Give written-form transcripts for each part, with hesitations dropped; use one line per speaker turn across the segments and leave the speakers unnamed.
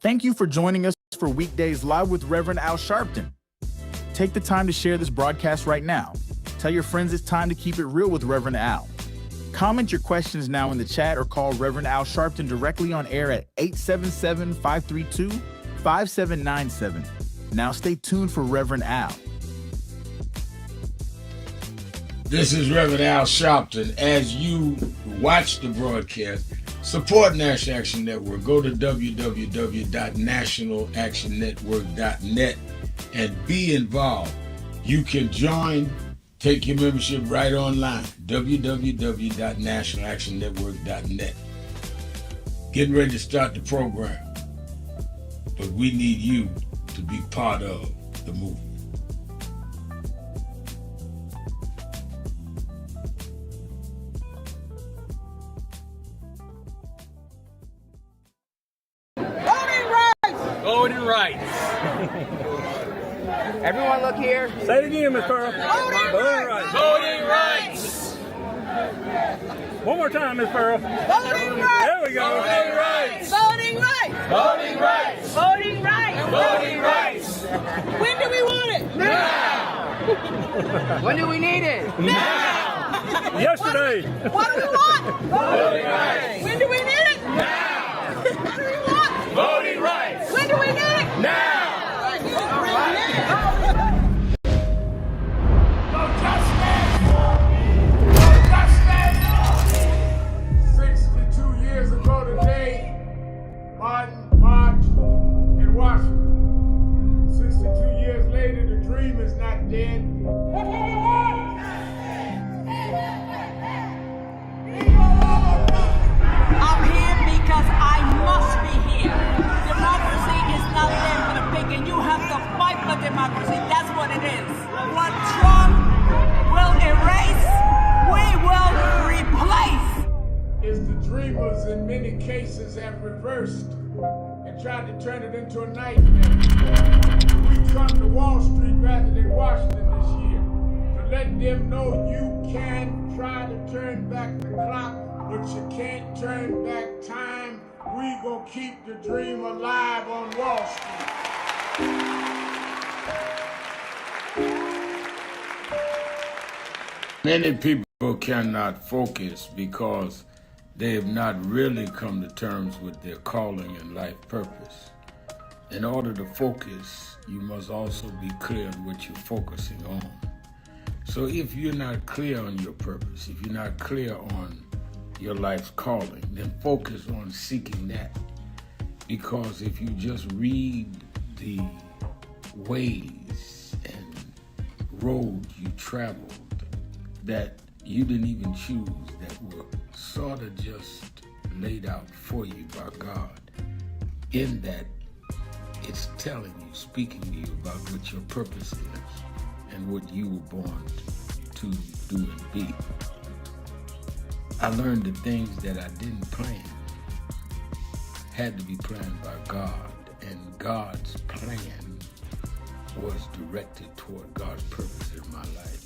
Thank you for joining us for Weekdays Live with Reverend Al Sharpton. Take the time to share this broadcast right now. Tell your friends it's time to keep it real with Reverend Al. Comment your questions now in the chat or call Reverend Al Sharpton directly on air at 877-532-5797. Now stay tuned for Reverend Al.
This is Reverend Al Sharpton. As you watch the broadcast, support National Action Network. Go to www.nationalactionnetwork.net and be involved. You can join, take your membership right online, www.nationalactionnetwork.net. Getting ready to start the program, but we need you to be part of the movement.
Voting rights.
Everyone look here.
Say it again, Ms. Pearl.
Voting rights.
Voting rights. One more time, Ms. Pearl.
Voting rights.
There we go.
Voting rights. Voting rights.
Voting rights.
Voting rights.
Voting rights.
When do we want it?
Now.
When do we need it?
Now. Yesterday.
What do we want?
Voting rights.
When do we need it?
Now.
What do we want?
Voting rights.
When do we need it?
Now.
No justice! No justice! 62 years ago today, Martin marched in Washington. 62 years later, the dream is not dead.
I'm here because I must be here. Democracy is not there for the pig, and you have to fight for democracy. That's what it is. What Trump will erase, we will replace.
Is the dreamers in many cases have reversed and tried to turn it into a nightmare. We come to Wall Street rather than Washington this year to let them know you can try to turn back the clock, but you can't turn back time. We gonna keep the dream alive on Wall Street. Many people cannot focus because they have not really come to terms with their calling and life purpose. In order to focus, you must also be clear on what you're focusing on. So if you're not clear on your purpose, if you're not clear on your life's calling, then focus on seeking that. Because if you just read the ways and roads you traveled that you didn't even choose, that were sort of just laid out for you by God, in that it's telling you, speaking to you about what your purpose is and what you were born to do and be. I learned the things that I didn't plan had to be planned by God, and God's plan was directed toward God's purpose in my life.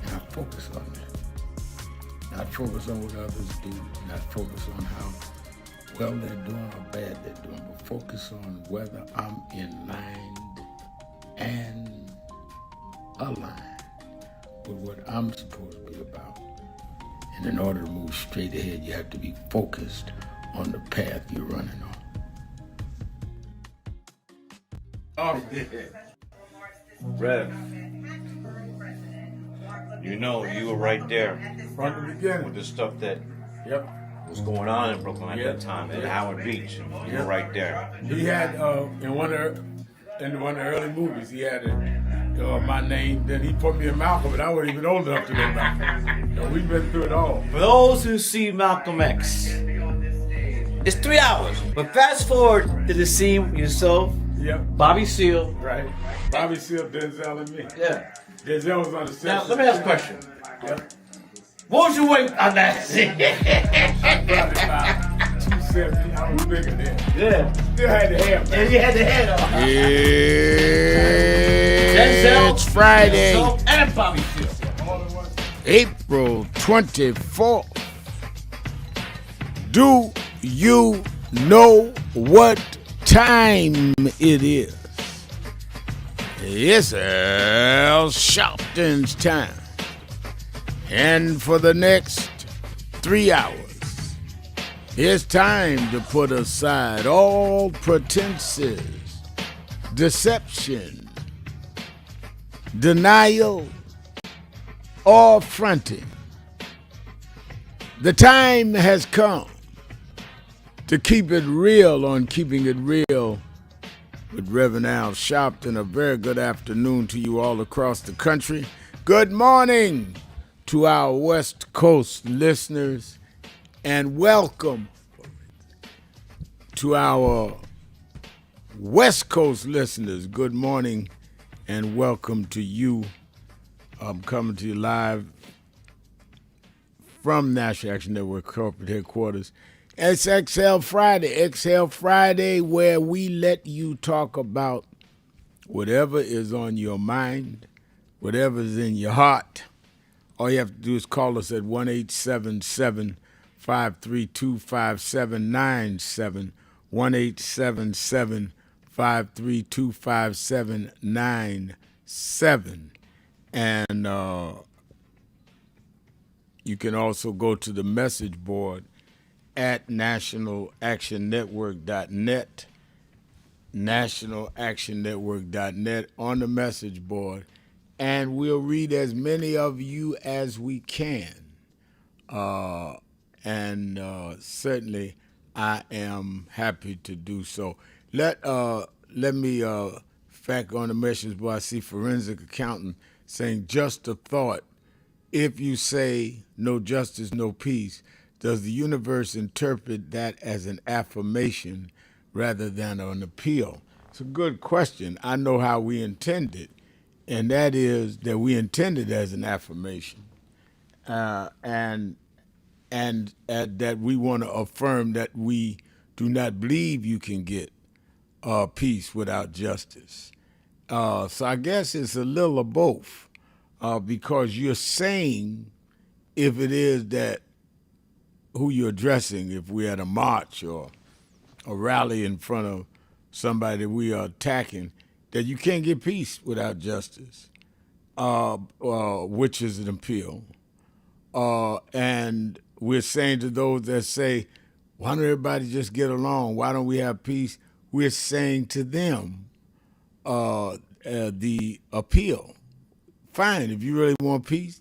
And I focus on that. Not focus on what others do, not focus on how well they're doing or bad they're doing, but focus on whether I'm in line and aligned with what I'm supposed to be about. And in order to move straight ahead, you have to be focused on the path you're running on.
Rev, you know, you were right there
From the beginning.
with the stuff that
Yep.
was going on in Brooklyn at
Yeah.
that time, at
Yeah.
Howard Beach. You were right there.
He had in one of the early movies, he had my name. Then he put me in Malcolm, and I wasn't even old enough to know Malcolm. So we've been through it all.
For those who see Malcolm X, it's 3 hours. But fast forward to the scene yourself,
Yep.
Bobby Seale.
Right. Bobby Seale, Denzel, and me.
Yeah.
Denzel was on the set.
Now, let me ask a question.
Yep.
What was your weight on that scene?
I probably about 270. I was bigger then.
Yeah.
Still had the hair.
And you had the head on.
It's Friday,
yourself, and Bobby Seale.
April 24th. Do you know what time it is. It's Al Sharpton's time. And for the next 3 hours, it's time to put aside all pretenses, deception, denial, or fronting. The time has come to keep it real on Keeping It Real with Reverend Al Sharpton. A very good afternoon to you all across the country. Good morning to our West Coast listeners, and welcome to our West Coast listeners. Good morning and welcome to you. I'm coming to you live from National Action Network corporate headquarters. It's Exhale Friday, where we let you talk about whatever is on your mind, whatever is in your heart. All you have to do is call us at 1-877-532-5797, 1-877-532-5797. And you can also go to the message board at nationalactionnetwork.net, nationalactionnetwork.net on the message board, and we'll read as many of you as we can. Certainly I am happy to do so. Let me fact on the message board, I see Forensic Accountant saying, just a thought, if you say no justice, no peace, does the universe interpret that as an affirmation rather than an appeal? It's a good question. I know how we intend it, and that is that we intend it as an affirmation, and that we want to affirm that we do not believe you can get peace without justice. So I guess it's a little of both, because you're saying if it is that who you're addressing, if we're at a march or a rally in front of somebody we are attacking, that you can't get peace without justice, which is an appeal. And we're saying to those that say, why don't everybody just get along? Why don't we have peace? We're saying to them the appeal. Fine, if you really want peace,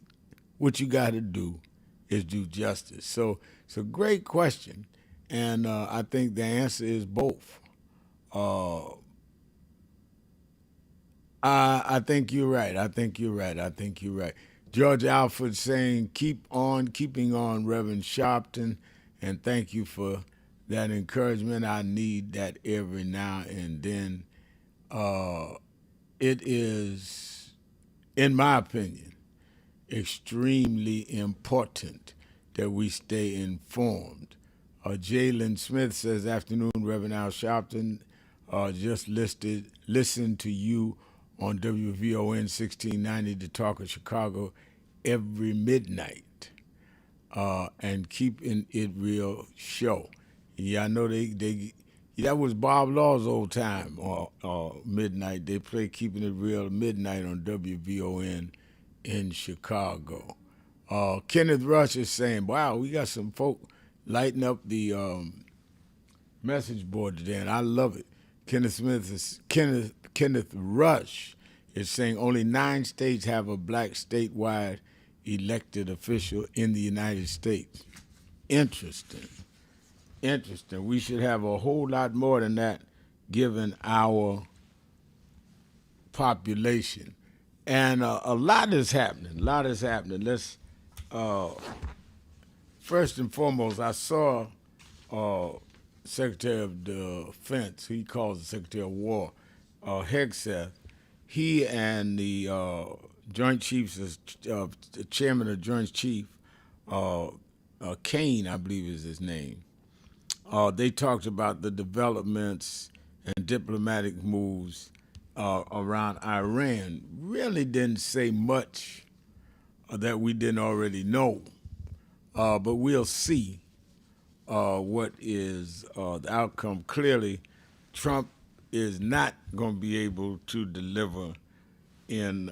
what you got to do is do justice. So it's a great question, and I think the answer is both. I think you're right. I think you're right. George Alford saying, keep on keeping on, Reverend Sharpton, and thank you for that encouragement. I need that every now and then. It is, in my opinion, extremely important that we stay informed. Jalen Smith says, afternoon, Reverend Al Sharpton. Just listen to you on WVON 1690, the Talk of Chicago, every midnight, and Keeping It Real show. Yeah, I know that was Bob Law's old time, midnight. They play Keeping It Real midnight on WVON in Chicago. Kenneth Rush is saying, wow, we got some folk lighting up the message board today, and I love it. Kenneth Rush is saying only 9 states have a black statewide elected official in the United States. Interesting. We should have a whole lot more than that given our population. And a lot is happening. Let's, first and foremost, I saw Secretary of Defense, he calls the Secretary of War, Hegseth. He and the Joint Chiefs, the Chairman of Joint Chief, Kane, I believe is his name, they talked about the developments and diplomatic moves around Iran. Really didn't say much that we didn't already know, but we'll see what is the outcome. Clearly, Trump is not going to be able to deliver in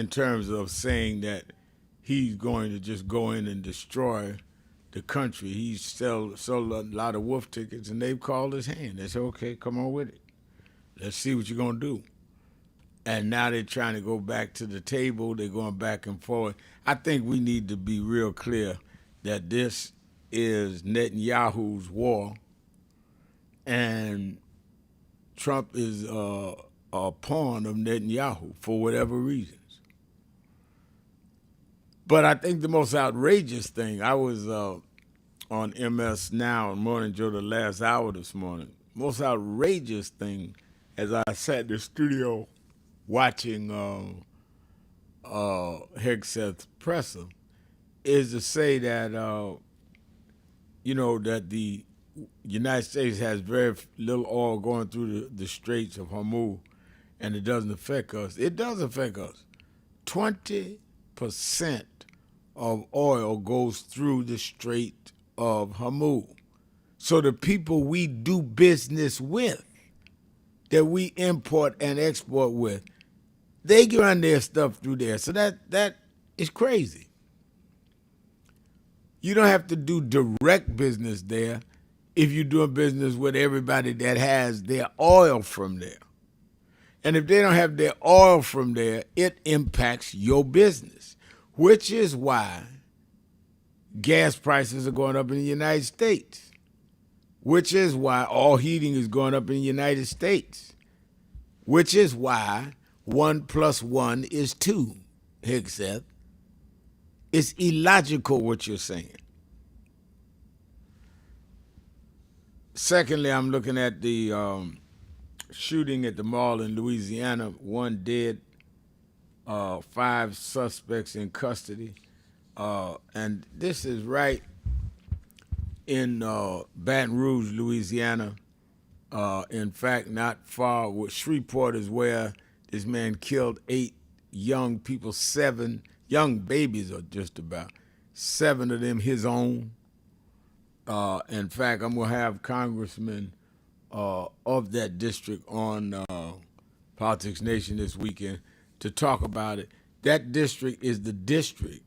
terms of saying that he's going to just go in and destroy the country. He's sold a lot of wolf tickets, and they've called his hand. They said, okay, come on with it. Let's see what you're going to do. And now they're trying to go back to the table. They're going back and forth. I think we need to be real clear that this is Netanyahu's war, and Trump is a pawn of Netanyahu for whatever reasons. But I think the most outrageous thing, I was on MS Now and Morning Joe the last hour this morning. Most outrageous thing as I sat in the studio watching Hegseth's presser is to say that, that the United States has very little oil going through the Straits of Hormuz, and it doesn't affect us. It does affect us. 20% of oil goes through the Strait of Hormuz. So the people we do business with, that we import and export with, they run their stuff through there. So that is crazy. You don't have to do direct business there if you're doing business with everybody that has their oil from there. And if they don't have their oil from there, it impacts your business, which is why gas prices are going up in the United States, which is why all heating is going up in the United States, which is why 1 + 1 is 2, Hegseth. It's illogical what you're saying. Secondly, I'm looking at the shooting at the mall in Louisiana. 1 dead, 5 suspects in custody. And this is right in Baton Rouge, Louisiana. In fact, not far with Shreveport is where this man killed 8 young people, 7 young babies are just about, 7 of them his own. In fact, I'm going to have congressmen of that district on Politics Nation this weekend to talk about it. That district is the district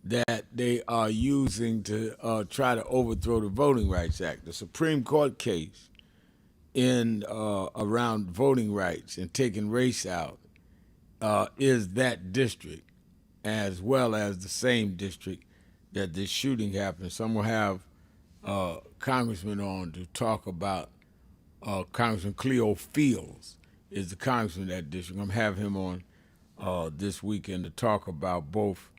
that they are using to try to overthrow the Voting Rights Act. The Supreme Court case in around voting rights and taking race out is that district, as well as the same district that this shooting happened. So I'm going to have congressman on to talk about Congressman Cleo Fields is the congressman of that district. I'm going to have him on this weekend to talk about both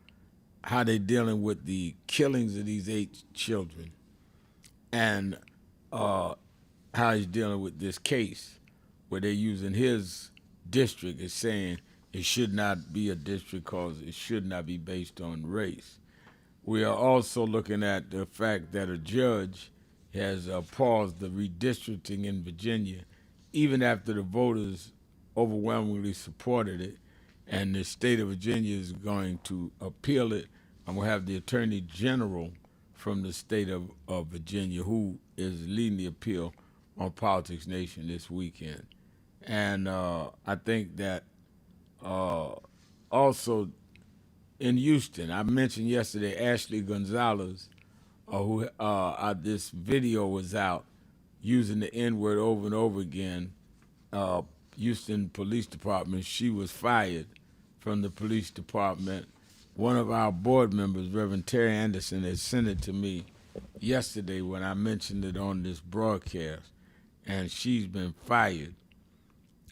how they're dealing with the killings of these 8 children and how he's dealing with this case where they're using his district as saying it should not be a district because it should not be based on race. We are also looking at the fact that a judge has paused the redistricting in Virginia, even after the voters overwhelmingly supported it, and the state of Virginia is going to appeal it. I'm going to have the Attorney General from the state of Virginia, who is leading the appeal on Politics Nation this weekend. And I think that also in Houston, I mentioned yesterday Ashley Gonzalez, who this video was out using the N-word over and over again. Houston Police Department, she was fired from the police department. One of our board members, Reverend Terry Anderson, had sent it to me yesterday when I mentioned it on this broadcast, and she's been fired.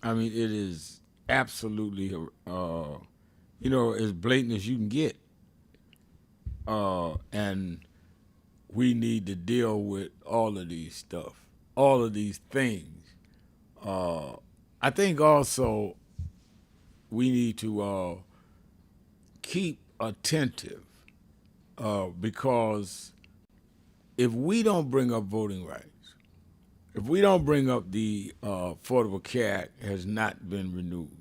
I mean, it is absolutely, as blatant as you can get. And we need to deal with all of these stuff, all of these things. I think also we need to keep attentive because if we don't bring up voting rights, if we don't bring up the Affordable Care Act has not been renewed,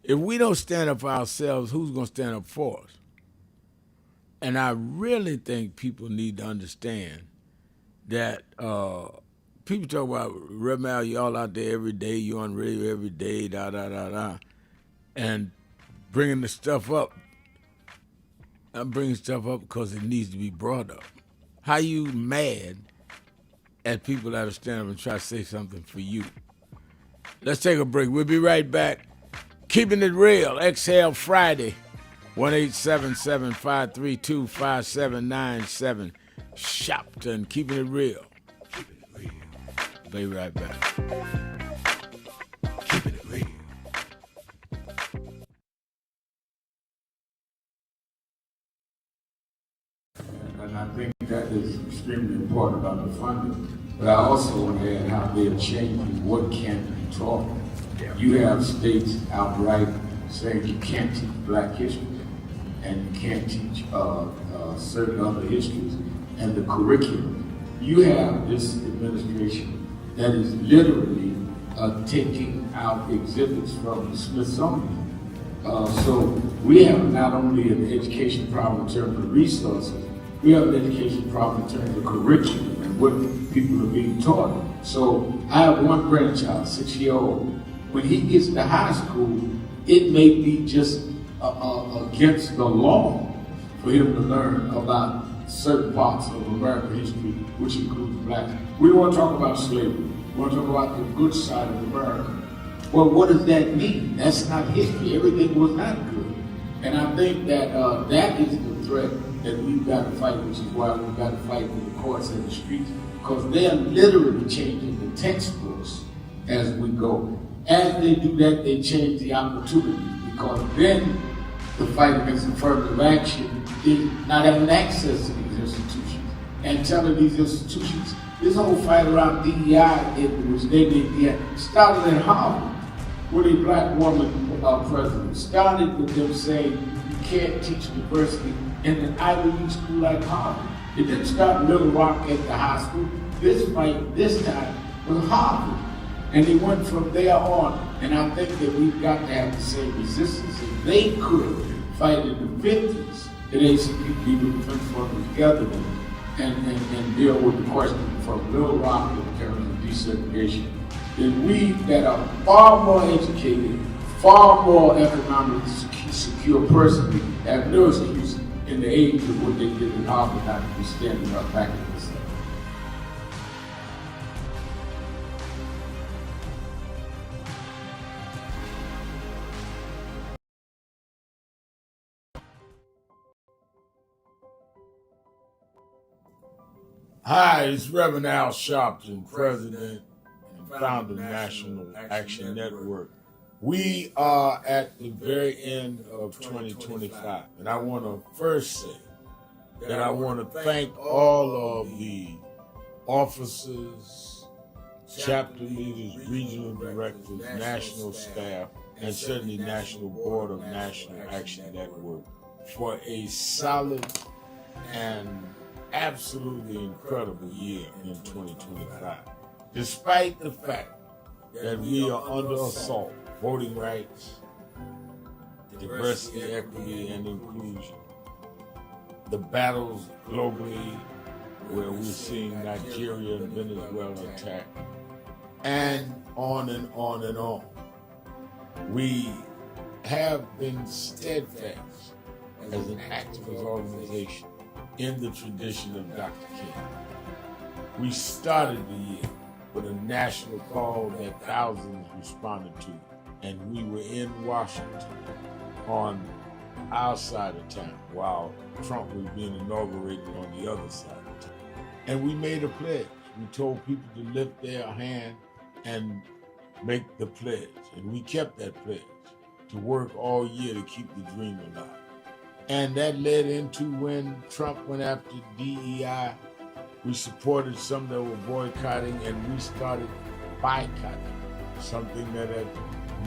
if we don't stand up for ourselves, who's going to stand up for us? And I really think people need to understand that people talk about, Reverend Al, you all out there every day, you on radio every day, and bringing the stuff up. I'm bringing stuff up because it needs to be brought up. How you mad at people that are standing up and try to say something for you? Let's take a break. We'll be right back. Keeping it real, Exhale Friday, 1-877-532-5797. Sharpton, keeping it real. Be right back. Keeping it real.
And I think that is extremely important about the funding. But I also want to add how they're changing what can be taught. You have states outright saying you can't teach Black history and you can't teach certain other histories and the curriculum. You have this administration that is literally taking out exhibits from the Smithsonian. So we have not only an education problem in terms of resources, we have an education problem in terms of curriculum and what people are being taught. So I have one grandchild, 6-year-old. When he gets to high school, it may be just against the law for him to learn about certain parts of American history, which includes Blacks. We don't want to talk about slavery. We want to talk about the good side of America. Well, what does that mean? That's not history. Everything was not good. And I think that that is the threat that we've got to fight, which is why we've got to fight in the courts and the streets, because they are literally changing the textbooks as we go. As they do that, they change the opportunities, because then the fight against affirmative action is not having access to these institutions and telling these institutions, this whole fight around DEI, which they did, started at Harvard with a Black woman president. Started with them saying you can't teach diversity in an Ivy League school like Harvard. It didn't start in Little Rock at the high school. This fight, this time, was Harvard. And they went from there on. And I think that we've got to have the same resistance. If they could fight in the 50s, the ACP with the Defense Fund together and deal with the question from Little Rock in terms of desegregation, then we that are far more educated, far more economically secure personally, have no excuse in the age of what they did in Harvard not to be standing up back in this stuff.
Hi, it's Reverend Al Sharpton, President and founder of National Action Network. We are at the very end of 2025, and I want to first say that I want to thank all of the officers, chapter leaders, regional directors, national staff, and certainly National Board of National Action Network for a solid and absolutely incredible year in 2025. Despite the fact that we are under assault, voting rights, diversity, equity, and inclusion, the battles globally where we're seeing Nigeria and Venezuela attacked, and on and on and on. We have been steadfast as an activist organization in the tradition of Dr. King. We started the year with a national call that thousands responded to, and we were in Washington on our side of town while Trump was being inaugurated on the other side of town. And we made a pledge. We told people to lift their hand and make the pledge, and we kept that pledge to work all year to keep the dream alive. And that led into when Trump went after DEI, we supported some that were boycotting, and we started boycotting, something that had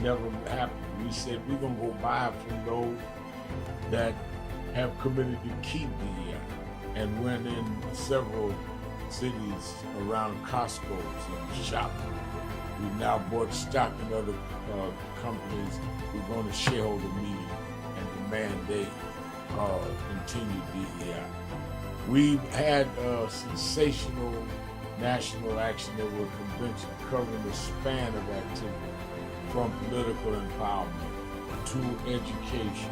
never happened. We said we're going to go buy from those that have committed to keep DEI, and went in several cities around Costco's and Sharpton. We've now bought stock in other companies. We're going to shareholder meeting and demand they continued DEI. We've had sensational
national action network convention covering the span of activity, from political empowerment to education,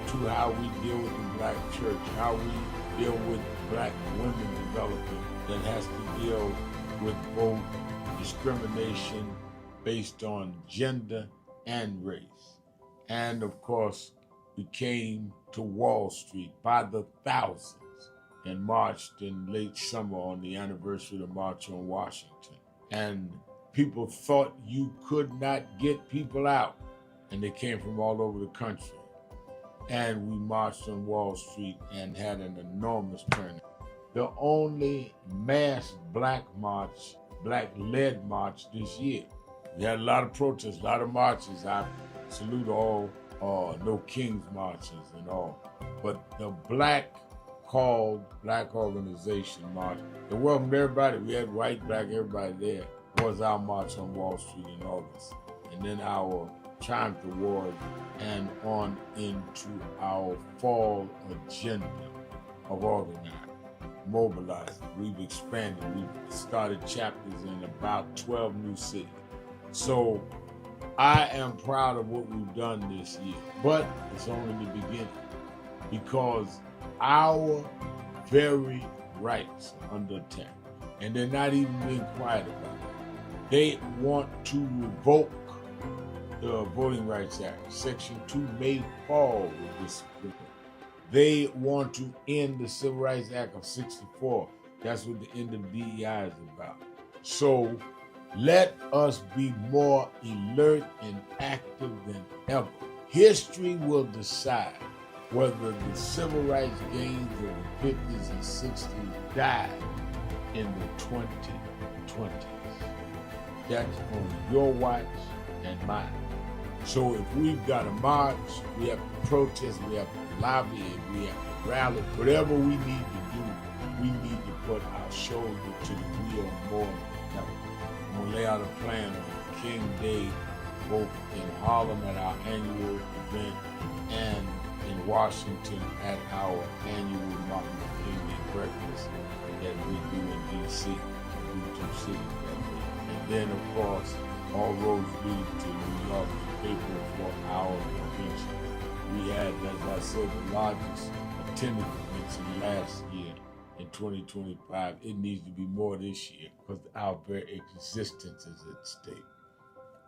to how we deal with the black church, how we deal with black women development that has to deal with both discrimination based on gender and race. And of course, we came to Wall Street by the thousands and marched in late summer on the anniversary of the March on Washington. And people thought you could not get people out, and they came from all over the country. And we marched on Wall Street and had an enormous turnout. The only mass black march, black-led march this year. We had a lot of protests, a lot of marches. I salute all No Kings marches and all. But the black organization march, it welcomed everybody. We had white, black, everybody there. Was our march on Wall Street in August. And then our Triumph Award and on into our fall agenda of organizing, mobilizing. We've expanded. We've started chapters in about 12 new cities. So I am proud of what we've done this year, but it's only the beginning, because our very rights are under attack, and they're not even being quiet about it. They want to revoke the Voting Rights Act. Section 2 may fall with this bill. They want to end the Civil Rights Act of 64. That's what the end of DEI is about. So let us be more alert and active than ever. History will decide whether the civil rights gains of the 50s and 60s died in the 2020s. That's on your watch and mine. So if we've got to march, we have to protest, we have to lobby, we have to rally, whatever we need to do, we need to put our shoulder to the wheel more than ever. I'm going to lay out a plan on King Day, both in Harlem at our annual event and in Washington at our annual Martin Luther King Day breakfast that we do in D.C., we do 2 cities that day. And then, of course, all roads lead to New York in April for our convention. We had, as I said, the largest attended convention last year in 2025. It needs to be more this year because our very existence is at stake.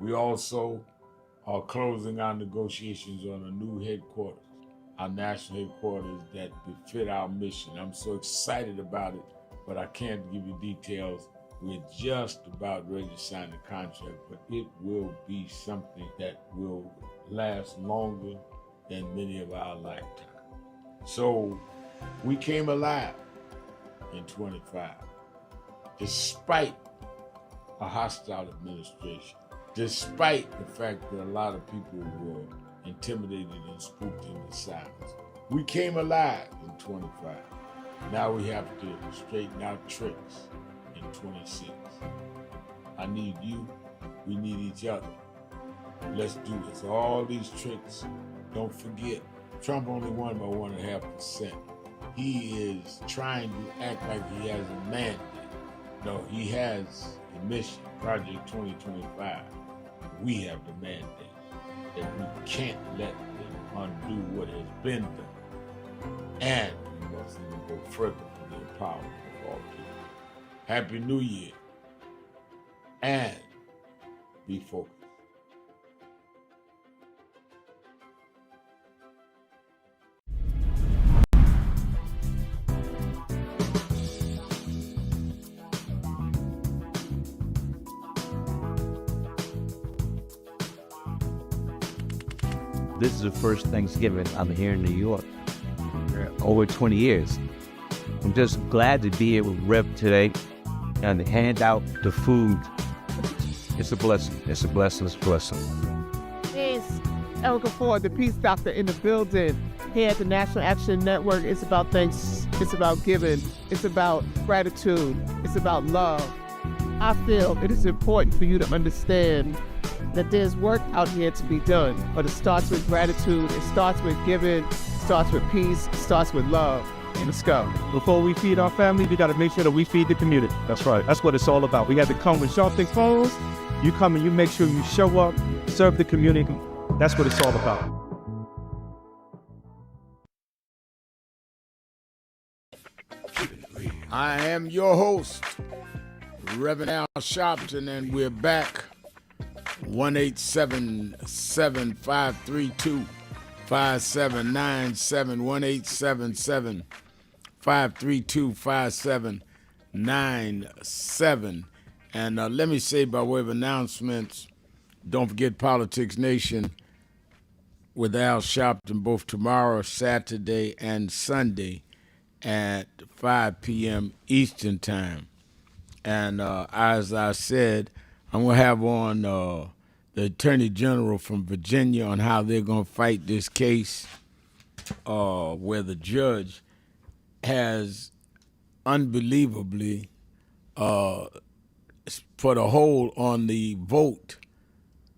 We also are closing our negotiations on a new headquarters, our national headquarters that befit our mission. I'm so excited about it, but I can't give you details. We're just about ready to sign the contract, but it will be something that will last longer than many of our lifetimes. So we came alive in 25, despite a hostile administration, despite the fact that a lot of people were intimidated and spooked into silence. We came alive in 25. Now we have to straighten out tricks in 26. I need you, we need each other. Let's do this. All these tricks, don't forget, Trump only won by 1.5%. He is trying to act like he has a mandate. No, he has a mission, Project 2025. We have the mandate that we can't let them undo what has been done. And we must even go further for the empowerment of all people. Happy New Year, and be focused.
This is the first Thanksgiving I'm here in New York. Over 20 years. I'm just glad to be able to rep today and to hand out the food. It's a blessing. It's a blessing. It's a blessing.
It's Erica Ford, the Peace Doctor in the building. Here at the National Action Network, it's about thanks. It's about giving. It's about gratitude. It's about love. I feel it is important for you to understand that there's work out here to be done, but it starts with gratitude, it starts with giving, it starts with peace, it starts with love. Let's go.
Before we feed our family, we got to make sure that we feed the community. That's right. That's what it's all about. We have to come with Sharpton clothes. You come and you make sure you show up, serve the community. That's what it's all about.
I am your host, Reverend Al Sharpton, and we're back. 1-877-532-5797, 1-877-532-5797. And let me say by way of announcements, don't forget Politics Nation with Al Sharpton both tomorrow, Saturday, and Sunday at 5 p.m. Eastern Time. And as I said, I'm going to have on the Attorney General from Virginia on how they're going to fight this case where the judge has unbelievably put a hold on the vote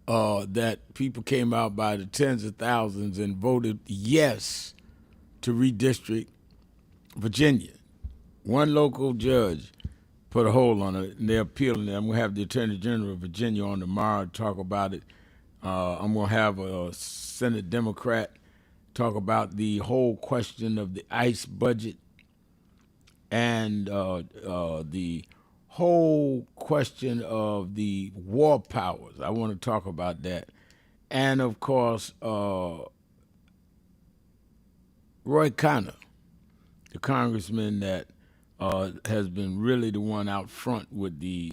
that people came out by the tens of thousands and voted yes to redistrict Virginia. One local judge put a hold on it, and they're appealing it. I'm going to have the Attorney General of Virginia on tomorrow to talk about it. I'm going to have a Senate Democrat talk about the whole question of the ICE budget and the whole question of the war powers. I want to talk about that. And, of course, Roy Connor, the congressman that has been really the one out front with the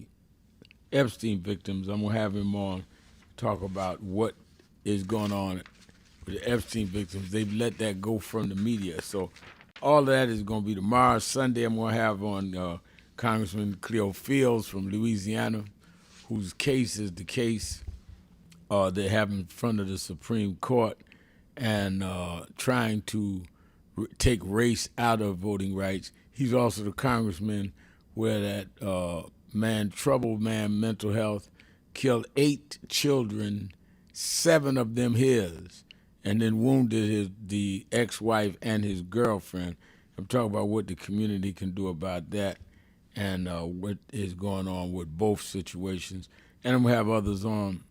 Epstein victims. I'm going to have him on talk about what is going on with the Epstein victims. They've let that go from the media. So all of that is going to be tomorrow. Sunday, I'm going to have on Congressman Cleo Fields from Louisiana, whose case is the case they have in front of the Supreme Court and trying to take race out of voting rights. He's also the congressman where that troubled man, mental health, killed 8 children, 7 of them his, and then wounded the ex-wife and his girlfriend. I'm talking about what the community can do about that and what is going on with both situations. And I'm going to have others on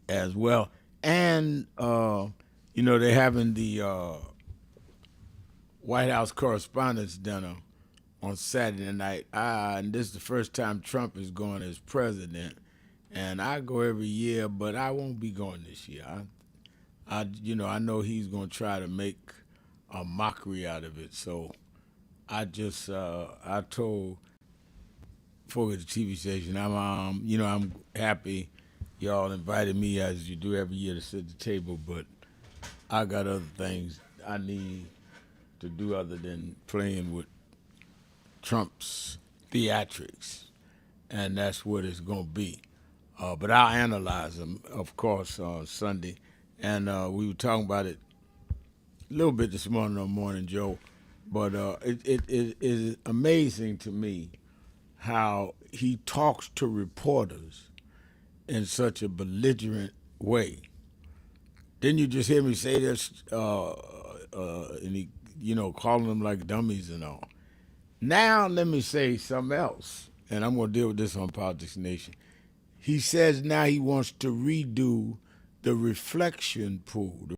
as well. And, they're having the White House Correspondents' Dinner on Saturday night. And this is the first time Trump is going as president. And I go every year, but I won't be going this year. I know he's going to try to make a mockery out of it. So I told folks at the TV station, I'm happy y'all invited me as you do every year to sit at the table, but I got other things I need to do other than playing with Trump's theatrics, and that's what it's going to be. But I'll analyze them, of course, Sunday. And we were talking about it a little bit this morning on Morning Joe, but it is amazing to me how he talks to reporters in such a belligerent way. Didn't you just hear me say this? And he, calling them like dummies and all. Now let me say something else, and I'm going to deal with this on Politics Nation. He says now he wants to redo the reflecting pool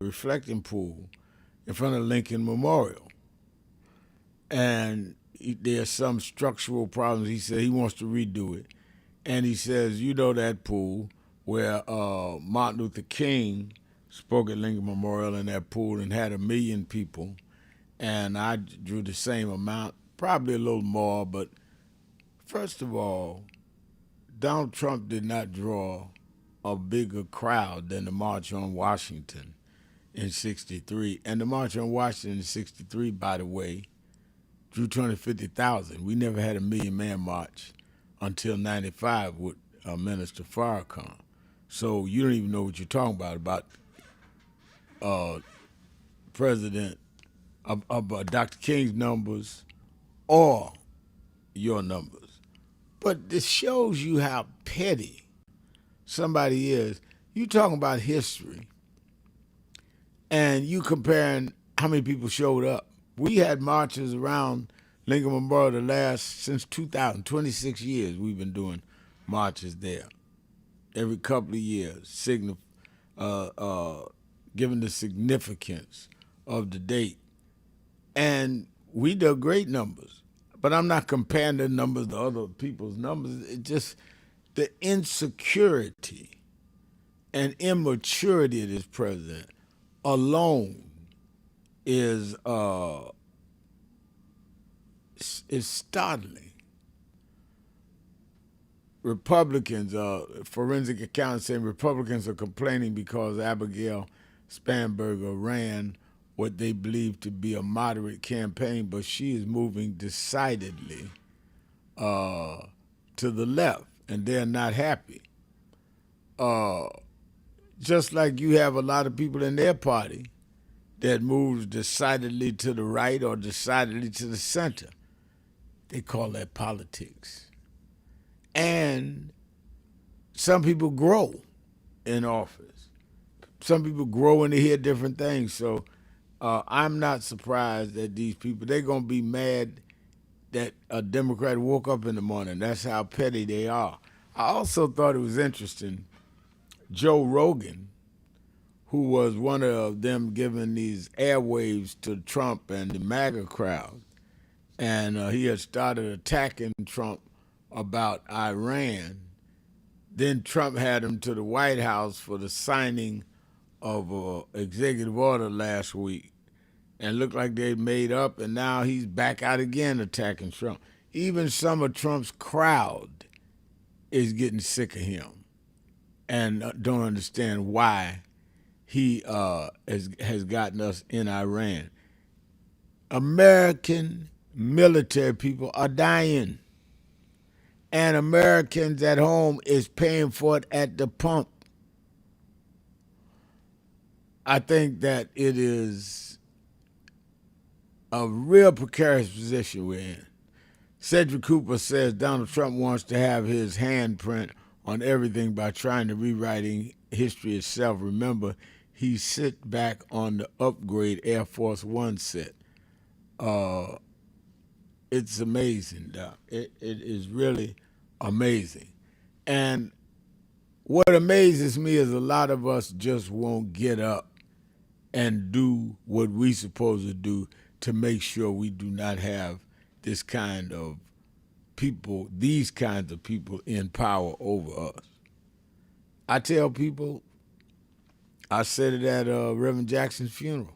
in front of Lincoln Memorial. And there's some structural problems. He said he wants to redo it. And he says, that pool where Martin Luther King spoke at Lincoln Memorial in that pool and had 1 million people, and I drew the same amount, probably a little more, but first of all, Donald Trump did not draw a bigger crowd than the March on Washington in 63. And the March on Washington in 63, by the way, drew 250,000. We never had a 1 million man march until 95 with Minister Farrakhan. So you don't even know what you're talking about President of Dr. King's numbers or your numbers. But this shows you how petty somebody is. You talking about history, and you comparing how many people showed up
We had marches around Lincoln Memorial since 2000, 26 years we've been doing marches there. Every couple of years, given the significance of the date. And we do great numbers. But I'm not comparing the numbers to other people's numbers. It's just the insecurity and immaturity of this president alone is startling. Republicans, forensic accountants saying Republicans are complaining because Abigail Spanberger ran what they believe to be a moderate campaign, but she is moving decidedly to the left, and they're not happy. Just like you have a lot of people in their party that moves decidedly to the right or decidedly to the center. They call that politics. And some people grow in office. Some people grow and they hear different things. So I'm not surprised that these people, they're going to be mad that a Democrat woke up in the morning. That's how petty they are. I also thought it was interesting, Joe Rogan, who was one of them giving these airwaves to Trump and the MAGA crowd, and he had started attacking Trump about Iran. Then Trump had him to the White House for the signing of an executive order last week, and looked like they made up, and now he's back out again attacking Trump. Even some of Trump's crowd is getting sick of him and don't understand why he has gotten us in Iran. American military people are dying, and Americans at home is paying for it at the pump. I think that it is a real precarious position we're in. Cedric Cooper says Donald Trump wants to have his handprint on everything by trying to rewriting history itself. Remember, he sit back on the upgrade Air Force One set. It's amazing, Doc. It is really amazing. And what amazes me is a lot of us just won't get up and do what we supposed to do to make sure we do not have this kind of people, these kinds of people in power over us. I tell people, I said it at Reverend Jackson's funeral,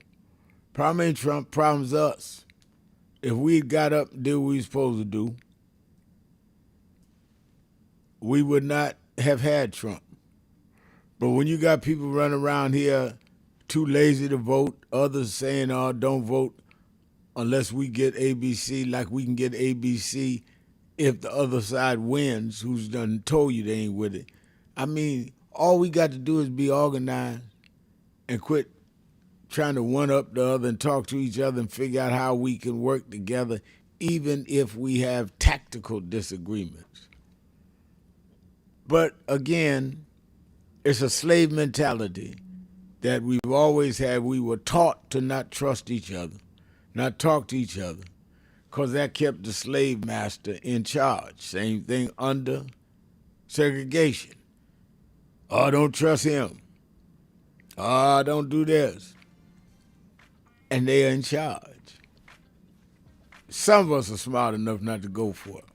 problem ain't Trump, problem's us. If we got up and did what we were supposed to do, we would not have had Trump. But when you got people running around here too lazy to vote, others saying, oh, don't vote unless we get ABC, like we can get ABC if the other side wins, who's done told you they ain't with it. I mean, all we got to do is be organized and quit trying to one-up the other and talk to each other and figure out how we can work together, even if we have tactical disagreements. But again, it's a slave mentality that we've always had. We were taught to not trust each other, not talk to each other, because that kept the slave master in charge. Same thing under segregation. Oh, don't trust him. Oh, don't do this. And they are in charge. Some of us are smart enough not to go for it.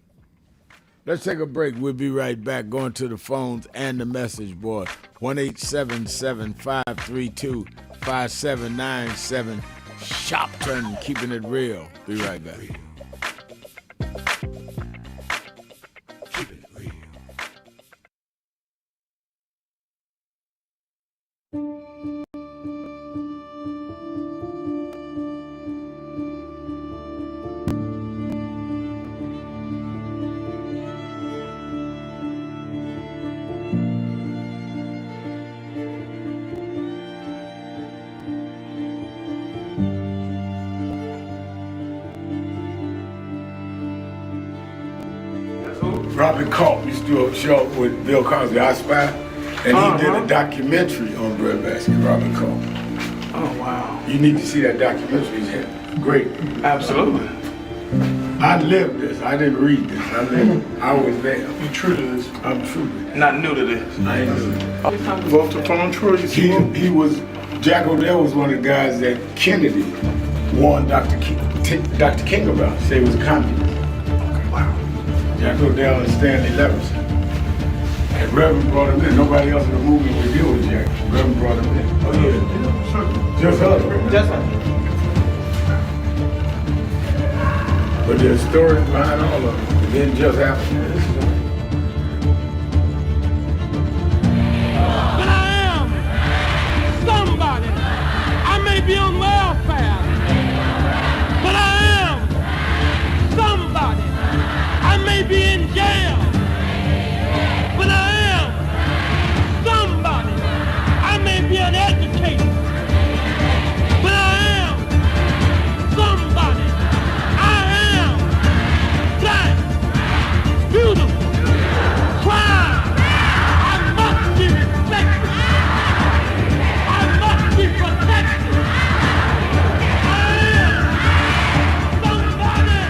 Let's take a break. We'll be right back, going to the phones and the message board. 1-877-532-5797. Sharpton, keeping it real. Be right back. Robert Culp used to do a show with Bill Cosby, I Spy, and he did a documentary on breadbasket, Robert Culp.
Oh, wow. You need to see that documentary. It's great.
Absolutely.
I lived this. I didn't read this. I lived it. I was there.
You true to this?
I'm true to this.
Not new to this.
I ain't new to this.
Vote to phone Troy.
He was, Jack Odell was one of the guys that Kennedy warned Dr. King about. Say he was a communist.
Wow.
Jack Odell and Stanley Levinson. And Reverend brought him in. Nobody else in the movement would deal with Jack. Reverend brought him in.
Oh, yeah. Sure.
Just us.
Just us.
But there's stories behind all of it. It didn't just happen.
But I am somebody. I may be on welfare, but I am somebody. I may be in jail, but I am somebody. I may be an educator, but I am somebody. I am black, beautiful, proud. I must be respected. I must be protected. I am somebody.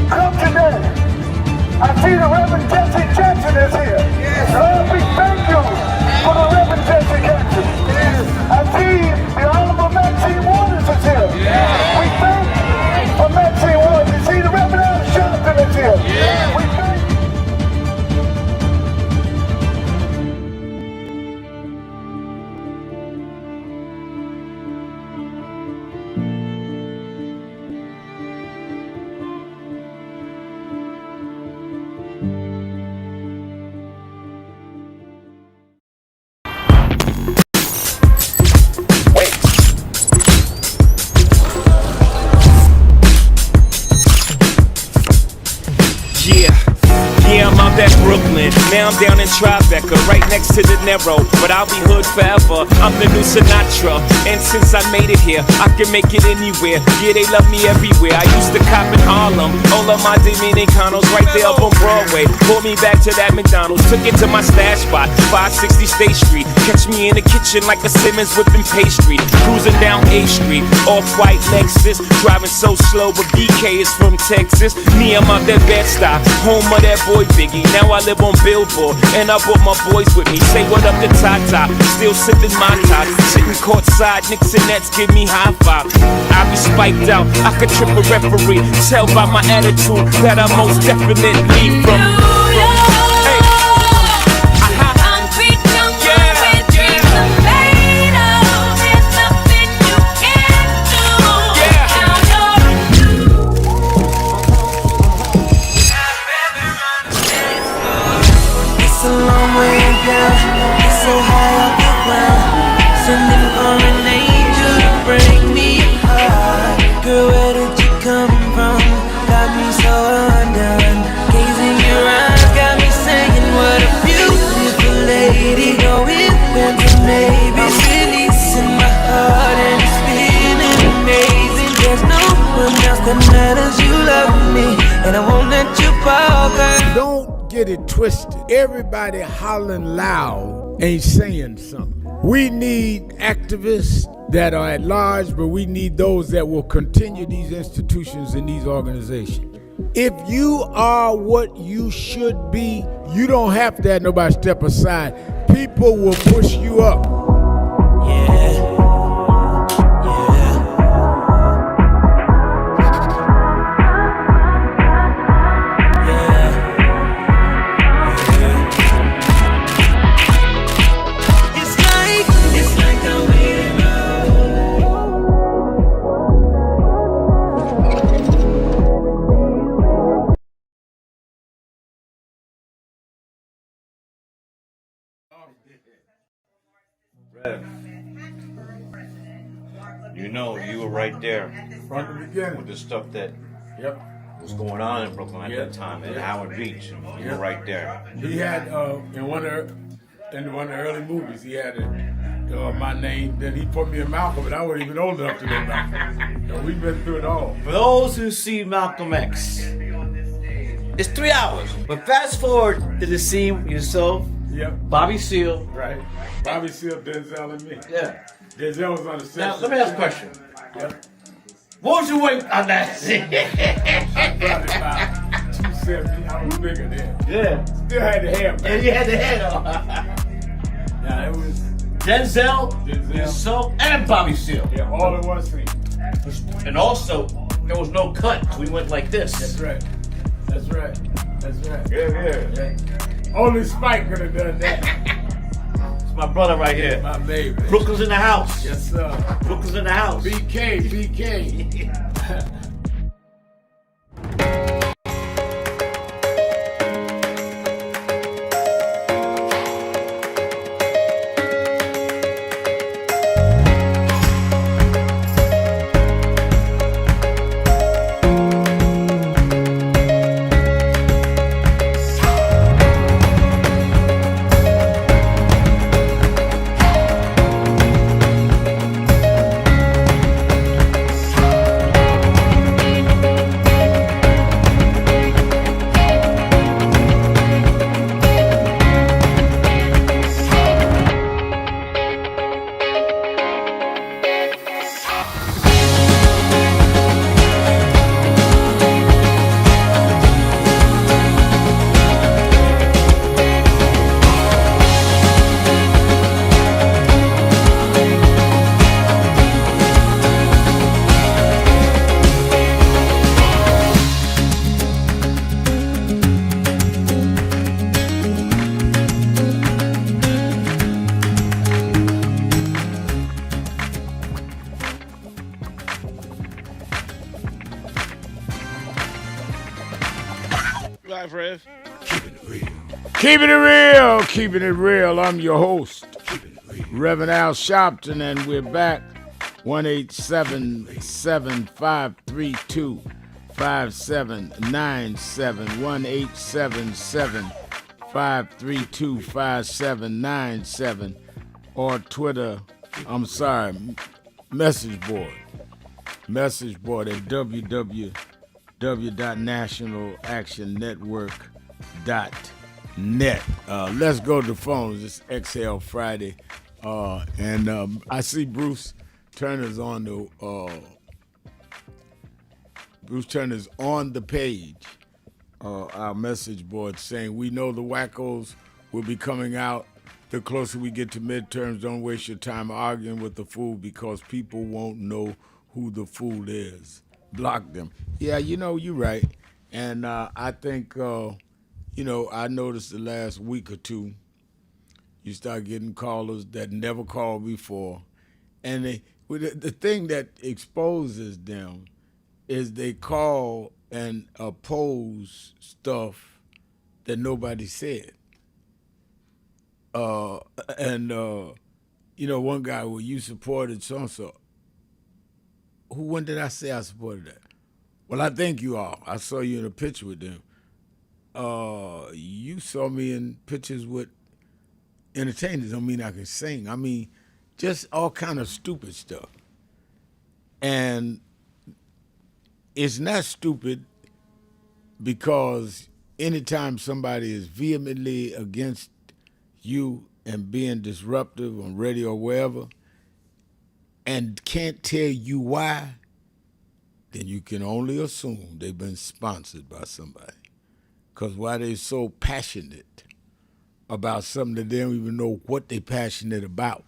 Come today. I see the Reverend Jesse Jackson is here. Yes. Lord, we thank you for the Reverend Jesse Jackson. Yes. I see the Honorable Maxine Waters is here. Yes. We thank for Maxine Waters. You see the Reverend Al Sharpton is here. Yes. We thank
Yeah, I'm out at Brooklyn. Now I'm down in Tribeca, right next to the Narrow. But I'll be hood forever. I'm the new Sinatra. And since I made it here, I can make it anywhere. Yeah, they love me everywhere. I used to cop in Harlem. All of my Dominicanos right there up on Broadway. Pulled me back to that McDonald's. Took it to my stash spot, 560 State Street. Catch me in the kitchen like a Simmons whipping pastry. Cruising down A Street, off-white Lexus. Driving so slow, but BK is from Texas. Me, I'm out that Bed-Stuy, home of that boy Biggie. Now I live on Billboard, and I brought my boys with me. Say what up to Tata, still sipping my top. Sitting courtside, Knicks and Nets give me high five. I be spiked out, I could trip a referee. Tell by my attitude that I most definitely from. Hey.
Don't get it twisted. Everybody hollering loud ain't saying something. We need activists that are at large, but we need those that will continue these institutions and these organizations. If you are what you should be, you don't have to have nobody step aside. People will push you up.
You know, you were right there
From the beginning.
with the stuff that
Yep.
was going on in Brooklyn at
Yeah.
that time, at Howard Beach. You
Yeah.
were right there.
He had in one of the early movies, he had my name. Then he put me in Malcolm, and I wasn't even old enough to know Malcolm. So we've been through it all.
For those who see Malcolm X, it's 3 hours. But fast forward to the scene yourself,
Yep.
Bobby Seale.
Right. Bobby Seale, Denzel, and me.
Yeah.
Denzel was on the set.
Now, let me ask a question.
Yep.
What was your weight on that?
I brought it about 270. I was bigger then.
Yeah.
Still had the hair.
Yeah, you had the head on.
Yeah, it was
Denzel, yourself, and Bobby Seale.
Yeah, all in one scene.
And also, there was no cut. We went like this.
That's right. That's right. That's right.
Yeah.
Only Spike could have done that.
It's my brother right here.
My baby.
Brooklyn's in the house.
Yes, sir.
Brooklyn's in the house.
BK. Keeping it real. I'm your host, Reverend Al Sharpton, and we're back. 1-877-532-5797. 1-877-532-5797. Or Twitter, message board at www.nationalactionnetwork.net. Let's go to the phones. It's Exhale Friday. And I see Bruce Turner's on the page, our message board, saying we know the wackos will be coming out. The closer we get to midterms, don't waste your time arguing with the fool because people won't know who the fool is. Block them. Yeah, you're right. And I think, I noticed the last week or two, you start getting callers that never called before. And the thing that exposes them is they call and oppose stuff that nobody said. One guy, well, you supported so-and-so. When did I say I supported that? Well, I think you are. I saw you in a picture with them. You saw me in pictures with entertainers. Don't mean I can sing. I mean, just all kind of stupid stuff. And it's not stupid because anytime somebody is vehemently against you and being disruptive on radio or wherever and can't tell you why, then you can only assume they've been sponsored by somebody. Because why they're so passionate about something that they don't even know what they're passionate about.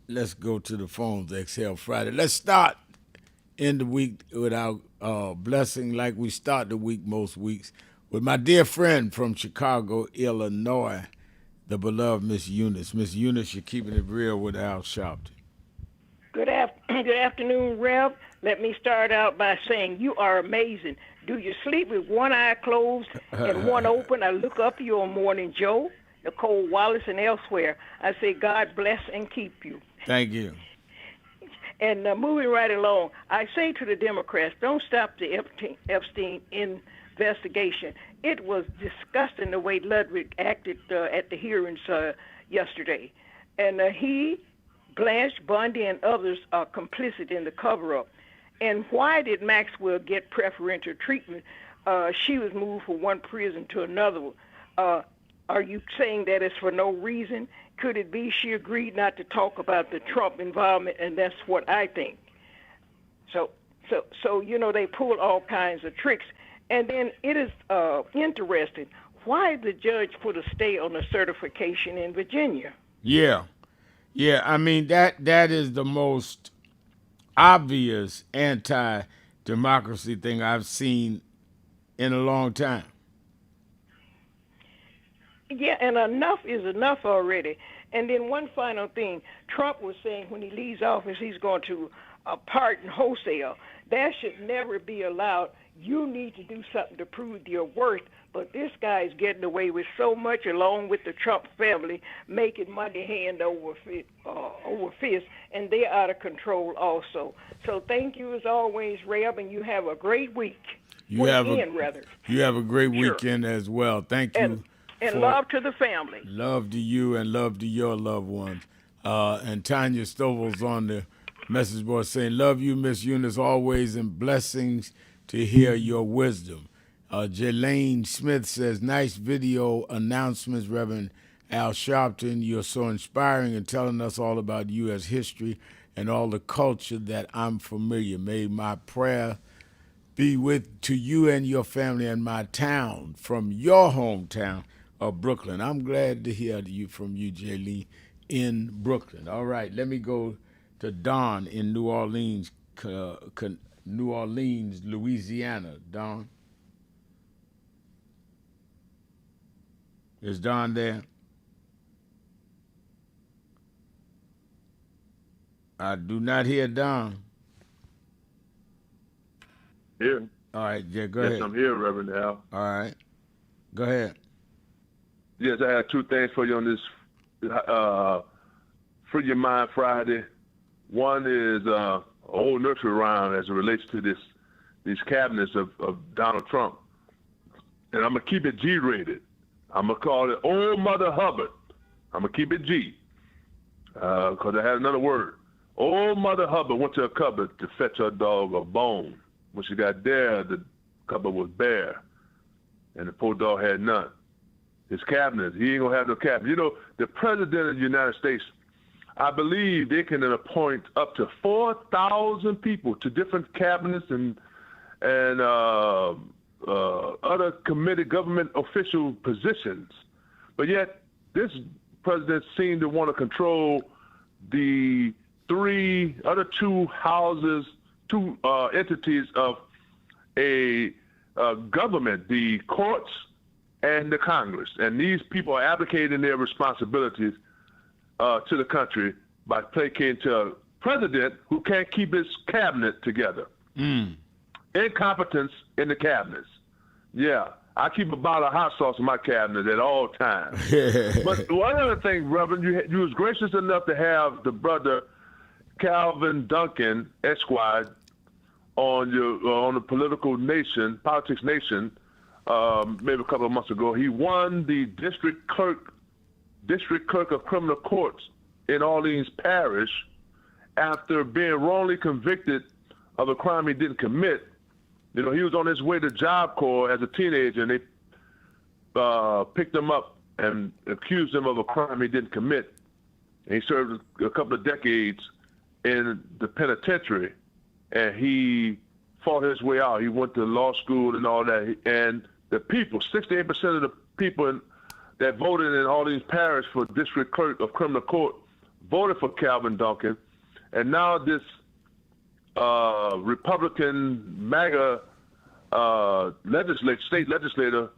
Let's go to the phones, Exhale Friday. Let's start in the week with our blessing like we start the week most weeks with my dear friend from Chicago, Illinois, the beloved Miss Eunice. Miss Eunice, you're keeping it real with Al Sharpton.
Good afternoon, Rev. Let me start out by saying you are amazing. Do you sleep with one eye closed and one open? I look up to you on Morning Joe, Nicole Wallace, and elsewhere. I say God bless and keep you.
Thank you.
And moving right along, I say to the Democrats, don't stop the Epstein investigation. It was disgusting the way Ludwig acted at the hearings yesterday. And he, Blanche, Bundy, and others are complicit in the cover-up. And why did Maxwell get preferential treatment she was moved from one prison to another. Are you saying that it's for no reason? Could it be she agreed not to talk about the Trump involvement, and that's what I think. So they pull all kinds of tricks. And then it is interesting. Why the judge put a stay on the certification in Virginia?
Yeah. I mean, that is the most obvious anti-democracy thing I've seen in a long time.
Yeah, and enough is enough already. And then one final thing. Trump was saying when he leaves office, he's going to pardon wholesale. That should never be allowed. You need to do something to prove your worth. But this guy's getting away with so much, along with the Trump family, making money hand over fist, and they're out of control also. So thank you as always, Reb, and you have a great week.
You have a great
Sure.
weekend as well. Thank you.
And love to the family.
Love to you and love to your loved ones. And Tanya Stovall's on the message board saying, love you, Miss Eunice, always, and blessings to hear your wisdom. Jelaine Smith says, nice video announcements, Reverend Al Sharpton. You're so inspiring and telling us all about U.S. history and all the culture that I'm familiar. May my prayer be to you and your family and my town from your hometown of Brooklyn. I'm glad to hear from you, Jayleen, in Brooklyn. All right, let me go to Don in New Orleans, Louisiana. Don? Is Don there? I do not hear Don.
Here.
All right, yeah, go ahead.
Yes, I'm here, Reverend Al.
All right. Go ahead.
Yes, I have two things for you on this Free Your Mind Friday. One is old nursery rhyme as it relates to these cabinets of Donald Trump. And I'm going to keep it G-rated. I'm going to call it Old Mother Hubbard. I'm going to keep it G because I had another word. Old Mother Hubbard went to a cupboard to fetch her dog a bone. When she got there, the cupboard was bare, and the poor dog had none. His cabinet, he ain't going to have no cabinet. You know, the President of the United States, I believe they can appoint up to 4,000 people to different cabinets and other committee government official positions. But yet, this president seemed to want to control the two entities of a government, the courts and the Congress. And these people are abdicating their responsibilities to the country by placating to a president who can't keep his cabinet together. Incompetence in the cabinets. Yeah, I keep a bottle of hot sauce in my cabinet at all times. But one other thing, Reverend, you was gracious enough to have the brother Calvin Duncan, Esquire, on the Politics Nation, maybe a couple of months ago. He won the district clerk of criminal courts in Orleans Parish after being wrongly convicted of a crime he didn't commit. You know, he was on his way to Job Corps as a teenager, and they picked him up and accused him of a crime he didn't commit. And he served a couple of decades in the penitentiary, and he fought his way out. He went to law school and all that. And the people, 68% of the people that voted in Orleans Parish for district clerk of criminal court voted for Calvin Duncan. And now this Republican MAGA state legislator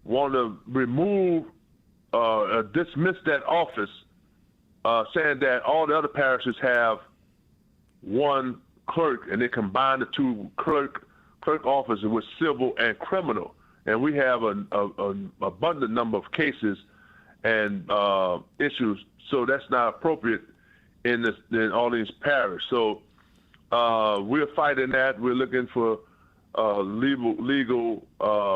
want to remove, dismiss that office, saying that all the other parishes have one clerk, and they combine the two clerk offices with civil and criminal. And we have an abundant number of cases and issues, so that's not appropriate in Orleans Parish. So we're fighting that. We're looking for legal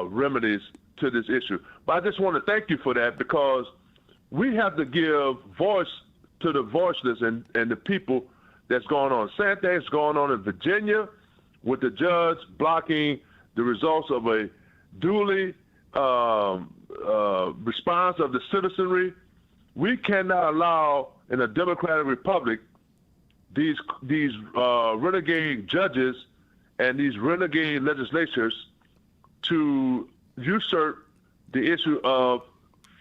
remedies to this issue. But I just want to thank you for that, because we have to give voice to the voiceless and the people that's going on. Same thing's going on in Virginia with the judge blocking the results of a duly response of the citizenry. We cannot allow in a democratic republic these renegade judges and these renegade legislatures to usurp the issue of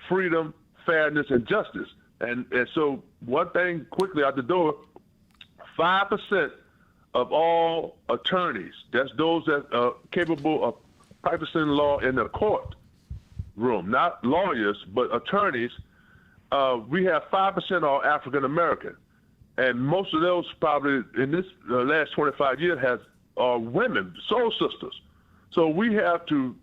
freedom, fairness, and justice. And so one thing quickly out the door, 5% of all attorneys, that's those that are capable of practicing law in the court room, not lawyers, but attorneys, we have 5% are African American. And most of those probably in this last 25 years are women, soul sisters. So we have to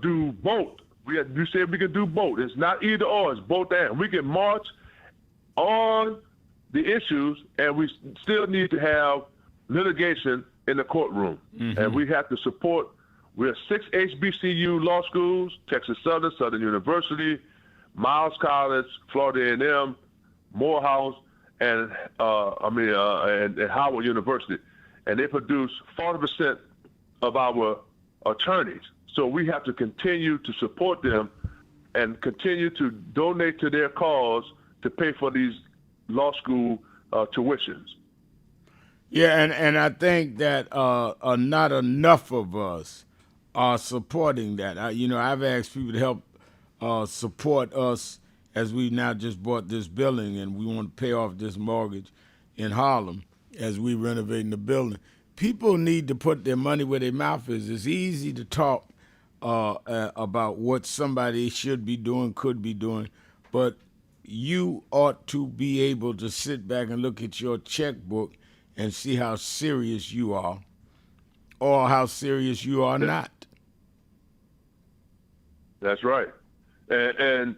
do both. You said we can do both. It's not either or, it's both and. We can march on the issues, and we still need to have litigation in the courtroom.
Mm-hmm.
And we have to support, we have 6 HBCU law schools, Texas Southern, Southern University, Miles College, Florida A&M, Morehouse, and Howard University. And they produce 40% of our attorneys. So we have to continue to support them and continue to donate to their cause to pay for these law school tuitions.
Yeah, and I think that not enough of us are supporting that. I've asked people to help support us as we now just bought this building and we want to pay off this mortgage in Harlem as we renovating the building. People need to put their money where their mouth is. It's easy to talk about what somebody should be doing, could be doing, but you ought to be able to sit back and look at your checkbook and see how serious you are or how serious you are not.
That's right. And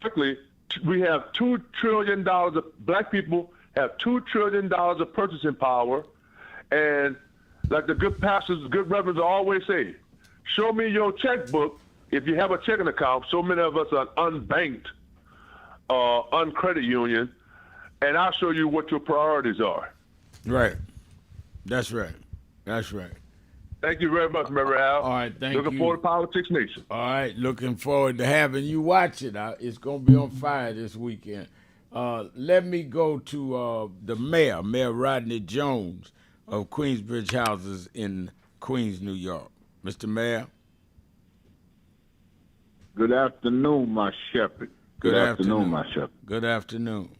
quickly, we have $2 trillion black people have $2 trillion of purchasing power. And like the good pastors, good reverends always say, show me your checkbook. If you have a checking account, so many of us are unbanked, uncredit union, and I'll show you what your priorities are.
Right. That's right. That's right.
Thank you very much, Reverend Al.
All right, thank you.
Looking forward to Politics Nation.
All right, looking forward to having you watch it. It's going to be on fire this weekend. Let me go to the mayor, Mayor Rodney Jones of Queensbridge Houses in Queens, New York. Mr. Mayor.
Good afternoon, my shepherd. Good afternoon, my shepherd.
Good afternoon.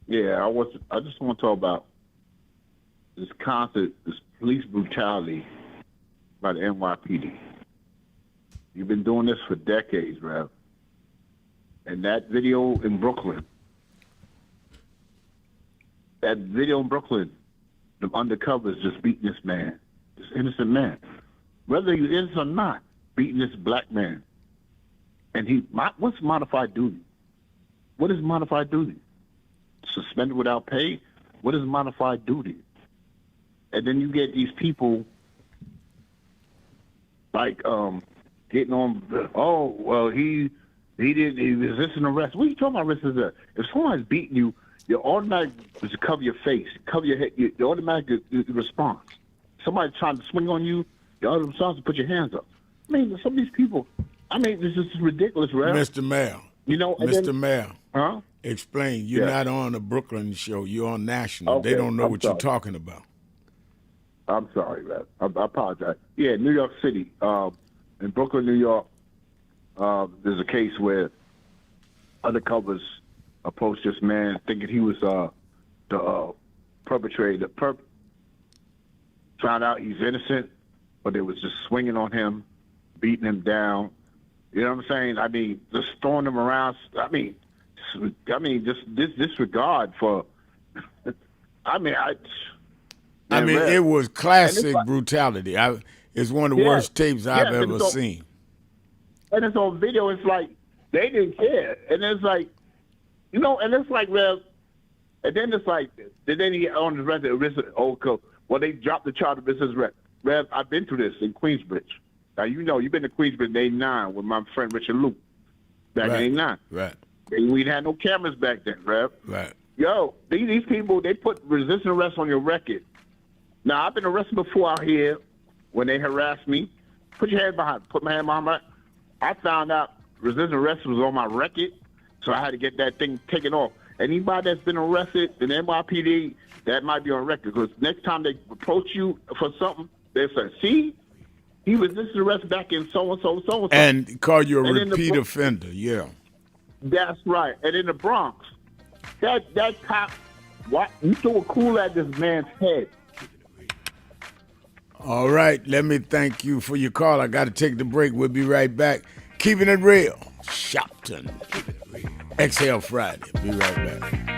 Yeah. I just want to talk about this police brutality by the NYPD. You've been doing this for decades, Rev. And that video in Brooklyn, the undercovers just beating this man, this innocent man. Whether he is or not, beating this black man. And what's modified duty? What is modified duty? Suspended without pay? What is modified duty? And then you get these people like getting on, he resisted arrest. What are you talking about resisting? If someone's beating you, your automatic is to cover your face, cover your head, your automatic response. Somebody trying to swing on you, your automatic response is to put your hands up. I mean, some of these people, this is ridiculous, right?
Mr. Mayor.
Mr.
Mayor.
Huh?
Explain. You're not on a Brooklyn show. You're on national. Okay, they don't know what you're talking about.
I'm sorry, man. I apologize. Yeah, New York City. In Brooklyn, New York, there's a case where undercovers approached this man thinking he was the perpetrator. Found out he's innocent, but they was just swinging on him, beating him down. You know what I'm saying? Just throwing him around. Just this disregard for.
It was classic brutality. It's one of the worst tapes I've ever seen.
And it's on video. It's like they didn't care, and it's like, and it's like, Rev. And then it's like, then he on the record, well, they dropped the charge of business rep. Rev, I've been through this in Queensbridge. Now, you've been to Queensbridge in 89 with my friend Richard Luke back in 89.
Right.
We had no cameras back then, Rev.
Right.
Yo, these people, they put resisting arrest on your record. Now, I've been arrested before out here when they harassed me, Put your hand behind. Put my hand behind my. I found out resisting arrest was on my record, so I had to get that thing taken off. Anybody that's been arrested in NYPD, that might be on record. Because next time they approach you for something, they say, "See, he resisted arrest back in so and so, so and so."
And call you a
And
repeat offender. Yeah.
That's right. And in the Bronx, that cop, what you threw a cool at this man's head.
All right. Let me thank you for your call. I got to take the break. We'll be right back. Keeping it real. Sharpton. Exhale Friday. Be right back.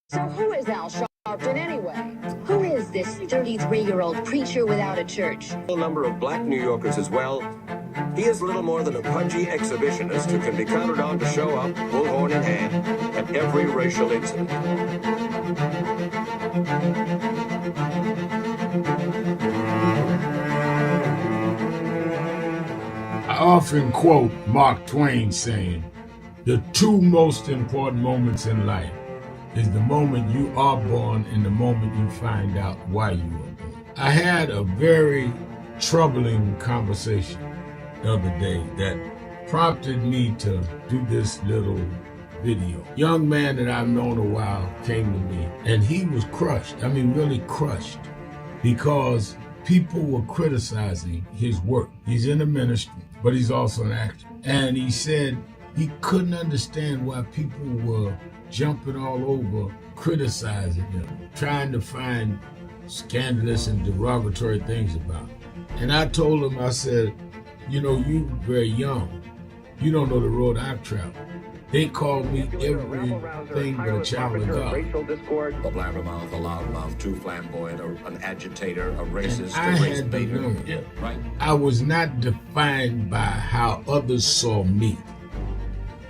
So who is Al Sharpton anyway? Who is this 33-year-old preacher without a church?
A number of black New Yorkers as well. He is little more than a pudgy exhibitionist who can be counted on to show up, bullhorn in hand, at every racial incident.
I often quote Mark Twain saying, "The two most important moments in life is the moment you are born and the moment you find out why you were born." I had a very troubling conversation the other day that prompted me to do this little video. Young man that I've known a while came to me and he was crushed. I mean, really crushed, because people were criticizing his work. He's in the ministry, but he's also an actor. And he said he couldn't understand why people were jumping all over, criticizing him, trying to find scandalous and derogatory things about him. And I told him, I said, you know, you very young. You don't know the road I've traveled. They call me everything but a child of God.
A blabbermouth, a loudmouth, too flamboyant, an agitator, a racist,
I
a race
had to
baiter.
learn.
Yeah, right.
I was not defined by how others saw me.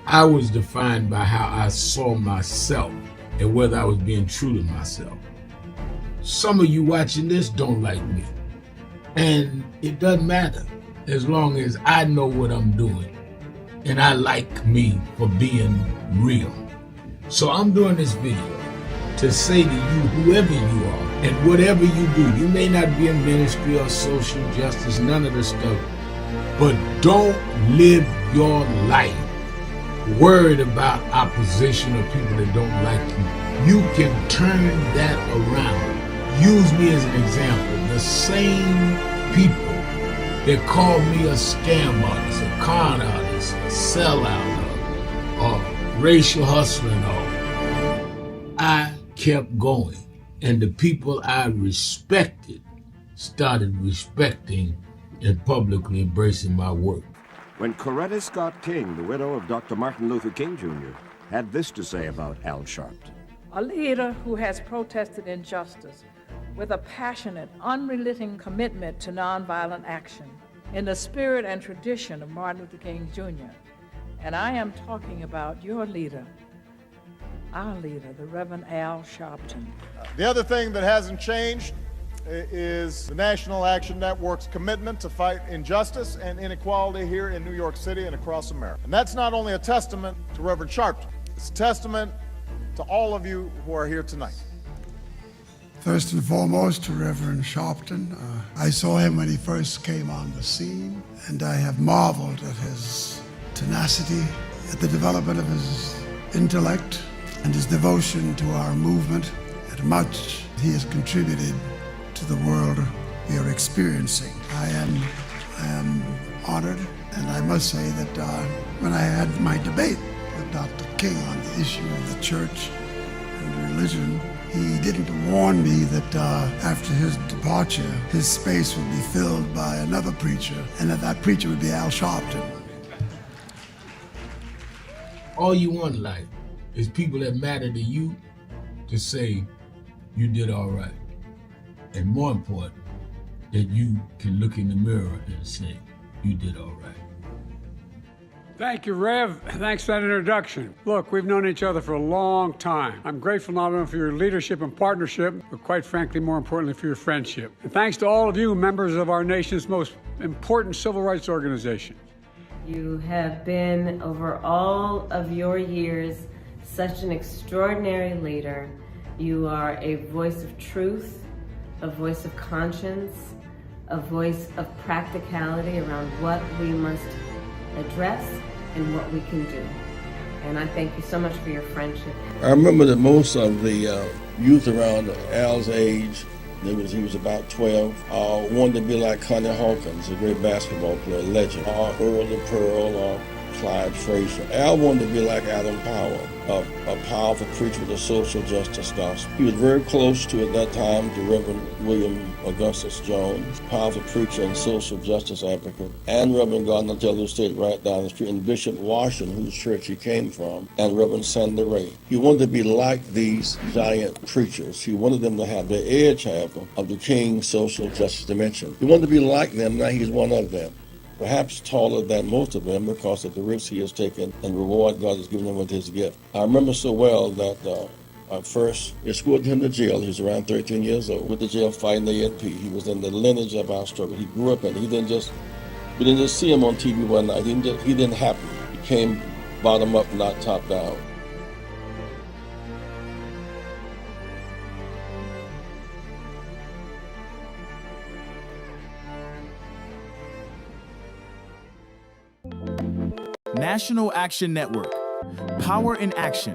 I was defined by how I saw myself and whether I was being true to myself. Some of you watching this don't like me. And it doesn't matter as long as I know what I'm doing and I like me for being real. So I'm doing this video to say to you, whoever you are and whatever you do, you may not be in ministry or social justice, none of this stuff, but don't live your life worried about opposition or people that don't like you. You can turn that around. Use me as an example. The same people that call me a scam artist, a con artist, a sellout, or racial hustler and all, I kept going. And the people I respected started respecting and publicly embracing my work.
When Coretta Scott King, the widow of Dr. Martin Luther King Jr., had this to say about Al Sharpton.
A leader who has protested injustice with a passionate, unrelenting commitment to nonviolent action in the spirit and tradition of Martin Luther King Jr. And I am talking about your leader, our leader, the Reverend Al Sharpton.
The other thing that hasn't changed is the National Action Network's commitment to fight injustice and inequality here in New York City and across America. And that's not only a testament to Reverend Sharpton, it's a testament to all of you who are here tonight.
First and foremost, to Reverend Sharpton. I saw him when he first came on the scene, and I have marveled at his tenacity, at the development of his intellect, and his devotion to our movement, and much he has contributed to the world we are experiencing. I am honored, and I must say that when I had my debate with Dr. King on the issue of the church and religion, he didn't warn me that after his departure, his space would be filled by another preacher, and that preacher would be Al Sharpton.
All you want in life is people that matter to you to say you did all right. And more important, that you can look in the mirror and say you did all right.
Thank you, Rev. Thanks for that introduction. Look, we've known each other for a long time. I'm grateful not only for your leadership and partnership, but quite frankly, more importantly, for your friendship. And thanks to all of you, members of our nation's most important civil rights organization.
You have been, over all of your years, such an extraordinary leader. You are a voice of truth, a voice of conscience, a voice of practicality around what we must address and what we can do. And I thank you so much for your friendship.
I remember that most of the youth around Al's age, he was about 12, wanted to be like Connie Hawkins, a great basketball player, legend, or Earl the Pearl, or Clyde Frazier. Al wanted to be like Adam Powell, a powerful preacher with a social justice gospel. He was very close to, at that time, the Reverend William Augustus Jones, powerful preacher and social justice advocate, and Reverend Gardner Taylor stayed right down the street, and Bishop Washington, whose church he came from, and Reverend Sandy Ray. He wanted to be like these giant preachers. He wanted them to have the edge, however, of the King's social justice dimension. He wanted to be like them, now he's one of them. Perhaps taller than most of them because of the risks he has taken and the reward God has given him with his gift. I remember so well that I first escorted him to jail. He was around 13 years old with the jail fighting the ANP. He was in the lineage of our struggle. He grew up in it. We didn't just see him on TV one night. He didn't happen. He came bottom up, not top down.
National Action Network. Power in action.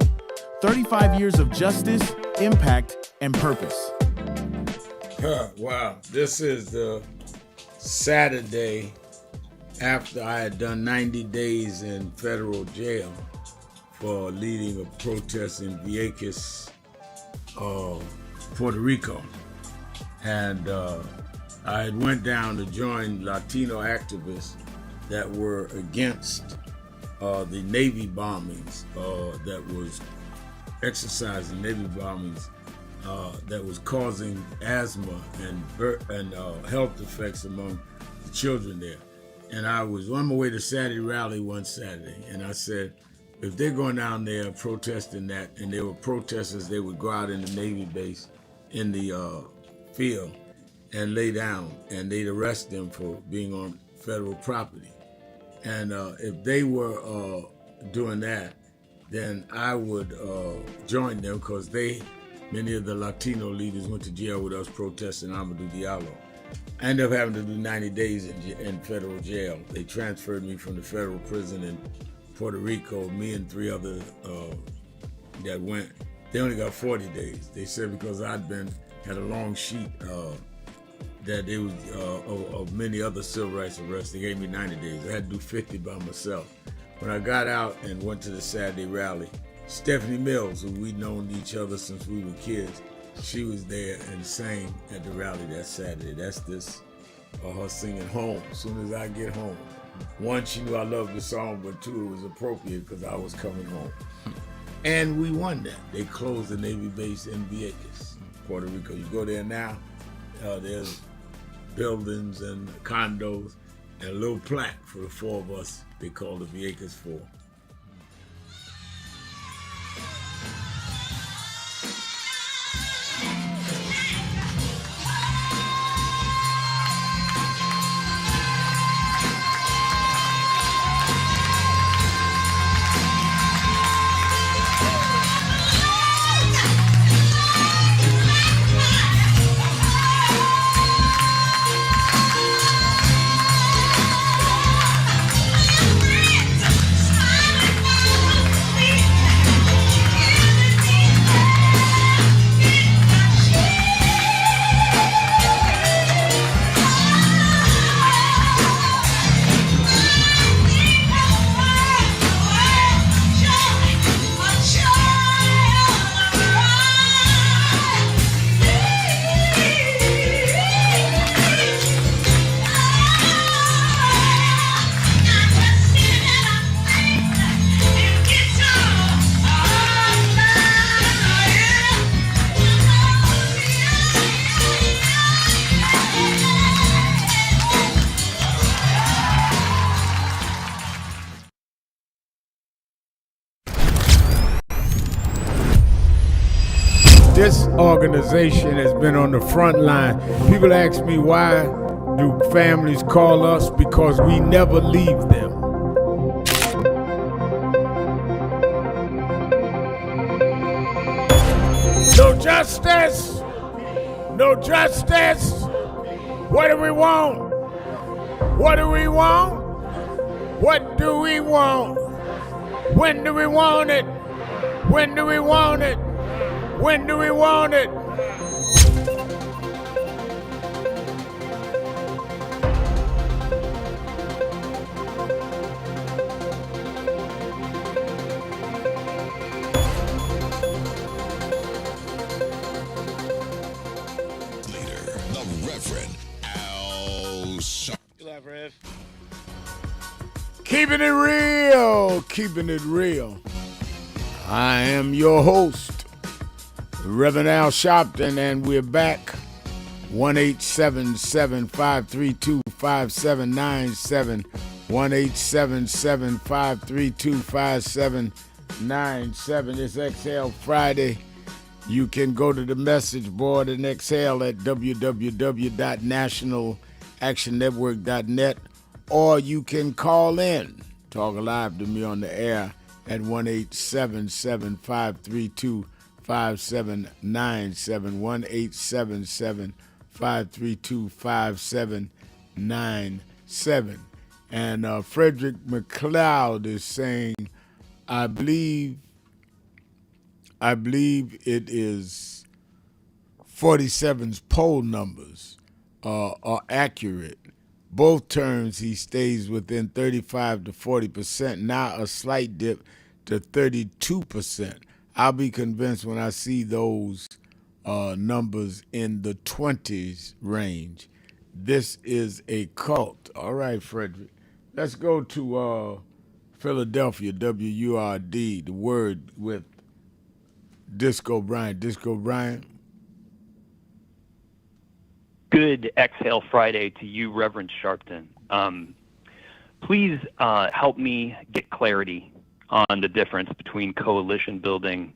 35 years of justice, impact, and purpose.
Wow. This is the Saturday after I had done 90 days in federal jail for leading a protest in Vieques, Puerto Rico. And I had went down to join Latino activists that were against the Navy bombings that was exercising Navy bombings that was causing asthma and health effects among the children there. And I was on my way to Saturday rally one Saturday, and I said, if they're going down there protesting that, and there were protesters, they would go out in the Navy base in the field and lay down, and they'd arrest them for being on federal property. And if they were doing that, then I would join them because many of the Latino leaders went to jail with us protesting Amadou Diallo. I ended up having to do 90 days in federal jail. They transferred me from the federal prison in Puerto Rico, me and 3 others that went. They only got 40 days. They said because had a long sheet that they was of many other civil rights arrests. They gave me 90 days. I had to do 50 by myself. When I got out and went to the Saturday rally, Stephanie Mills, who we'd known each other since we were kids, she was there and sang at the rally that Saturday. That's her singing Home, as soon as I get home. 1, she knew I loved the song, but 2, it was appropriate because I was coming home. And we won that. They closed the Navy base in Vieques, Puerto Rico. You go there now, there's buildings and condos and a little plaque for the 4 of us. They call the Vieques 4.
Smile!
This organization has been on the front line. People ask me, why do families call us? Because we never leave them. No justice! No justice! What do we want? What do we want? What do we want? When do we want it? When do we want it? When do we want it?
The Reverend Al Sharpton.
Rev.
Keeping it real, keeping it real. I am your host, Reverend Al Sharpton, and we're back. 1-877-532-5797. 1-877-532-5797. It's Exhale Friday. You can go to the message board and exhale at www.nationalactionnetwork.net, or you can call in, talk live to me on the air at 1-877-532-5797. 1-877-532-5797. And Frederick McLeod is saying, I believe it is 47's poll numbers are accurate. Both terms he stays within 35 to 40%, now a slight dip to 32%. I'll be convinced when I see those numbers in the 20s range. This is a cult. All right, Frederick. Let's go to Philadelphia, WURD, the word with Disco Bryant. Disco Bryant.
Good Exhale Friday to you, Reverend Sharpton. Please help me get clarity on the difference between coalition building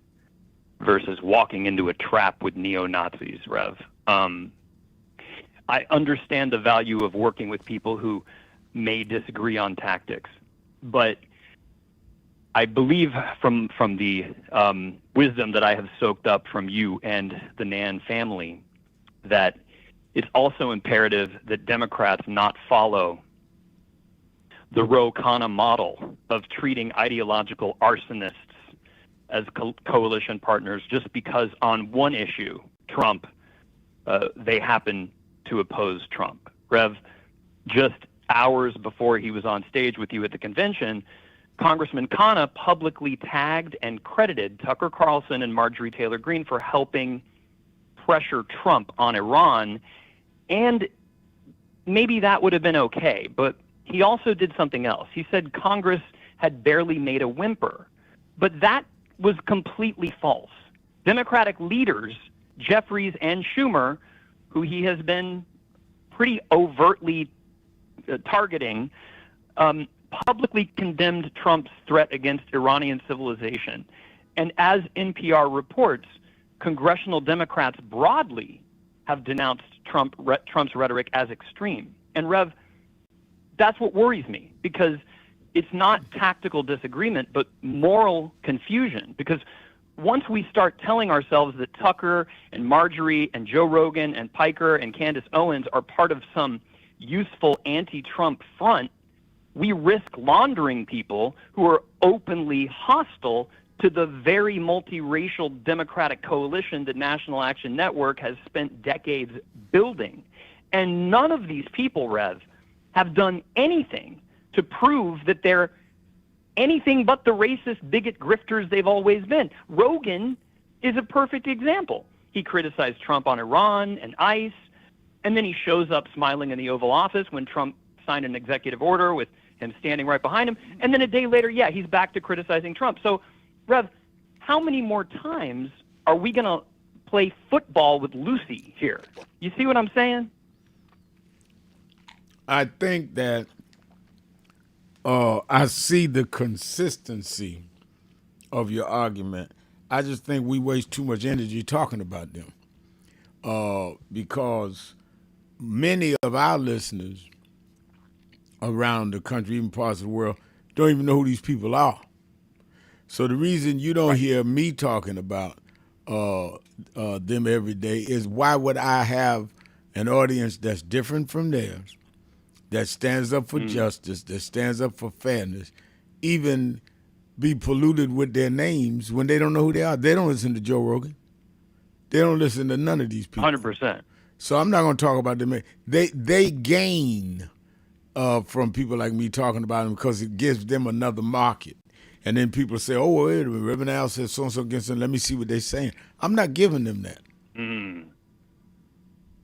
versus walking into a trap with neo-Nazis, Rev. I understand the value of working with people who may disagree on tactics, but I believe from the wisdom that I have soaked up from you and the Nan family that it's also imperative that Democrats not follow the Ro Khanna model of treating ideological arsonists as coalition partners just because on one issue, Trump, they happen to oppose Trump. Rev, just hours before he was on stage with you at the convention, Congressman Khanna publicly tagged and credited Tucker Carlson and Marjorie Taylor Greene for helping pressure Trump on Iran, and maybe that would have been okay, but he also did something else. He said Congress had barely made a whimper, but that was completely false. Democratic leaders, Jeffries and Schumer, who he has been pretty overtly targeting, publicly condemned Trump's threat against Iranian civilization. And as NPR reports, congressional Democrats broadly have denounced Trump's rhetoric as extreme. And Rev, that's what worries me, because it's not tactical disagreement, but moral confusion. Because once we start telling ourselves that Tucker and Marjorie and Joe Rogan and Piker and Candace Owens are part of some useful anti-Trump front, we risk laundering people who are openly hostile to the very multiracial Democratic coalition that National Action Network has spent decades building. And none of these people, Rev, have done anything to prove that they're anything but the racist bigot grifters they've always been. Rogan is a perfect example. He criticized Trump on Iran and ICE, and then he shows up smiling in the Oval Office when Trump signed an executive order with him standing right behind him, and then a day later, yeah, he's back to criticizing Trump. So, Rev, how many more times are we going to play football with Lucy here? You see what I'm saying?
I think that I see the consistency of your argument. I just think we waste too much energy talking about them because many of our listeners around the country, even parts of the world, don't even know who these people are. So the reason you don't hear me talking about them every day is why would I have an audience that's different from theirs, that stands up for justice, that stands up for fairness, even be polluted with their names when they don't know who they are. They don't listen to Joe Rogan. They don't listen to none of these people.
100%.
So I'm not going to talk about them. They gain from people like me talking about them because it gives them another market. And then people say, oh, wait a minute, Reverend Al says so-and-so against them. Let me see what they're saying. I'm not giving them that.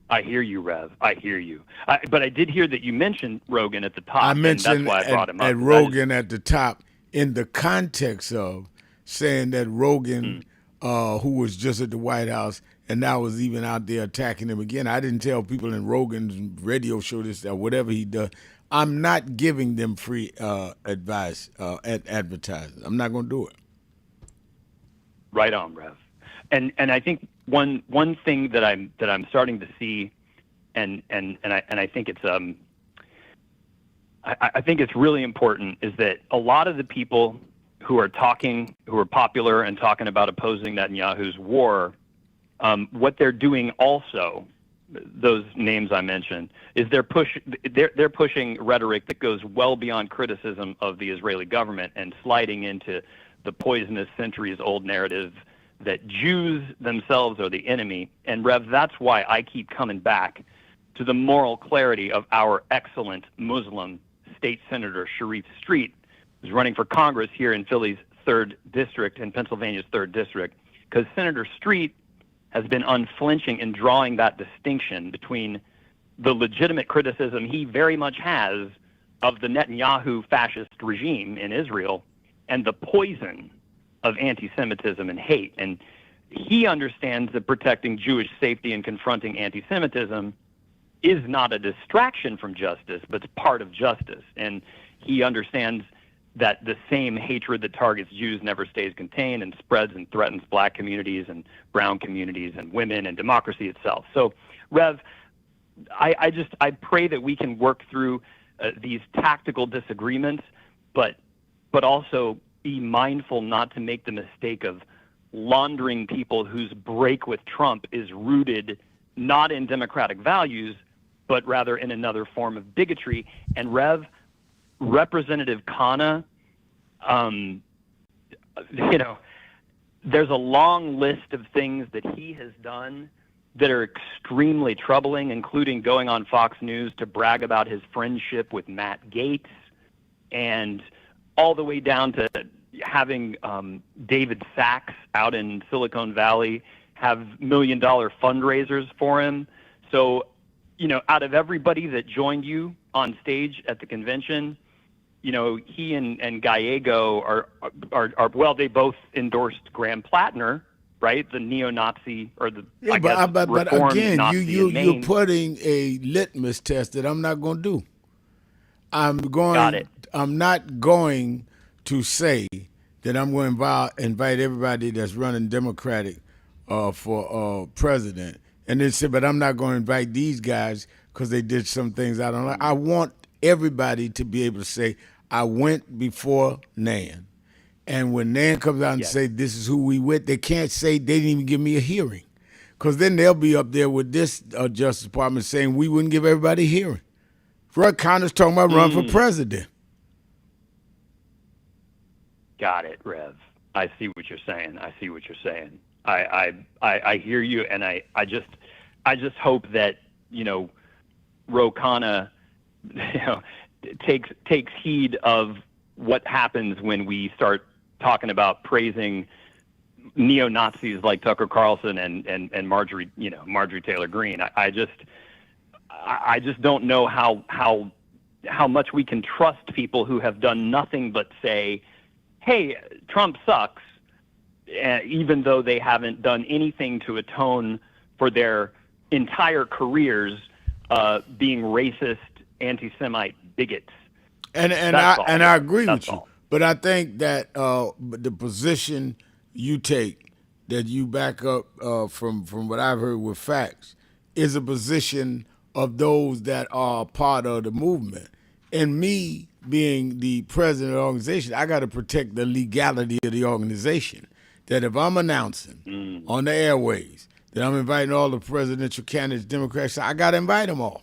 I hear you, Rev. I hear you. But I did hear that you mentioned Rogan at the top.
I mentioned
and that's why I brought him up.
at Rogan at the top in the context of saying that Rogan, who was just at the White House and now is even out there attacking him again. I didn't tell people in Rogan's radio show this or whatever he does. I'm not giving them free advice at advertising. I'm not going to do it.
Right on, Rev. And I think one thing that I'm starting to see, and I think it's I think it's really important is that a lot of the people who are popular and talking about opposing Netanyahu's war, what they're doing also, those names I mentioned, is they're pushing rhetoric that goes well beyond criticism of the Israeli government and sliding into the poisonous centuries-old narrative that Jews themselves are the enemy. And Rev, that's why I keep coming back to the moral clarity of our excellent Muslim state senator Sharif Street, who's running for Congress here in Philly's 3rd district and Pennsylvania's 3rd district, because Senator Street has been unflinching in drawing that distinction between the legitimate criticism he very much has of the Netanyahu fascist regime in Israel and the poison of anti-Semitism and hate. And he understands that protecting Jewish safety and confronting anti-Semitism is not a distraction from justice, but it's part of justice. And he understands that the same hatred that targets Jews never stays contained and spreads and threatens black communities and brown communities and women and democracy itself. So, Rev, I pray that we can work through these tactical disagreements, but also be mindful not to make the mistake of laundering people whose break with Trump is rooted not in democratic values, but rather in another form of bigotry. And Rev, Representative Khanna, there's a long list of things that he has done that are extremely troubling, including going on Fox News to brag about his friendship with Matt Gaetz, and all the way down to having David Sachs out in Silicon Valley have $1 million fundraisers for him. So, out of everybody that joined you on stage at the convention, he and Gallego are well, they both endorsed Graham Plattner, right? The neo-Nazi or the
but again, you're putting a litmus test that I'm not going to do. I'm not going to say that I'm going to invite everybody that's running Democratic for president, and then say, but I'm not going to invite these guys because they did some things I don't like. I want everybody to be able to say, I went before Nan. And when Nan comes out and say, this is who we with, they can't say they didn't even give me a hearing. Because then they'll be up there with this Justice Department saying we wouldn't give everybody a hearing. Roy Connor's talking about running for president.
Got it, Rev. I see what you're saying. I hear you, and I just hope that, Ro Khanna, takes heed of what happens when we start talking about praising neo-Nazis like Tucker Carlson and Marjorie Taylor Greene. I just don't know how much we can trust people who have done nothing but say, hey, Trump sucks, even though they haven't done anything to atone for their entire careers being racist, anti-Semite bigots.
And I agree with you. But I think that the position you take that you back up from what I've heard with facts is a position of those that are part of the movement. And me being the president of the organization, I got to protect the legality of the organization. That if I'm announcing on the airways that I'm inviting all the presidential candidates, Democrats, I got to invite them all.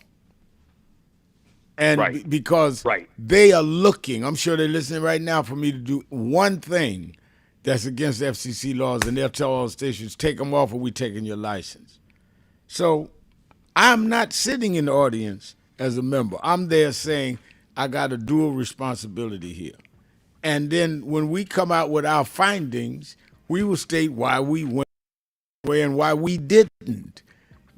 And because they are looking, I'm sure they're listening right now for me to do one thing that's against FCC laws, and they'll tell all the stations, take them off or we taking your license. So I'm not sitting in the audience as a member. I'm there saying I got a dual responsibility here. And then when we come out with our findings, we will state why we went away and why we didn't.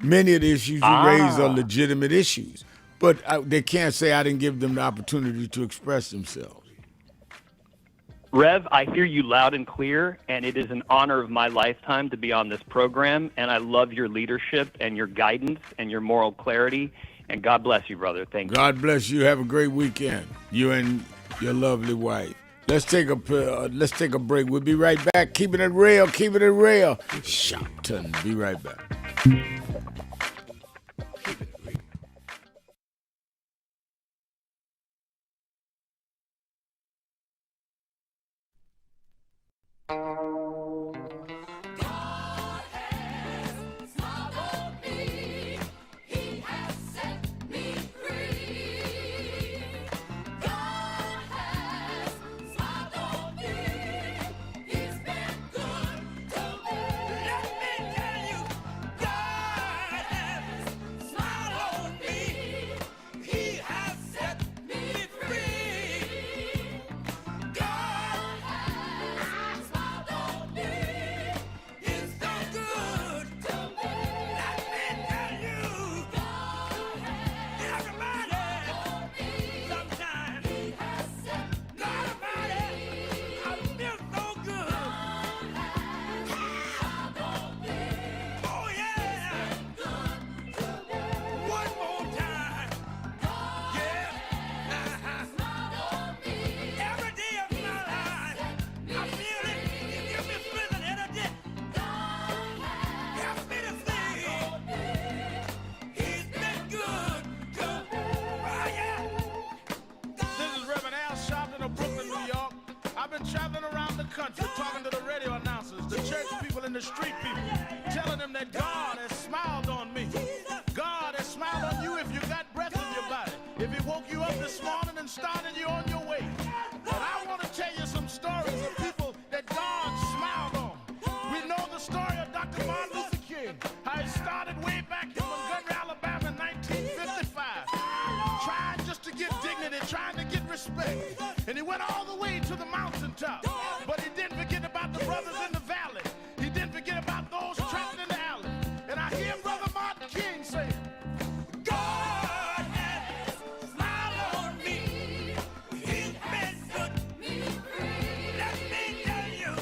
Many of the issues you raised are legitimate issues, but they can't say I didn't give them the opportunity to express themselves.
Rev, I hear you loud and clear, and it is an honor of my lifetime to be on this program, and I love your leadership and your guidance and your moral clarity, and God bless you, brother. Thank you.
God bless you. Have a great weekend, you and your lovely wife. Let's take a break. We'll be right back. Keeping it real, keeping it real. Sharpton. Be right back.
Traveling around the country, talking to the radio announcers, the church people and the street people, telling them that God has smiled on me. God has smiled on you if you got breath in your body, if He woke you up this morning and started you on your way. But I want to tell you some stories of people that God smiled on. We know the story of Dr. Martin Luther King, how it started way back in Montgomery, Alabama in 1955, trying just to get dignity, trying to get respect. And he went all the way to the mountaintop. But he didn't forget about the brothers in the valley. He didn't forget about those trapped in the alley. And I hear Brother Martin King say, God has smiled on me. He's been good to me. Let me tell you,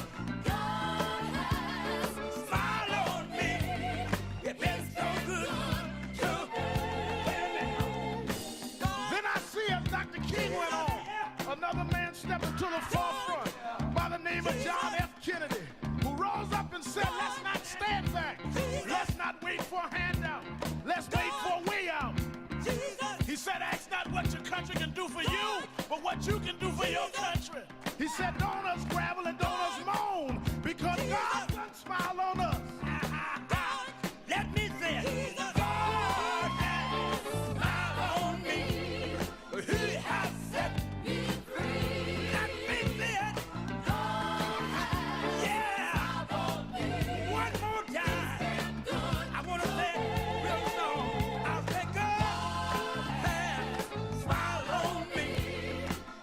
God has smiled on me. It's been so good to me. Then I see as Dr. King went on, another man stepping to the forefront by the name of John F. Kennedy, who rose up and said, let's not stand back. Let's not wait for a handout. Let's wait for a way out. He said, ask not what your country can do for you, but what you can do for your country. He said, don't us gravel and don't us moan, because God done smile on us. Let me say it. God has smiled on me. He has set me free. Let me say it. God has smiled on me. One more time. I want to say it real slow. I'll say God has smiled on me.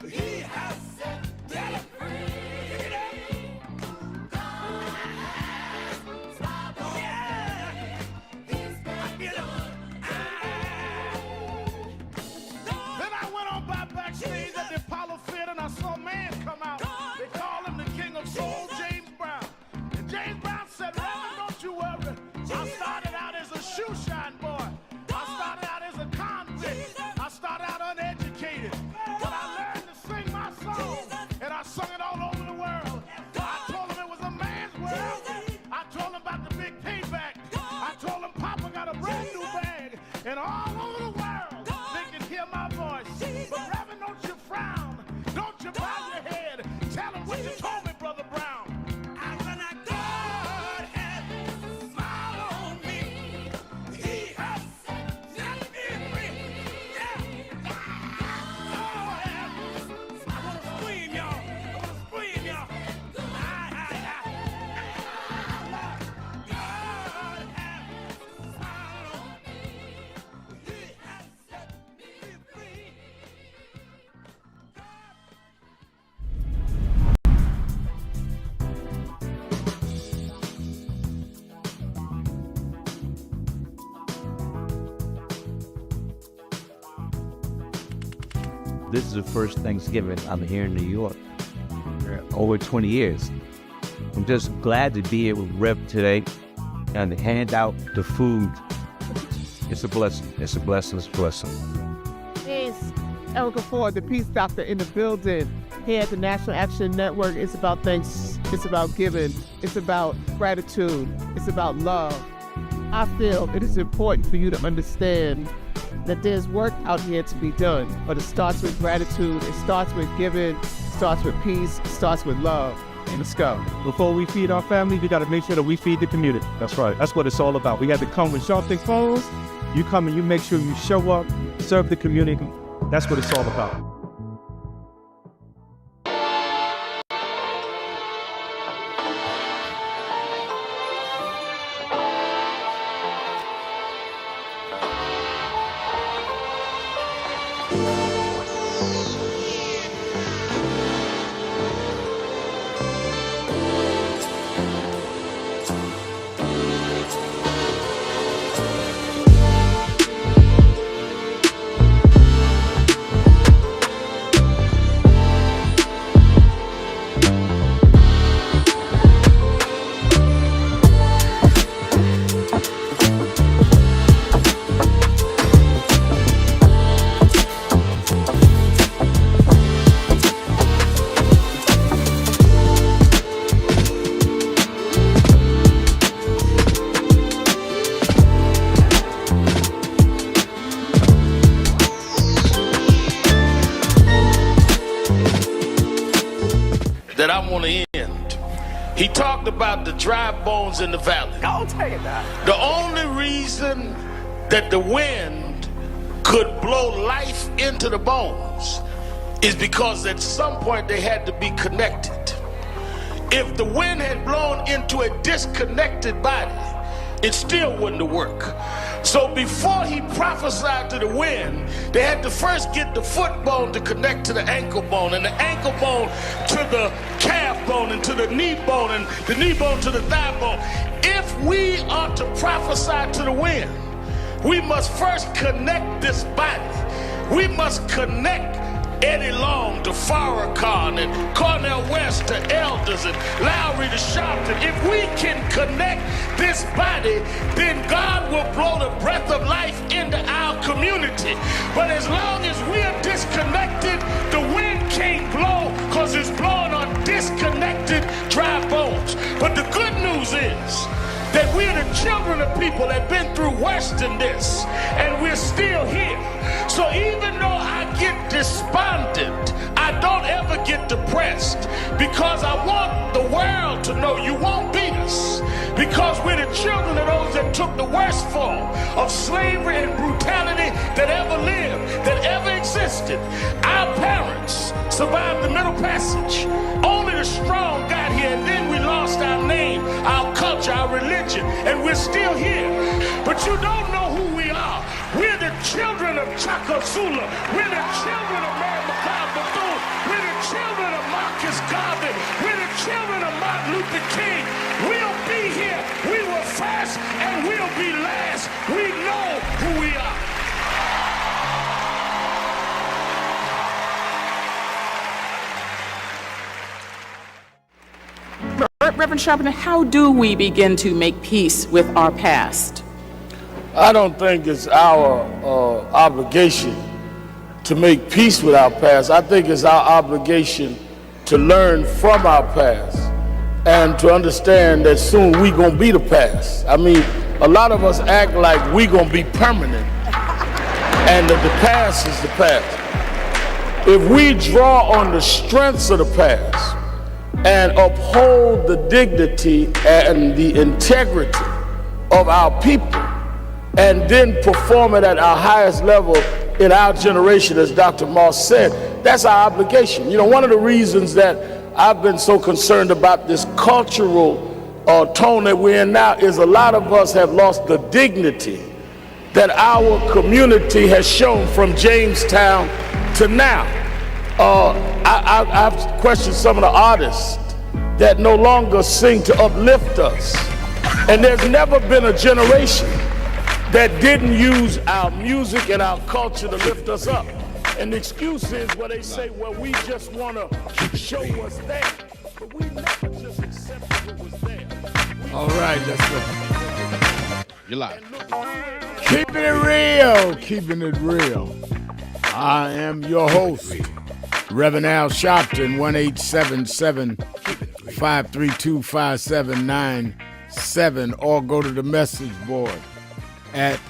He has set me free.
and all over the world they can hear my voice. But Reverend, don't you frown. Don't you bow your head. Tell them what you told me, Brother Brown. God has smiled on me. He has set me free. Yeah. Oh, yeah. I want to scream, y'all. I want to scream, y'all. God has smiled on me. He has set me free.
This is the first Thanksgiving I'm here in New York. Over 20 years. I'm just glad to be here with Rev today and to hand out the food. It's a blessing. It's a blessing. It's a blessing.
It's Erica Ford, the Peace Doctor in the building. Here at the National Action Network, it's about thanks, it's about giving, it's about gratitude, it's about love. I feel it is important for you to understand that there's work out here to be done, but it starts with gratitude, it starts with giving, it starts with peace, it starts with love. Let's go.
Before we feed our family, we got to make sure that we feed the community. That's right. That's what it's all about. We got to come with Sharpton phones. You come and you make sure you show up, serve the community. That's what it's all about.
that I want to end. He talked about the dry bones in the valley.
Don't take that.
The only reason that the wind could blow life into the bones is because at some point they had to be connected. If the wind had blown into a disconnected body, it still wouldn't have worked. So before he prophesied to the wind, they had to first get the foot bone to connect to the ankle bone, and the ankle bone to the calf bone, and to the knee bone, and the knee bone to the thigh bone. If we are to prophesy to the wind, we must first connect this body. We must connect Eddie Long to Farrakhan and Cornel West to Elders and Lowry to Sharpton. If we can connect this body, then God will blow the breath of life into our community. But as long as we are disconnected, the wind can't blow because it's blowing on disconnected dry bones. But the good news is that we're the children of people that have been through worse than this, and we're still here. So even though I get despondent, I don't ever get depressed, because I want the world to know you won't beat us, because we're the children of those that took the worst form of slavery and brutality that ever lived, that ever existed. Our parents survived the Middle Passage. Only the strong got here, and then we lost our name, our culture, our religion, and we're still here. But you don't know who we are. We're the children of Chaka Zulu. We're the children of Mary McLeod Bethune. We're the children of Marcus Garvey. We're the children of Martin Luther King. We'll be here. We were first and we'll be last. We know who we are.
Reverend Sharpton, how do we begin to make peace with our past?
I don't think it's our obligation to make peace with our past. I think it's our obligation to learn from our past and to understand that soon we gonna be the past. I mean, a lot of us act like we gonna be permanent, And the past is the past. If we draw on the strengths of the past and uphold the dignity and the integrity of our people, and then perform it at our highest level in our generation, as Dr. Moss said, that's our obligation. You know, one of the reasons that I've been so concerned about this cultural tone that we're in now is a lot of us have lost the dignity that our community has shown from Jamestown to now. I've questioned some of the artists that no longer sing to uplift us. And there's never been a generation that didn't use our music and our culture to lift us up. And the excuse is where they say, well, we just want to show what's there. But we never just accepted what was there. All right, let's go.
You're live.
Keeping it real, keeping it real. I am your host, Reverend Al Sharpton, 1-877-532-5797, or go to the message board at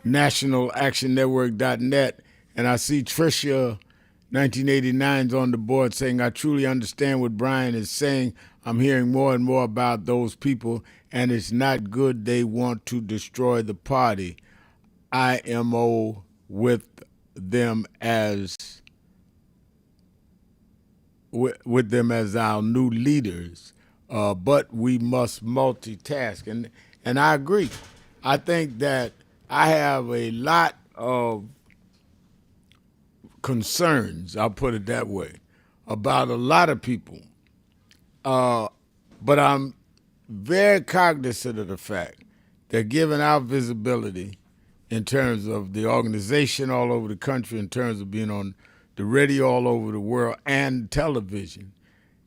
nationalactionnetwork.net. And I see Tricia 1989's on the board saying, I truly understand what Brian is saying. I'm hearing more and more about those people, and it's not good. They want to destroy the party. IMO with them as our new leaders, but we must multitask. And I agree. I think that I have a lot of concerns, I'll put it that way, about a lot of people. But I'm very cognizant of the fact that given our visibility in terms of the organization all over the country, in terms of being on the radio all over the world and television,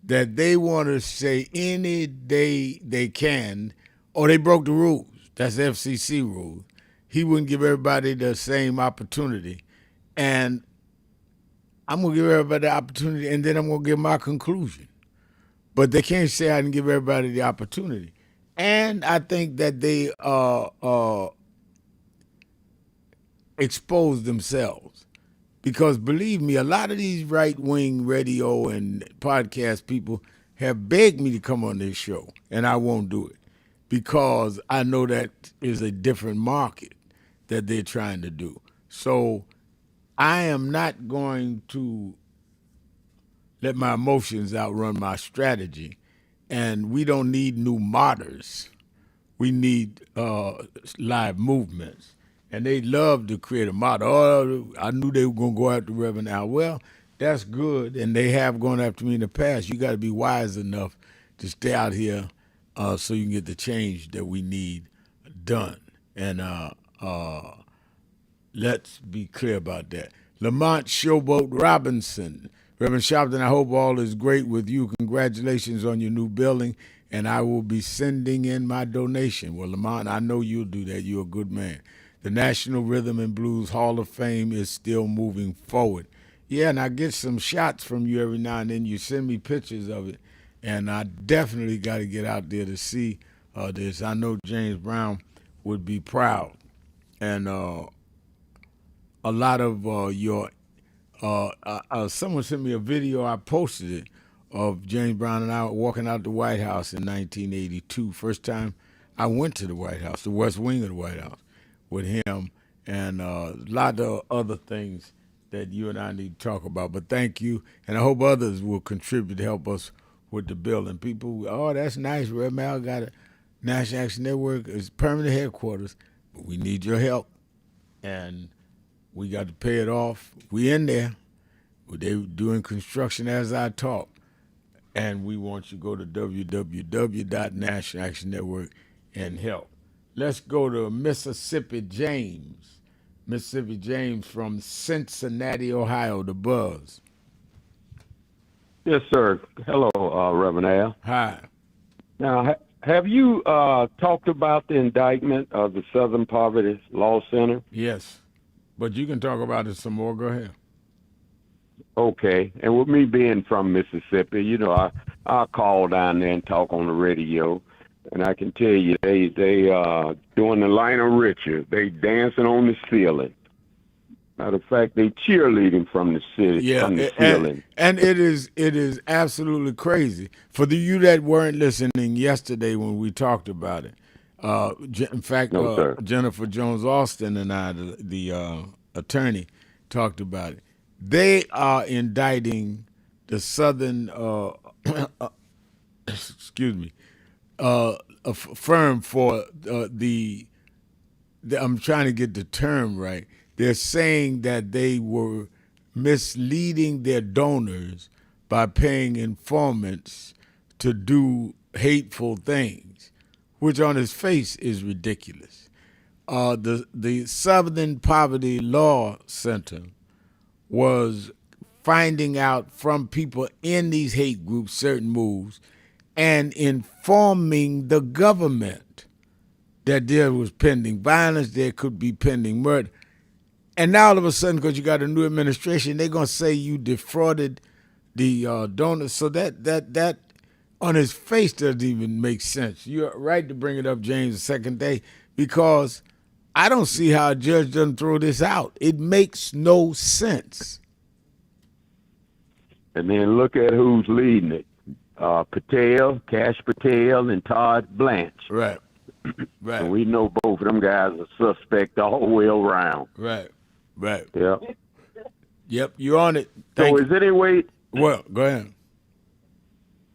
that they want to say any day they can, or they broke the rules. That's FCC rules. He wouldn't give everybody the same opportunity. And I'm going to give everybody the opportunity, and then I'm going to give my conclusion. But they can't say I didn't give everybody the opportunity. And I think that they expose themselves. Because believe me, a lot of these right-wing radio and podcast people have begged me to come on this show, and I won't do it. Because I know that is a different market that they're trying to do. So I am not going to let my emotions outrun my strategy. And we don't need new martyrs. We need live movements. And they love to create a martyr. Oh, I knew they were going to go after Reverend Al. Well, that's good, and they have gone after me in the past. You got to be wise enough to stay out here so you can get the change that we need done. And let's be clear about that. Lamont Showboat Robinson. Reverend Sharpton, I hope all is great with you. Congratulations on your new building, and I will be sending in my donation. Well, Lamont, I know you'll do that. You're a good man. The National Rhythm and Blues Hall of Fame is still moving forward. Yeah, and I get some shots from you every now and then. You send me pictures of it, and I definitely got to get out there to see this. I know James Brown would be proud. And a lot of someone sent me a video, I posted it, of James Brown and I walking out the White House in 1982. First time I went to the White House, the West Wing of the White House, with him, and a lot of other things that you and I need to talk about. But thank you, and I hope others will contribute to help us with the bill. And people, oh, that's nice, Red Mal got a National Action Network, it's permanent headquarters, but we need your help. And we got to pay it off. We in there. They're doing construction as I talk. And we want you to go to www.National Action Network and help. Let's go to Mississippi James. Mississippi James from Cincinnati, Ohio, the Buzz.
Yes, sir. Hello, Reverend Al.
Hi.
Now, have you talked about the indictment of the Southern Poverty Law Center?
Yes. But you can talk about it some more. Go ahead.
Okay. And with me being from Mississippi, you know, I call down there and talk on the radio. And I can tell you, they doing the Lionel Richie. They dancing on the ceiling. Matter of fact, they cheerleading from the city, from the ceiling.
And it is absolutely crazy. For you that weren't listening yesterday when we talked about it, in fact, Jennifer Jones Austin and I, the attorney, talked about it. They are indicting the Southern, a firm for I'm trying to get the term right. They're saying that they were misleading their donors by paying informants to do hateful things, which on its face is ridiculous. The Southern Poverty Law Center was finding out from people in these hate groups certain moves and informing the government that there was pending violence, there could be pending murder. And now all of a sudden, because you got a new administration, they're going to say you defrauded the donors. So that on its face doesn't even make sense. You're right to bring it up, James, the second day, because I don't see how a judge doesn't throw this out. It makes no sense.
And then look at who's leading it. Patel, Cash Patel, and Todd Blanche.
Right. Right.
And we know both of them guys are suspect all the way around.
Right. Right.
Yep.
Yep, you're on it.
Is there any way?
Well, go ahead.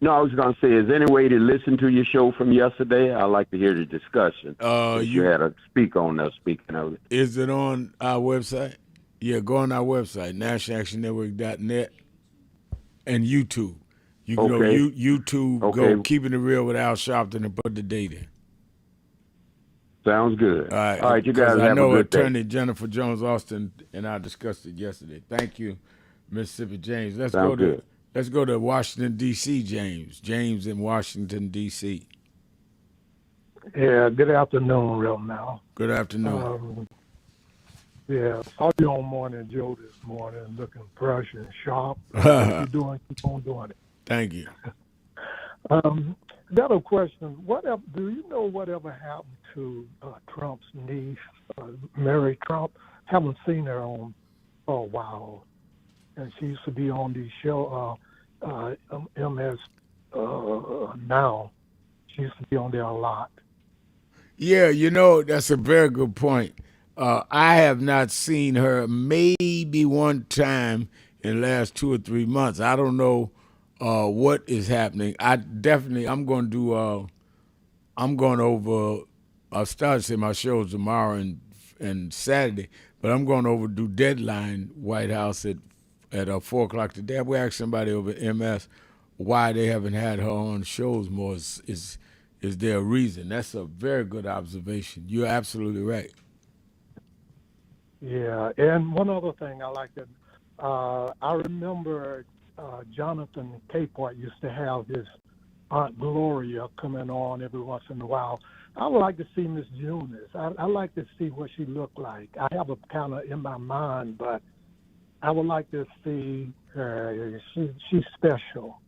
No, I was going to say, is there any way to listen to your show from yesterday? I'd like to hear the discussion. You had a speak on there, speaking of it.
Is it on our website? Yeah, go on our website, nationalactionnetwork.net, and YouTube. You can go YouTube, go Keeping It Real with Al Sharpton and put the date in.
Sounds good.
All right.
All right, you guys have a good day.
I know Attorney Jennifer Jones Austin and I discussed it yesterday. Thank you, Mississippi James. Let's go to Washington, D.C., James. James in Washington, D.C.
Yeah, good afternoon, Real Mal.
Good afternoon.
Yeah, saw you on Morning Joe this morning, looking fresh and sharp. What you doing? Keep on doing it.
Thank you.
Got a question. Do you know whatever happened to Trump's niece, Mary Trump? Haven't seen her on for a while, and she used to be on the show MS Now. She used to be on there a lot.
Yeah, that's a very good point. I have not seen her maybe one time in the last 2 or 3 months. I don't know what is happening. I'm going over, I'll start to say my shows tomorrow and Saturday, but I'm going over to do Deadline White House at 4 o'clock today. We asked somebody over at MS why they haven't had her on shows more. Is there a reason? That's a very good observation. You're absolutely right.
Yeah, and one other thing I like that, I remember Jonathan Capehart used to have his Aunt Gloria coming on every once in a while. I would like to see Miss Eunice. I like to see what she looked like. I have her kind of in my mind, but I would like to see her. She's special.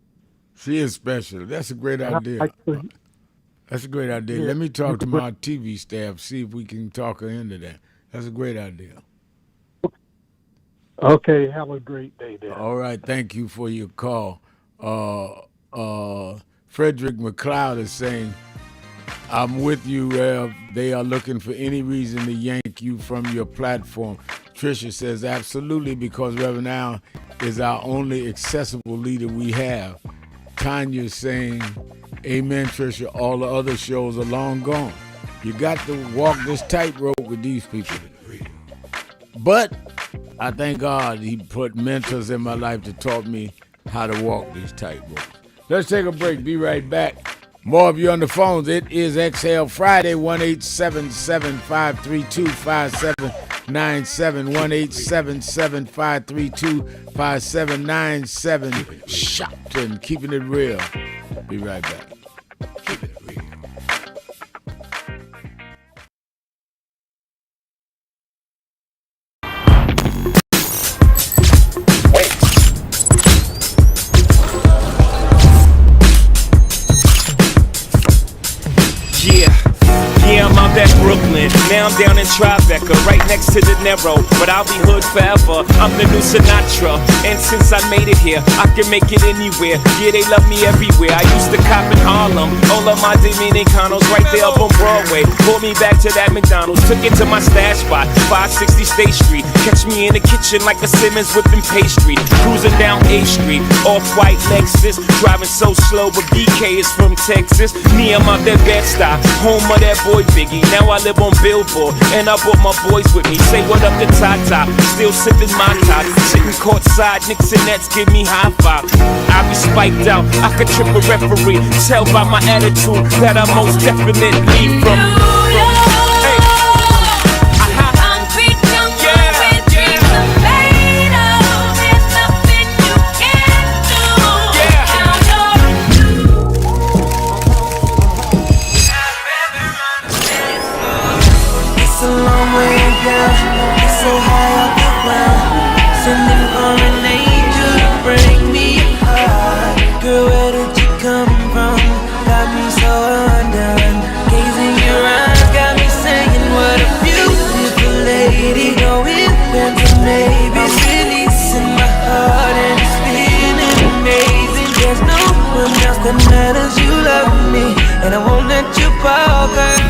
She is special. That's a great idea. That's a great idea. Yeah. Let me talk to my TV staff, see if we can talk her into that. That's a great idea.
Okay, have a great day there.
All right, thank you for your call. Frederick McLeod is saying, I'm with you, Rev. They are looking for any reason to yank you from your platform. Tricia says, absolutely, because Reverend Al is our only accessible leader we have. Tanya is saying, amen, Tricia. All the other shows are long gone. You got to walk this tightrope with these people. But I thank God he put mentors in my life to taught me how to walk these tightropes. Let's take a break. Be right back. More of you on the phones. It is Exhale Friday, 1-877-532-5797, 1-877-532-5797. Sharpton, keeping it real. Be right back. Keep it real.
Yeah, I'm out at Brooklyn. Now
I'm down in Tribeca, right next to the Narrow, but I'll be hood forever. I'm the new Sinatra, and since I made it here, I can make it anywhere. Yeah, they love me everywhere. I used to cop in Harlem, all of my Dominicanos right there up on Broadway. Pulled me back to that McDonald's, took it to my stash spot, 560 State Street. Catch me in the kitchen like a Simmons whipping pastry. Cruising down A Street, off-white Lexus, driving so slow, but BK is from Texas. Me, I'm out that Bed-Stuy, home of that boy Biggie. Now I live on Billboard, and I brought my boys with me. Say what up to Tata, still sipping my top. Sitting courtside, Knicks and Nets give me high five. I be spiked out, I could trip a referee. Tell by my attitude that I most definitely from.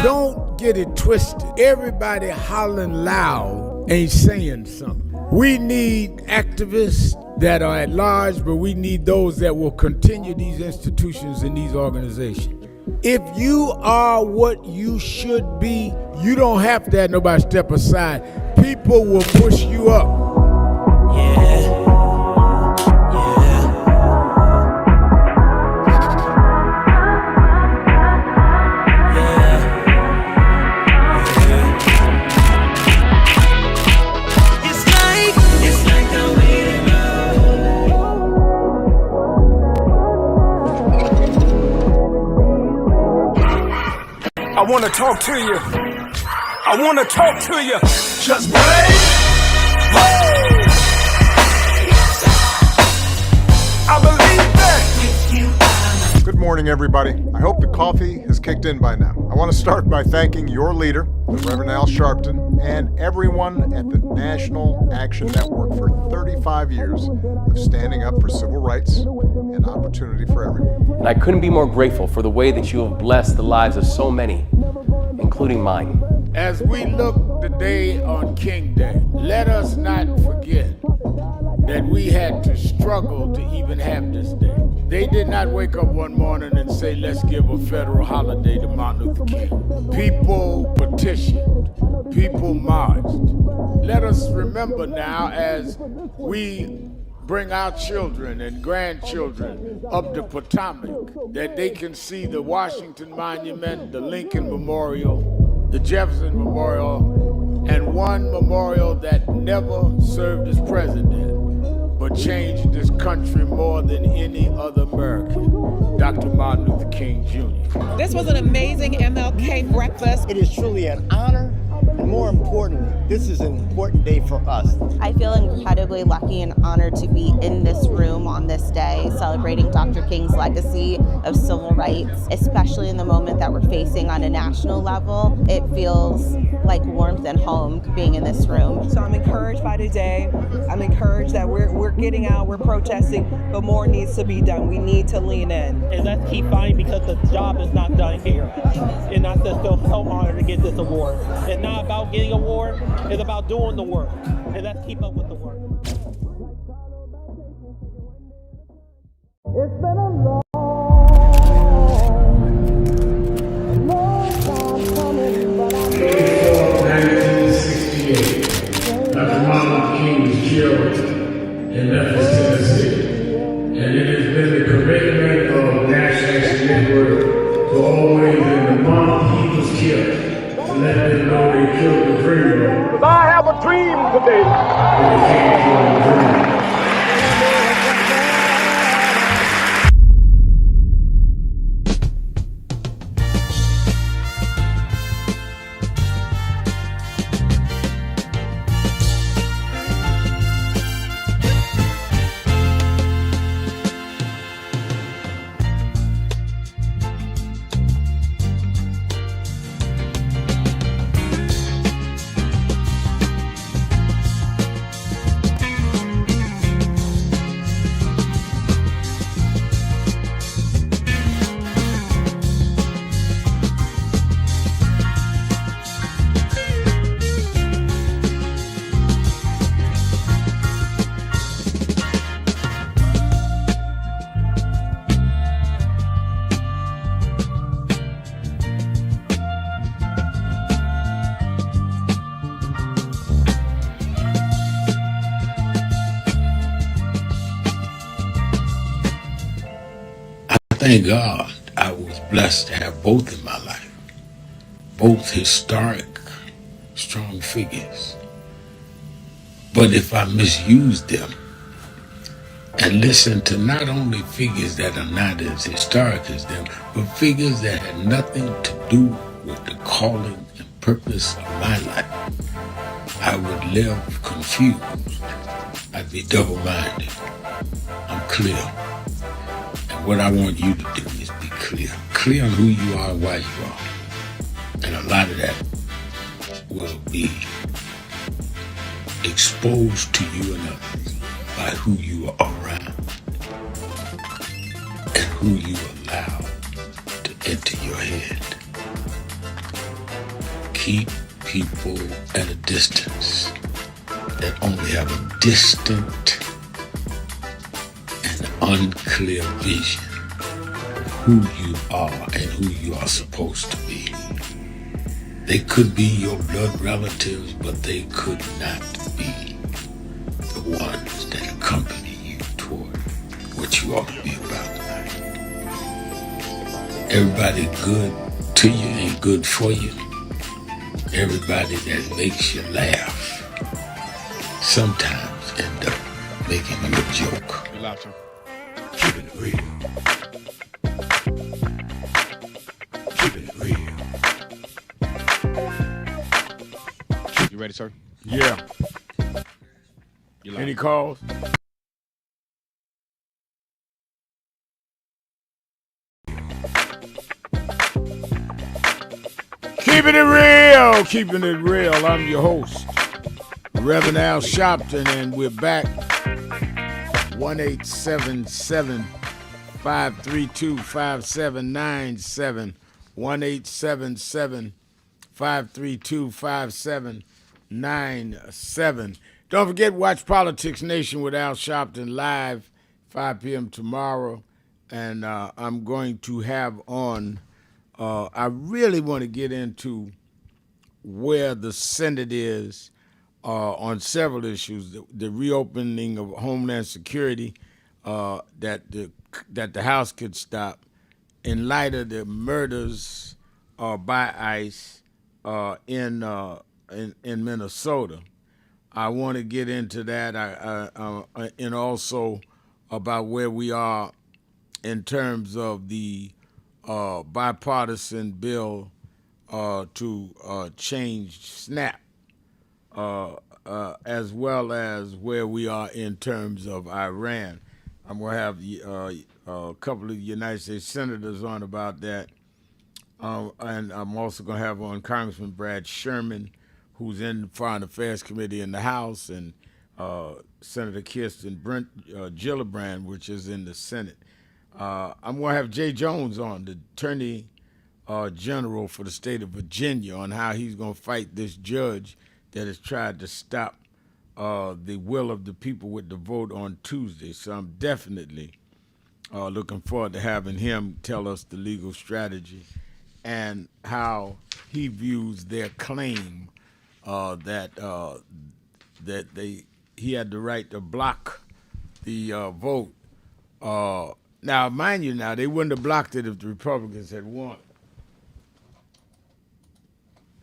Don't get it twisted. Everybody hollering loud ain't saying something. We need activists that are at large, but we need those that will continue these institutions and these organizations. If you are what you should be, you don't have to have nobody step aside. People will push you up.
I want to talk to you. I want to talk to you. Just break. I believe that.
Good morning, everybody. I hope the coffee has kicked in by now. I want to start by thanking your leader, the Reverend Al Sharpton, and everyone at the National Action Network for 35 years of standing up for civil rights and opportunity for everyone.
And I couldn't be more grateful for the way that you have blessed the lives of so many, including mine.
As we look today on King Day, let us not forget that we had to struggle to even have this day. They did not wake up one morning and say, let's give a federal holiday to Martin Luther King. People petitioned, people marched. Let us remember now as we bring our children and grandchildren up the Potomac, that they can see the Washington Monument, the Lincoln Memorial, the Jefferson Memorial, and one memorial that never served as president, but changed this country more than any other American, Dr. Martin Luther King Jr.
This was an amazing MLK breakfast.
It is truly an honor, and more importantly, this is an important day for us.
I feel incredibly lucky and honored to be in this room on this day, celebrating Dr. King's legacy of civil rights, especially in the moment that we're facing on a national level. It feels like warmth and home being in this room.
So I'm encouraged by today. I'm encouraged that we're getting out, we're protesting, but more needs to be done. We need to lean in.
And let's keep fighting because the job is not done here. And I just feel so honored to get this award. It's not about getting an award, it's about doing the work. And let's keep up with the work.
It's been a long time coming, but I'm
1968, Dr. Martin Luther King was killed in Memphis, Tennessee. And it has been the commitment of National Action Network to always, in the month he was killed, to let them know they killed the dreamer.
because I have a dream today.
When they can't kill the dreamer. thank God I was blessed to have both in my life, both historic, strong figures. But if I misuse them and listen to not only figures that are not as historic as them, but figures that had nothing to do with the calling and purpose of my life, I would live confused. I'd be double-minded. I'm clear. And what I want you to do is be clear. Clear on who you are and why you are. And a lot of that will be exposed to you and others by who you are around and who you allow to enter your head. Keep people at a distance that only have a distant and unclear vision of who you are and who you are supposed to be. They could be your blood relatives, but they could not be the ones that accompany you toward what you ought to be about. Everybody good to you ain't good for you. Everybody that makes you laugh sometimes end up making you a joke. Keeping it real. Keeping it real.
You ready, sir?
Yeah. Any calls? Keeping it real, keeping it real. I'm your host, Reverend Al Sharpton, and we're back. 1-877-532-5797. 1-877-532-5797. Don't forget, watch Politics Nation with Al Sharpton live, 5 p.m. tomorrow. And I'm going to have on, I really want to get into where the Senate is on several issues. The reopening of Homeland Security, that the House could stop in light of the murders by ICE in Minnesota. I want to get into that, and also about where we are in terms of the bipartisan bill to change SNAP, as well as where we are in terms of Iran. I'm going to have a couple of United States senators on about that. And I'm also going to have on Congressman Brad Sherman, who's in the Foreign Affairs Committee in the House, and Senator Kirsten Gillibrand, which is in the Senate. I'm going to have Jay Jones on, the Attorney General for the state of Virginia, on how he's going to fight this judge that has tried to stop the will of the people with the vote on Tuesday. So I'm definitely looking forward to having him tell us the legal strategy and how he views their claim that he had the right to block the vote. Now, mind you, they wouldn't have blocked it if the Republicans had won.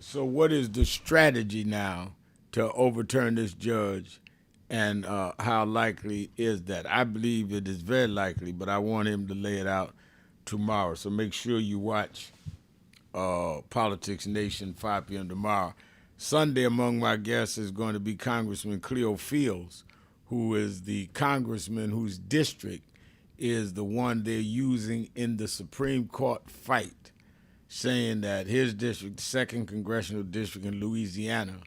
So what is the strategy now to overturn this judge, and how likely is that? I believe it is very likely, but I want him to lay it out tomorrow. So make sure you watch Politics Nation, 5 p.m. tomorrow. Sunday, among my guests is going to be Congressman Cleo Fields, who is the congressman whose district is the one they're using in the Supreme Court fight, saying that his district, the 2nd Congressional District in Louisiana,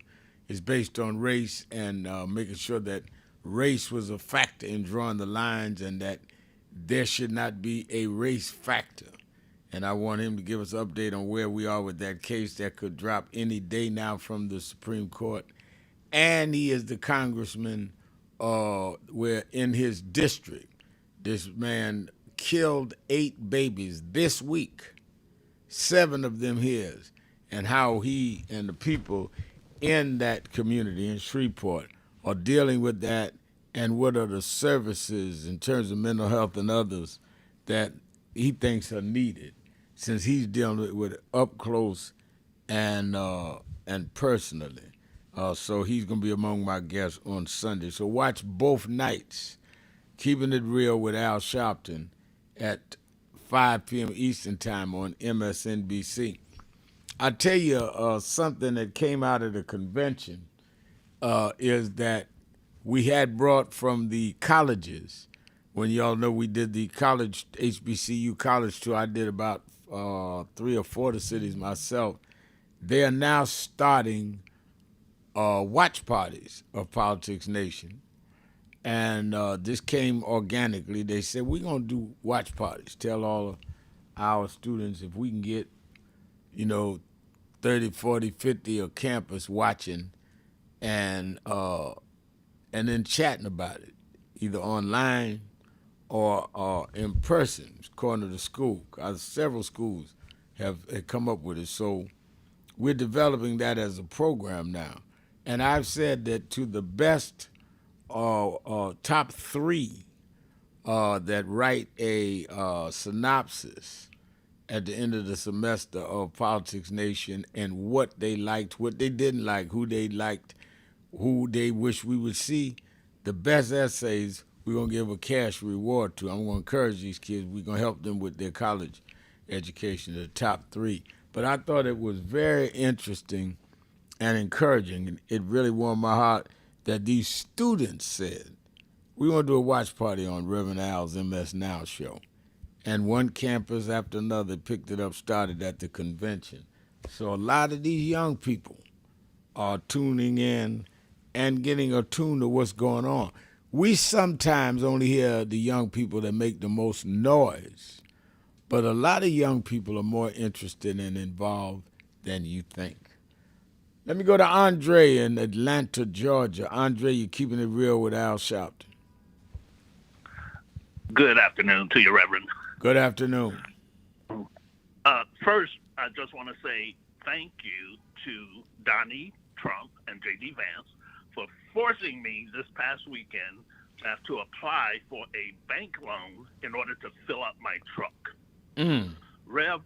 is based on race, and making sure that race was a factor in drawing the lines and that there should not be a race factor. And I want him to give us an update on where we are with that case that could drop any day now from the Supreme Court. And he is the congressman where in his district, this man killed 8 babies this week, 7 of them his, and how he and the people in that community in Shreveport are dealing with that, and what are the services in terms of mental health and others that he thinks are needed, since he's dealing with it up close and personally. So he's going to be among my guests on Sunday. So watch both nights, Keeping It Real with Al Sharpton at 5 p.m. Eastern Time on MSNBC. I tell you something that came out of the convention is that we had brought from the colleges, when y'all know we did the college, HBCU college tour, I did about 3 or 4 of the cities myself. They are now starting watch parties of Politics Nation. And this came organically. They said, we're going to do watch parties. Tell all of our students if we can get, 30, 40, 50 of campus watching and then chatting about it, either online or in person, according to the school. Several schools have come up with it. So we're developing that as a program now. And I've said that to the best top 3 that write a synopsis at the end of the semester of Politics Nation and what they liked, what they didn't like, who they liked, who they wish we would see, the best essays, we're going to give a cash reward to. I'm going to encourage these kids. We're going to help them with their college education, the top 3. But I thought it was very interesting and encouraging, and it really warmed my heart that these students said, we want to do a watch party on Reverend Al's MS Now show. And one campus after another picked it up, started at the convention. So a lot of these young people are tuning in and getting attuned to what's going on. We sometimes only hear the young people that make the most noise, but a lot of young people are more interested and involved than you think. Let me go to Andre in Atlanta, Georgia. Andre, you're Keeping It Real with Al Sharpton.
Good afternoon to you, Reverend.
Good afternoon.
First, I just want to say thank you to Donnie Trump and J.D. Vance for forcing me this past weekend to have to apply for a bank loan in order to fill up my truck. Rev,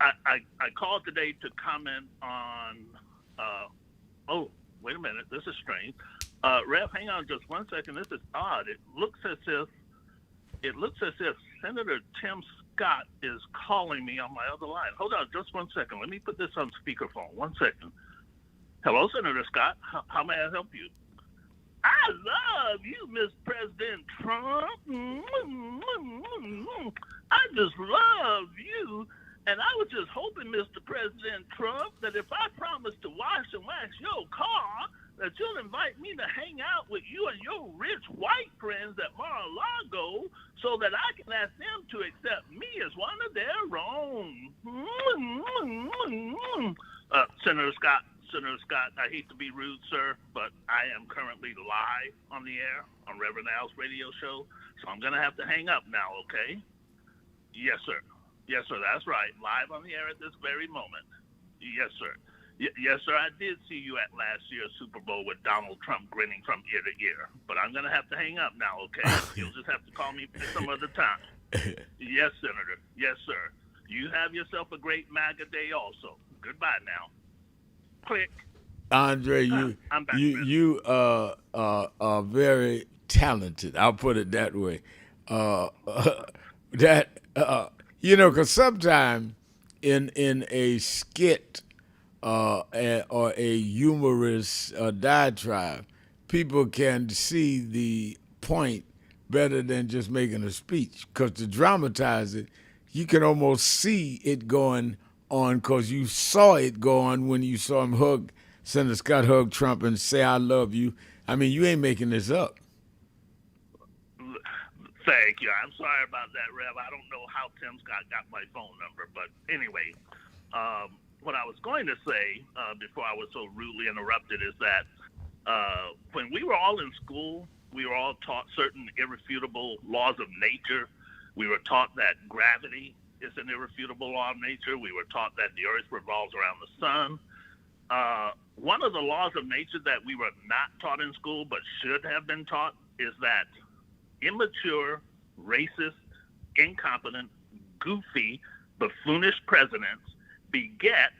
I called today to comment on, oh, wait a minute, this is strange. Rev, hang on just one second, this is odd. It looks as if Senator Tim Scott is calling me on my other line. Hold on just one second. Let me put this on speakerphone. 1 second. Hello, Senator Scott. How may I help you? I love you, Mr. President Trump. I just love you. And I was just hoping, Mr. President Trump, that if I promise to wash and wax your car, that you'll invite me to hang out with you and your rich white friends at Mar-a-Lago so that I can ask them to accept me as one of their own. Senator Scott, I hate to be rude, sir, but I am currently live on the air on Reverend Al's radio show, so I'm going to have to hang up now, okay? Yes, sir. Yes, sir, that's right. Live on the air at this very moment. Yes, sir. Yes, sir, I did see you at last year's Super Bowl with Donald Trump grinning from ear to ear. But I'm going to have to hang up now, okay? You'll just have to call me some other time. Yes, Senator. Yes, sir. You have yourself a great MAGA day also. Goodbye now. Click.
Andre, you are very talented. I'll put it that way. Because sometimes in a skit or a humorous diatribe, people can see the point better than just making a speech. Because to dramatize it, you can almost see it going on because you saw it go on when you saw him Senator Scott hug Trump and say, I love you. I mean, you ain't making this up.
Thank you. I'm sorry about that, Rev. I don't know how Tim Scott got my phone number. But anyway, what I was going to say before I was so rudely interrupted is that when we were all in school, we were all taught certain irrefutable laws of nature. We were taught that gravity is an irrefutable law of nature. We were taught that the earth revolves around the sun. One of the laws of nature that we were not taught in school but should have been taught is that immature, racist, incompetent, goofy, buffoonish presidents beget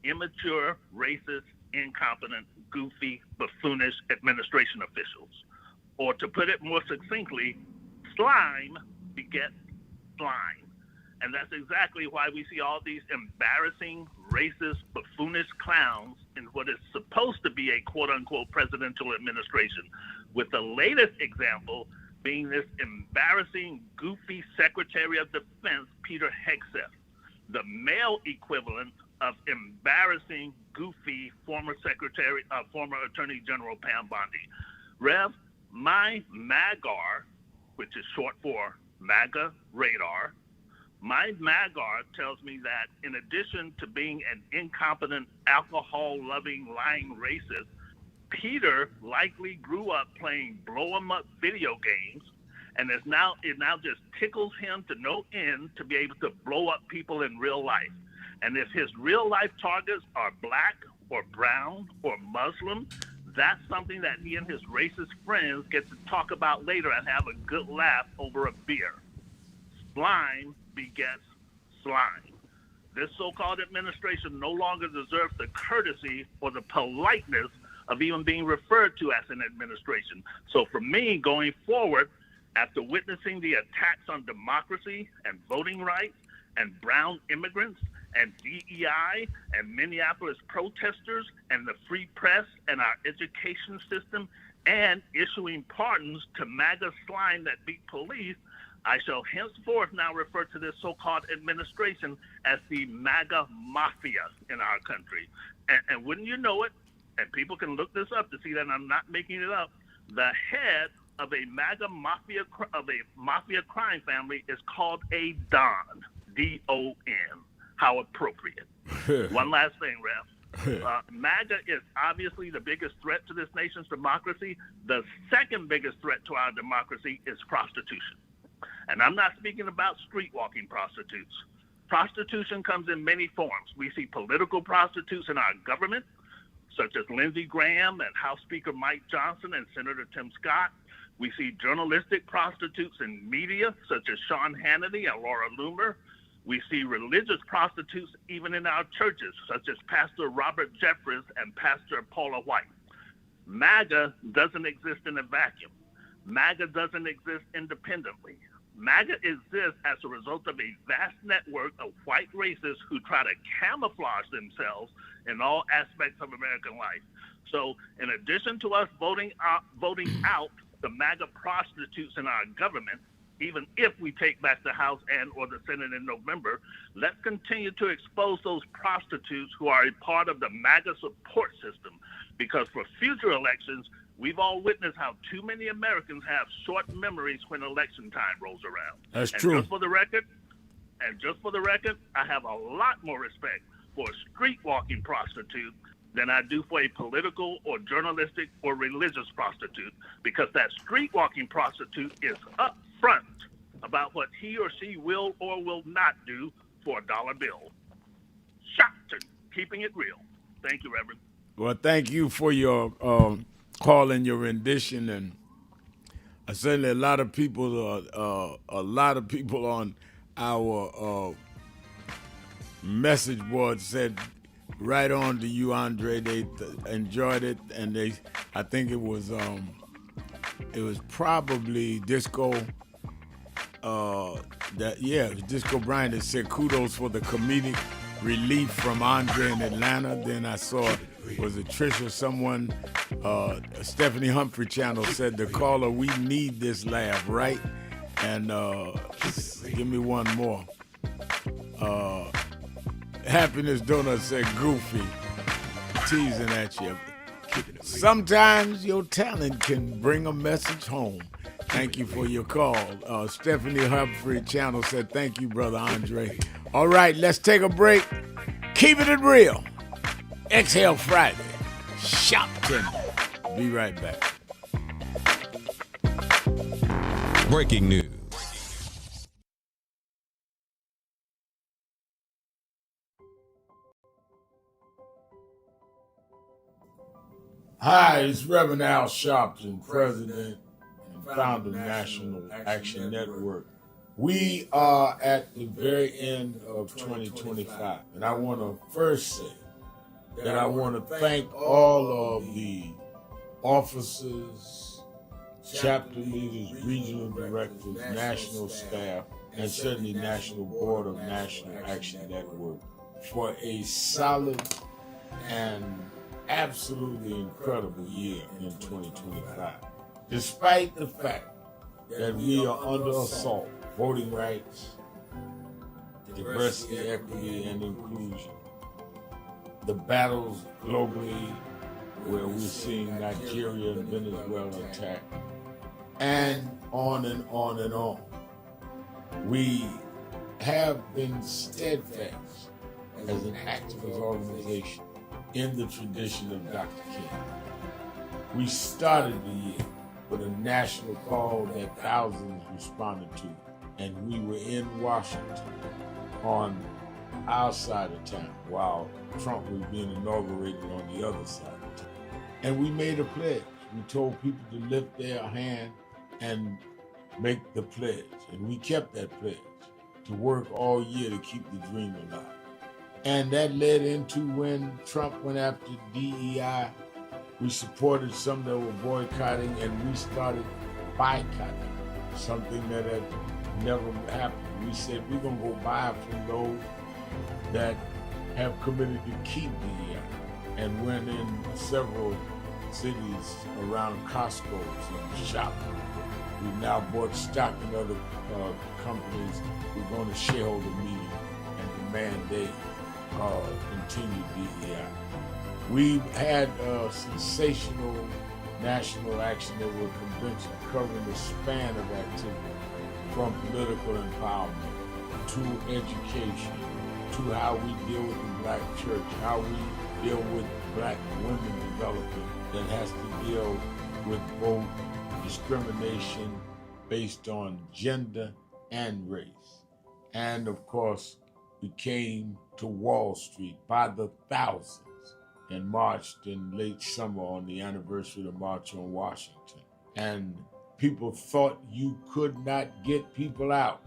immature, racist, incompetent, goofy, buffoonish administration officials. Or to put it more succinctly, slime begets slime. And that's exactly why we see all these embarrassing, racist, buffoonish clowns in what is supposed to be a quote-unquote presidential administration, with the latest example being this embarrassing, goofy Secretary of Defense, Peter Hegseth, the male equivalent of embarrassing, goofy former Attorney General Pam Bondi. Rev, my MAGAR, which is short for MAGA radar, my MAGAR tells me that in addition to being an incompetent, alcohol-loving, lying racist, Peter likely grew up playing blow-em-up video games, and it now just tickles him to no end to be able to blow up people in real life. And if his real-life targets are black or brown or Muslim, that's something that he and his racist friends get to talk about later and have a good laugh over a beer. Slime begets slime. This so-called administration no longer deserves the courtesy or the politeness of even being referred to as an administration. So for me, going forward, after witnessing the attacks on democracy and voting rights and brown immigrants and DEI and Minneapolis protesters and the free press and our education system and issuing pardons to MAGA slime that beat police, I shall henceforth now refer to this so-called administration as the MAGA mafia in our country. And wouldn't you know it, and people can look this up to see that I'm not making it up, the head of a MAGA mafia crime family is called a Don, D-O-N. How appropriate. One last thing, Rev. MAGA is obviously the biggest threat to this nation's democracy. The second biggest threat to our democracy is prostitution. And I'm not speaking about street-walking prostitutes. Prostitution comes in many forms. We see political prostitutes in our government, such as Lindsey Graham and House Speaker Mike Johnson and Senator Tim Scott. We see journalistic prostitutes in media, such as Sean Hannity and Laura Loomer. We see religious prostitutes even in our churches, such as Pastor Robert Jeffress and Pastor Paula White. MAGA doesn't exist in a vacuum. MAGA doesn't exist independently. MAGA exists as a result of a vast network of white racists who try to camouflage themselves in all aspects of American life. So in addition to us voting out the MAGA prostitutes in our government, even if we take back the House and or the Senate in November, let's continue to expose those prostitutes who are a part of the MAGA support system. Because for future elections, we've all witnessed how too many Americans have short memories when election time rolls around.
That's true.
Just for the record, I have a lot more respect for a street-walking prostitute than I do for a political or journalistic or religious prostitute, because that street-walking prostitute is upfront about what he or she will or will not do for a dollar bill. Sharpton, keeping it real. Thank you, Reverend.
Well, thank you for your call and your rendition, and certainly a lot of people on our message board said right on to you, Andre. They enjoyed it, and I think it was probably Disco. It was Disco Brian that said kudos for the comedic relief from Andre in Atlanta. Then I saw, was it Trisha, someone, Stephanie Humphrey channel said, the caller, we need this laugh, right? And give me one more. Happiness Donut said goofy, teasing at you. Sometimes your talent can bring a message home. Thank you for your call. Stephanie Humphrey channel said, thank you, Brother Andre. All right, let's take a break. Keeping it real. Exhale Friday. Sharpton. Be right back.
Breaking news.
Hi, it's Reverend Al Sharpton, President and founder of National Action Network. We are at the very end of 2025, and I want to first say that I want to thank all of the officers, chapter leaders, regional directors, national staff, and certainly National Board of National Action Network for a solid and absolutely incredible year in 2025. Despite the fact that we are under assault, voting rights, diversity, equity, and inclusion, the battles globally where we're seeing Nigeria and Venezuela attacked, and on and on and on. We have been steadfast as an activist organization in the tradition of Dr. King. We started the year with a national call that thousands responded to, and we were in Washington on our side of town while Trump was being inaugurated on the other side of town. And we made a pledge. We told people to lift their hand and make the pledge. And we kept that pledge to work all year to keep the dream alive. And that led into when Trump went after DEI. We supported some that were boycotting, and we started boycotting, something that had never happened. We said we're going to go buy from those that have committed to keep DEI, and went in several cities around Costco's and Sharpton. We've now bought stock in other companies. We're going to shareholder meeting and demand they continue DEI. We've had a sensational National Action Network convention covering the span of activity, from political empowerment to education, to how we deal with the Black church, how we deal with Black women development that has to deal with both discrimination based on gender and race. And of course, we came to Wall Street by the thousands and marched in late summer on the anniversary of the March on Washington. And people thought you could not get people out,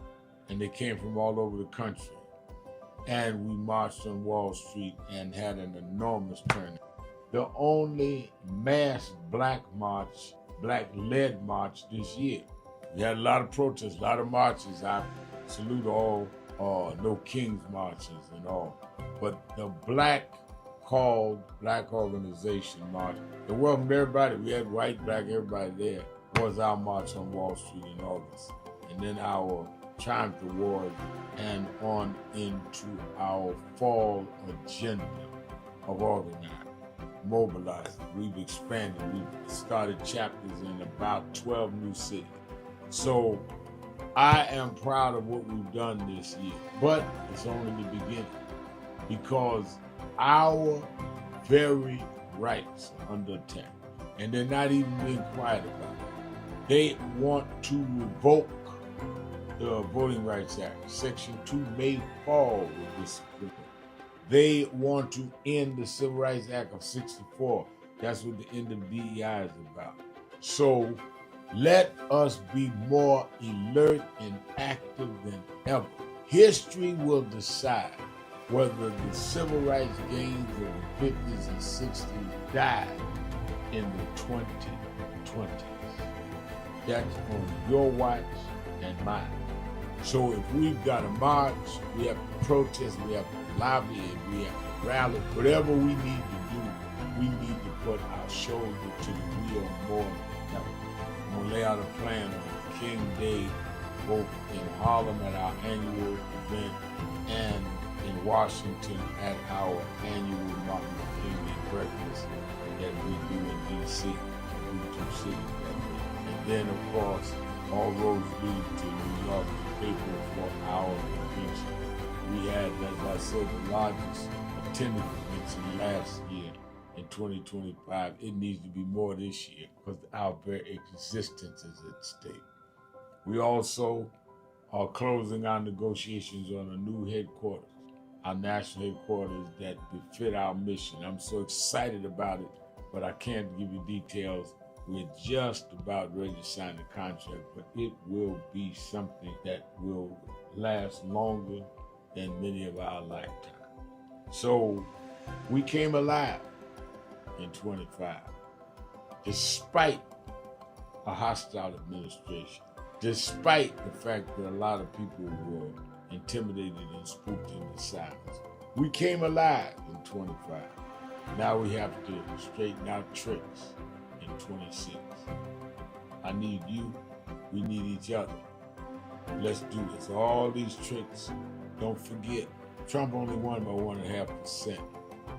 and they came from all over the country. And we marched on Wall Street and had an enormous turnout. The only mass Black march, Black-led march this year. We had a lot of protests, a lot of marches. I salute all No Kings marches and all. But the Black organization march, it welcomed everybody. We had white, Black, everybody there. Was our march on Wall Street in August. And then our Triumph Award, and on into our fall agenda of organizing, mobilizing. We've expanded. We've started chapters in about 12 new cities. So I am proud of what we've done this year, but it's only the beginning, because our very rights are under attack, and they're not even being quiet about it. They want to revoke the Voting Rights Act. Section 2 may fall with this bill. They want to end the Civil Rights Act of 64. That's what the end of DEI is about. So let us be more alert and active than ever. History will decide whether the civil rights gains of the 50s and 60s died in the 2020s. That's on your watch and mine. So if we've got to march, we have to protest, we have to lobby, and we have to rally, whatever we need to do, we need to put our shoulder to the wheel more than ever. I'm going to lay out a plan on King Day, both in Harlem at our annual event and in Washington at our annual Martin Luther King Day breakfast that we do in D.C. We do 2 cities that day. And then, of course, all roads lead to New York, April for our convention. We had, as I said, the largest attendance convention last year in 2025. It needs to be more this year because our very existence is at stake. We also are closing our negotiations on a new headquarters, our national headquarters that befit our mission. I'm so excited about it, but I can't give you details We're just about ready to sign the contract, but it will be something that will last longer than many of our lifetimes. So we came alive in 25, despite a hostile administration, despite the fact that a lot of people were intimidated and spooked into silence. We came alive in 25. Now we have to straighten out tricks in 26. I need you, we need each other. Let's do this. All these tricks, don't forget, Trump only won by 1.5%.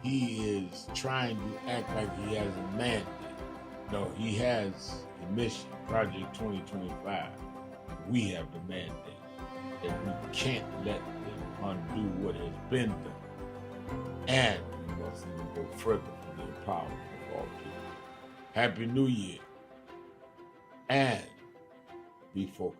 He is trying to act like he has a mandate. No, he has a mission, Project 2025. We have the mandate that we can't let them undo what has been done. And we must even go further for the empowerment of all people. Happy New Year. And be focused.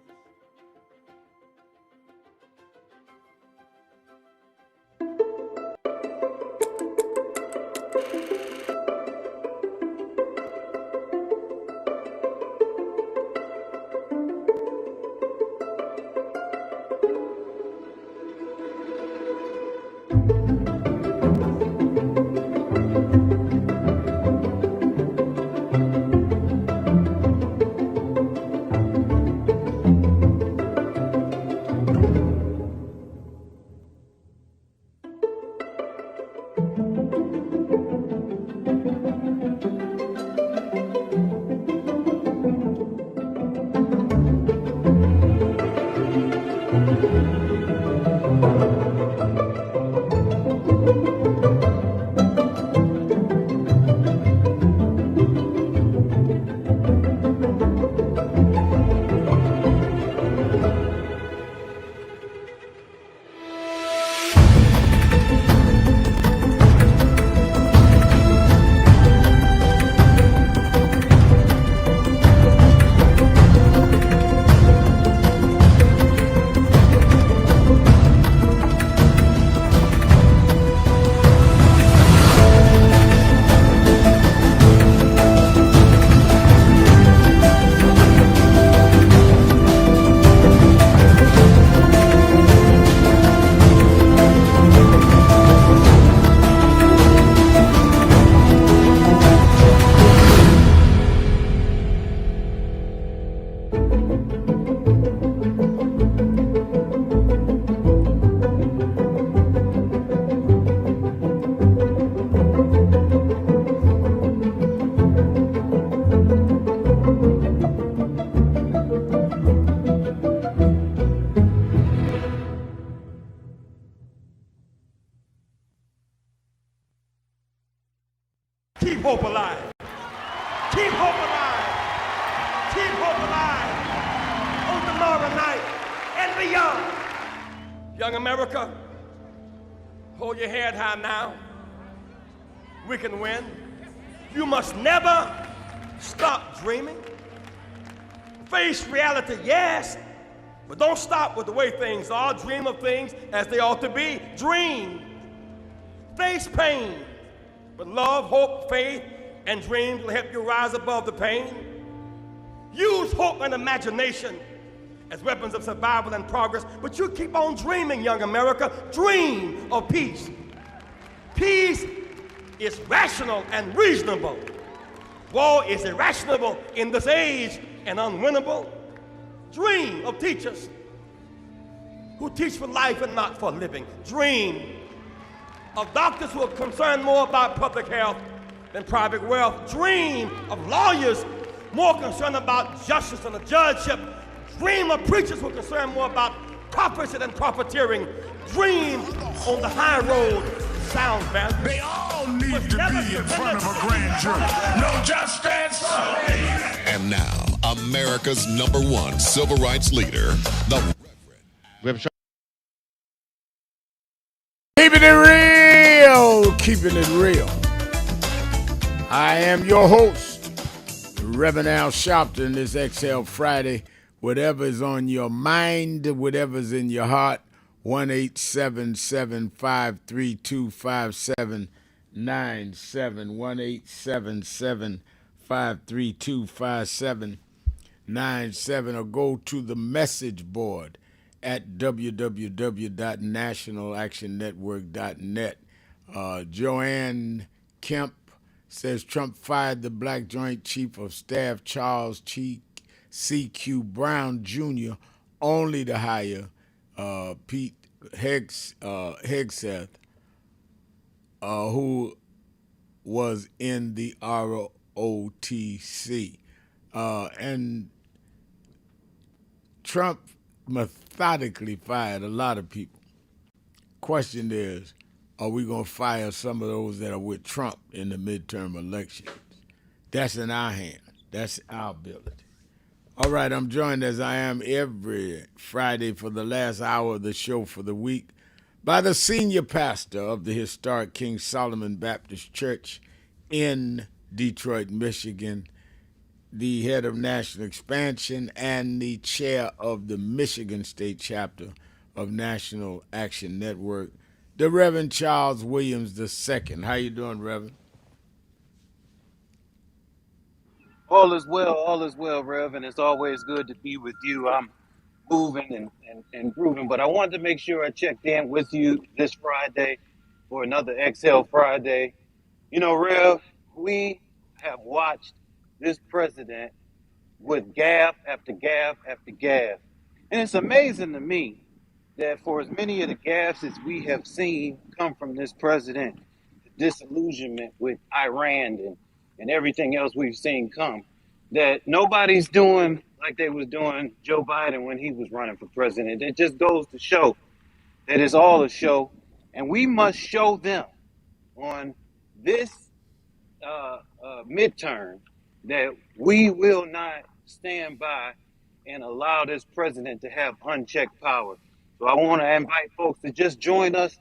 Keep hope alive. Keep hope alive. Keep hope alive on tomorrow night and beyond. Young America, hold your head high now. We can win. You must never stop dreaming. Face reality, yes, but don't stop with the way things are. Dream of things as they ought to be. Dream. Face pain, but love, hope, faith, and dreams will help you rise above the pain. Use hope and imagination as weapons of survival and progress, but you keep on dreaming, young America. Dream of peace. Peace is rational and reasonable. War is irrational in this age and unwinnable. Dream of teachers who teach for life and not for living. Dream of doctors who are concerned more about public health than private wealth. Dream of lawyers more concerned about justice and the judgeship. Dream of preachers who are concerned more about prophecy than profiteering. Dream on the high road sounds bad.
They all need to be in front of a grand jury. No justice.
And now, America's #1 civil rights leader, the Reverend.
Keeping it real, keeping it real. I am your host, Reverend Al Sharpton. This Exhale Friday. Whatever is on your mind, whatever's in your heart, 1-877-532-5797, 652-5797 or go to the message board at www.nationalactionnetwork.net. Joanne Kemp says Trump fired the Black Joint Chief of Staff Charles C.Q. Brown Jr. only to hire Pete Hegseth, who was in the ROTC. And Trump methodically fired a lot of people. Question is, are we going to fire some of those that are with Trump in the midterm elections? That's in our hands. That's our ability. All right, I'm joined as I am every Friday for the last hour of the show for the week by the senior pastor of the historic King Solomon Baptist Church in Detroit, Michigan, the head of national expansion and the chair of the Michigan State chapter of National Action Network, the Reverend Charles Williams II. How you doing, Reverend?
All is well, Rev, and it's always good to be with you. I'm moving and grooving, but I wanted to make sure I checked in with you this Friday for another Exhale Friday. You know, Rev, we have watched this president with gaffe after gaffe after gaffe. And it's amazing to me that for as many of the gaffes as we have seen come from this president, the disillusionment with Iran and everything else we've seen come, that nobody's doing like they was doing Joe Biden when he was running for president. It just goes to show that it's all a show, and we must show them on this midterm that we will not stand by and allow this president to have unchecked power. So I want to invite folks to just join us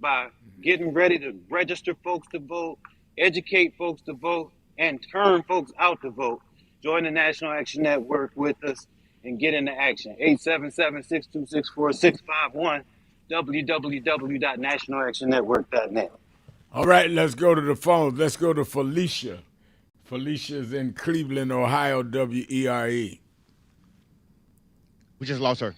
by getting ready to register folks to vote, educate folks to vote, and turn folks out to vote. Join the National Action Network with us and get into action. 877-626-4651, www.nationalactionnetwork.net.
All right, let's go to the phones. Let's go to Felicia. Felicia's in Cleveland, Ohio, WERE.
We just lost her.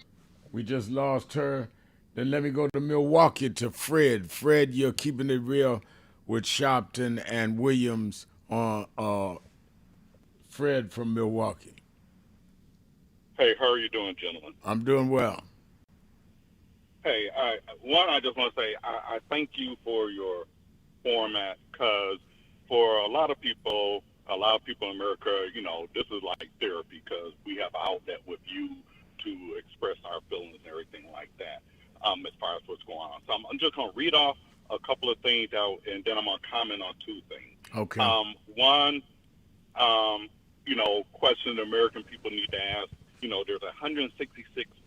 We just lost her. Then let me go to Milwaukee to Fred. Fred, you're keeping it real with Sharpton and Williams on Fred from Milwaukee.
Hey, how are you doing, gentlemen?
I'm doing well.
Hey, I just want to say I thank you for your format, because for a lot of people in America, you know, this is like therapy, because we have an outlet with you to express our feelings and everything like that, as far as what's going on. So I'm just going to read off a couple of things out, and then I'm going to comment on two things.
Okay.
One, you know, question the American people need to ask, you know, there's $166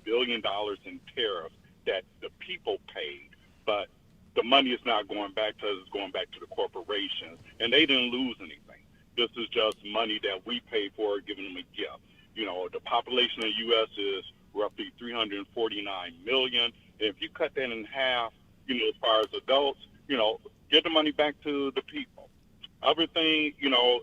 billion in tariffs that the people paid, but the money is not going back because it's going back to the corporations, and they didn't lose anything. This is just money that we pay for, giving them a gift. You know, the population of the U.S. is roughly 349 million. If you cut that in half, you know, as far as adults, you know, get the money back to the people. Other thing, you know,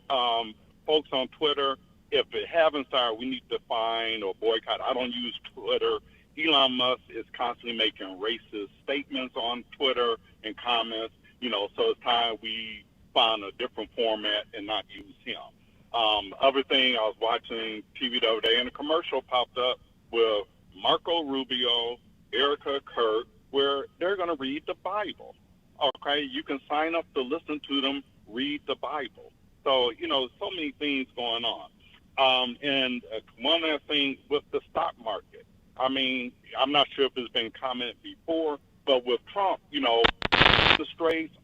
folks on Twitter, if it haven't started, we need to find or boycott. I don't use Twitter. Elon Musk is constantly making racist statements on Twitter and comments, you know, so it's time we find a different format and not use him. Other thing, I was watching TV the other day, and a commercial popped up with Marco Rubio, Erica Kirk, where they're going to read the Bible. Okay, you can sign up to listen to them read the Bible. So, you know, so many things going on. And one other thing with the stock market. I mean, I'm not sure if it's been commented before, but with Trump, you know,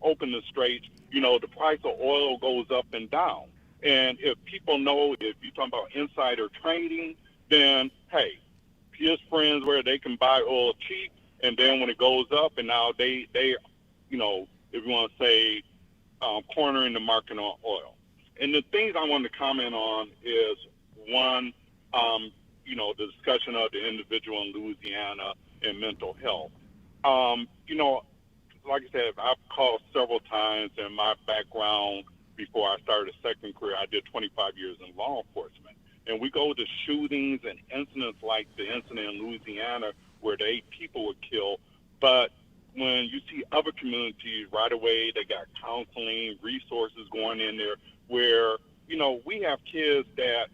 open the straits, you know, the price of oil goes up and down. And if people know, if you're talking about insider trading, then, hey, his friends where they can buy oil cheap, and then when it goes up, and now they you know, if you want to say, cornering the market on oil. And the things I want to comment on is, one, you know, the discussion of the individual in Louisiana and mental health. You know, like I said, I've called several times, and my background before I started a second career. I did 25 years in law enforcement. And we go to shootings and incidents like the incident in Louisiana where the 8 people were killed. But when you see other communities right away, they got counseling, resources going in there where, you know, we have kids that,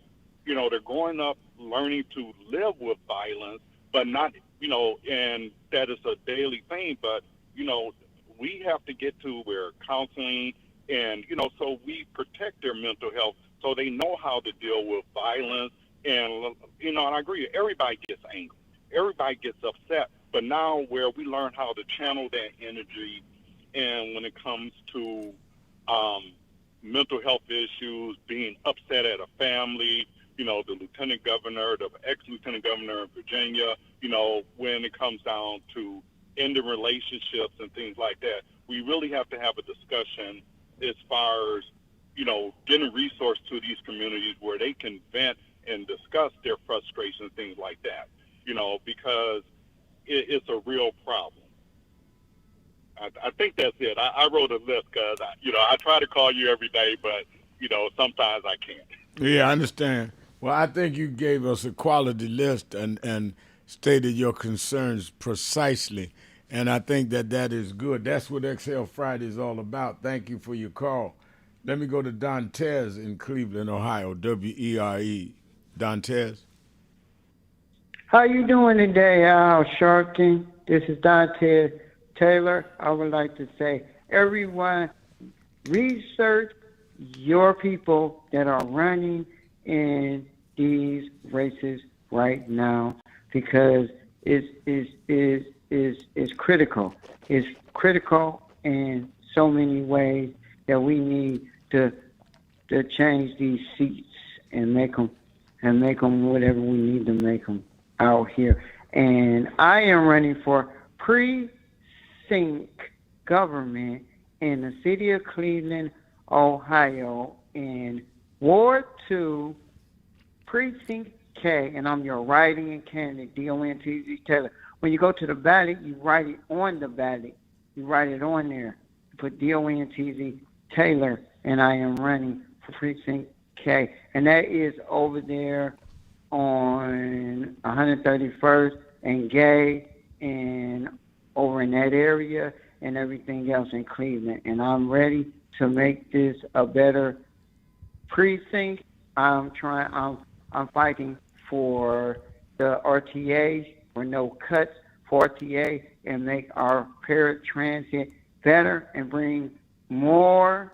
you know, they're growing up learning to live with violence, but not, you know, and that is a daily thing. But, you know, we have to get to where counseling and, you know, so we protect their mental health so they know how to deal with violence. And, you know, and I agree, everybody gets angry. Everybody gets upset. But now where we learn how to channel that energy, and when it comes to mental health issues, being upset at a family, you know, the lieutenant governor, the ex-lieutenant governor of Virginia, you know, when it comes down to ending relationships and things like that, we really have to have a discussion as far as, you know, getting resource to these communities where they can vent and discuss their frustration and things like that, you know, because it's a real problem. I think that's it. I wrote a list because, you know, I try to call you every day, but, you know, sometimes I can't.
Yeah, I understand. Well, I think you gave us a quality list and stated your concerns precisely, and I think that is good. That's what Exhale Friday is all about. Thank you for your call. Let me go to Dantes in Cleveland, Ohio, WERE. Dantes.
How you doing today, Al Sharpton? This is Dante Taylor. I would like to say, everyone, research your people that are running in these races right now, because it's critical. It's critical in so many ways that we need to change these seats and make them whatever we need to make them out here. And I am running for precinct government in the city of Cleveland, Ohio, in Ward 2, Precinct K, and I'm your writing candidate, DONTZ Taylor. When you go to the ballot, you write it on the ballot. You write it on there. You put DONTZ Taylor, and I am running for Precinct K. And that is over there on 131st and Gay, and over in that area, and everything else in Cleveland. And I'm ready to make this a better precinct. I'm fighting for the RTA, for no cuts for RTA, and make our paratransit better, and bring more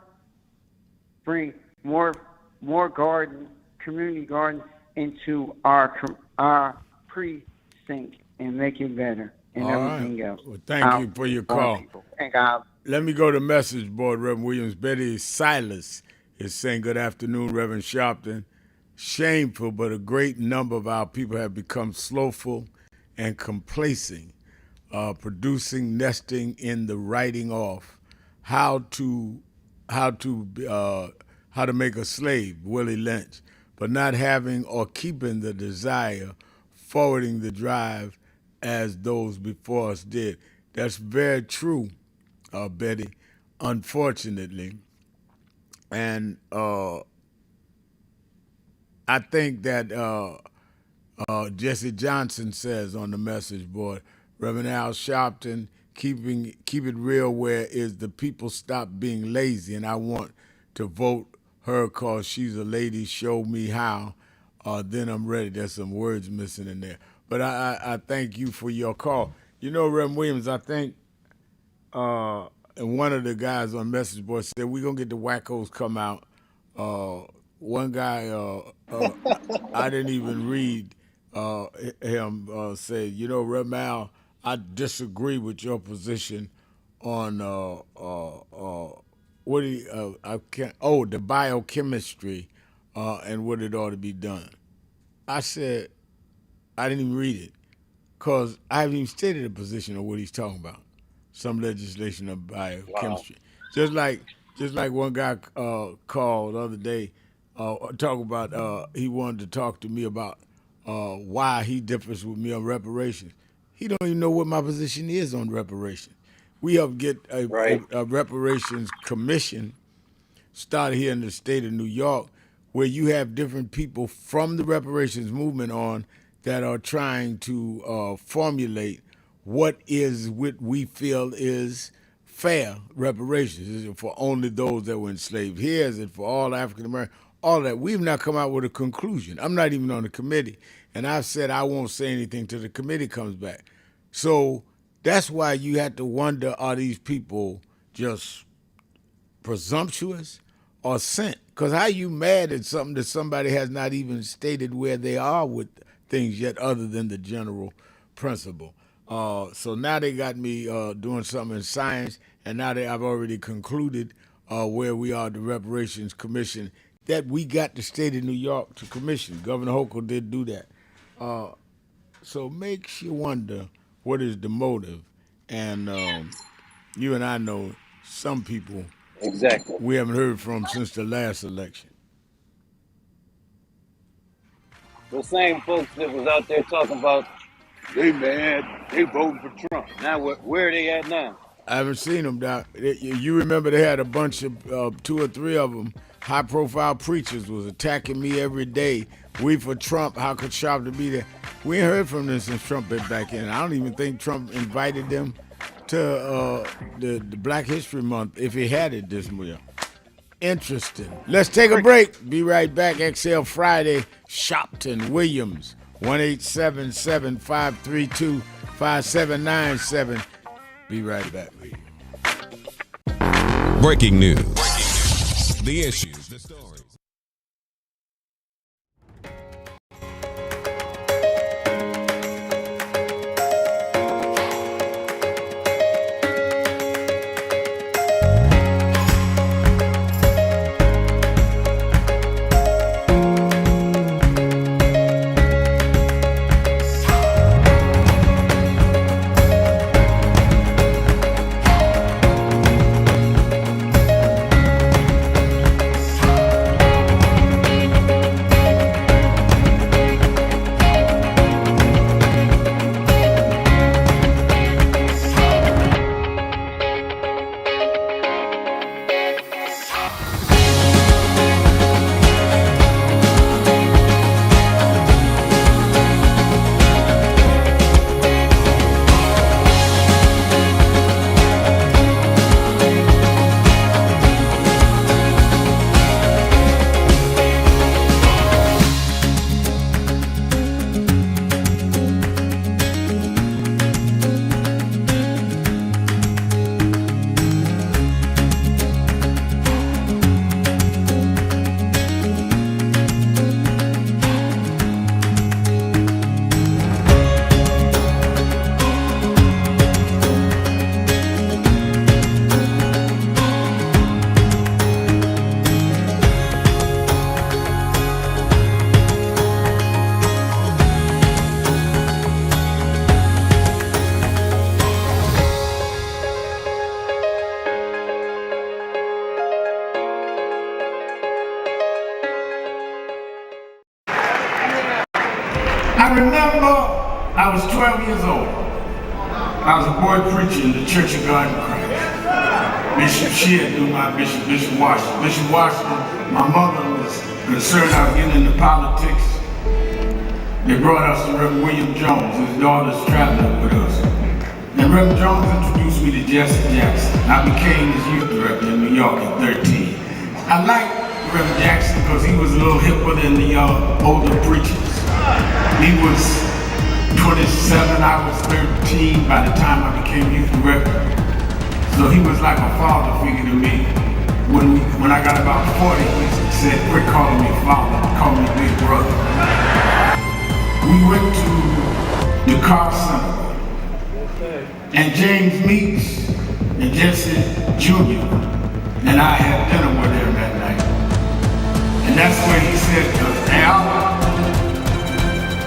community gardens into our precinct and make it better, and everything else.
Well, thank you for your call.
Thank God.
Let me go to message board, Reverend Williams. Betty Silas is saying, good afternoon, Reverend Sharpton. Shameful, but a great number of our people have become slowful and complacent, producing, nesting in the writing off. How to make a slave, Willie Lynch, but not having or keeping the desire, forwarding the drive as those before us did. That's very true, Betty, unfortunately. And I think that Jesse Johnson says on the message board, Reverend Al Sharpton, keep it real where is the people stop being lazy, and I want to vote her cause she's a lady, show me how, then I'm ready. There's some words missing in there. But I thank you for your call. You know, Reverend Williams, I think, and one of the guys on message board said, we're going to get the wackos come out. One guy, I didn't even read him, say, you know, Reverend Al, I disagree with your position on the biochemistry and what it ought to be done. I said, I didn't even read it because I haven't even stated a position on what he's talking about. Some legislation of biochemistry. Wow. Just like one guy called the other day, talk about he wanted to talk to me about why he differs with me on reparations. He don't even know what my position is on reparations. We have to get a reparations commission started here in the state of New York, where you have different people from the reparations movement on that are trying to formulate what we feel is fair reparations. Is it for only those that were enslaved here? Is it for all African Americans? All that. We've not come out with a conclusion. I'm not even on the committee. And I've said I won't say anything till the committee comes back. So that's why you have to wonder, are these people just presumptuous or sent? Because how you mad at something that somebody has not even stated where they are with things yet other than the general principle? So now they got me doing something in science, and now I've already concluded where we are, the Reparations Commission, that we got the state of New York to commission. Governor Hochul did do that. So makes you wonder what is the motive. And you and I know some people
exactly
we haven't heard from since the last election.
The same folks that was out there talking about they mad, they voting for Trump. Now where are they at now?
I haven't seen them, Doc. You remember they had a bunch of 2 or 3 of them, high-profile preachers was attacking me every day. We for Trump, how could Sharpton be there? We ain't heard from them since Trump been back in. I don't even think Trump invited them to the Black History Month if he had it this year. Interesting. Let's take a break. Be right back. XL Friday, Sharpton, Williams, 1-877-532-5797. Be right back.
Breaking news. The issues, the stories.
I remember I was 12 years old. I was a boy preacher in the Church of God in Christ. Bishop Shear knew my bishop, Bishop Washington. Bishop Washington, my mother was concerned I was getting into politics. They brought us to Reverend William Jones. His daughter's traveling with us. And Reverend Jones introduced me to Jesse Jackson. I became his youth director in New York at 13. I liked Reverend Jackson because he was a little hipper than the older preachers. He was 27, I was 13 by the time I became youth director. So he was like a father figure to me. When I got about 40, he said, quit calling me father, call me big brother. We went to the car center, and James Meeks and Jesse Jr. and I had dinner with him that night. And that's where he said to us, Al,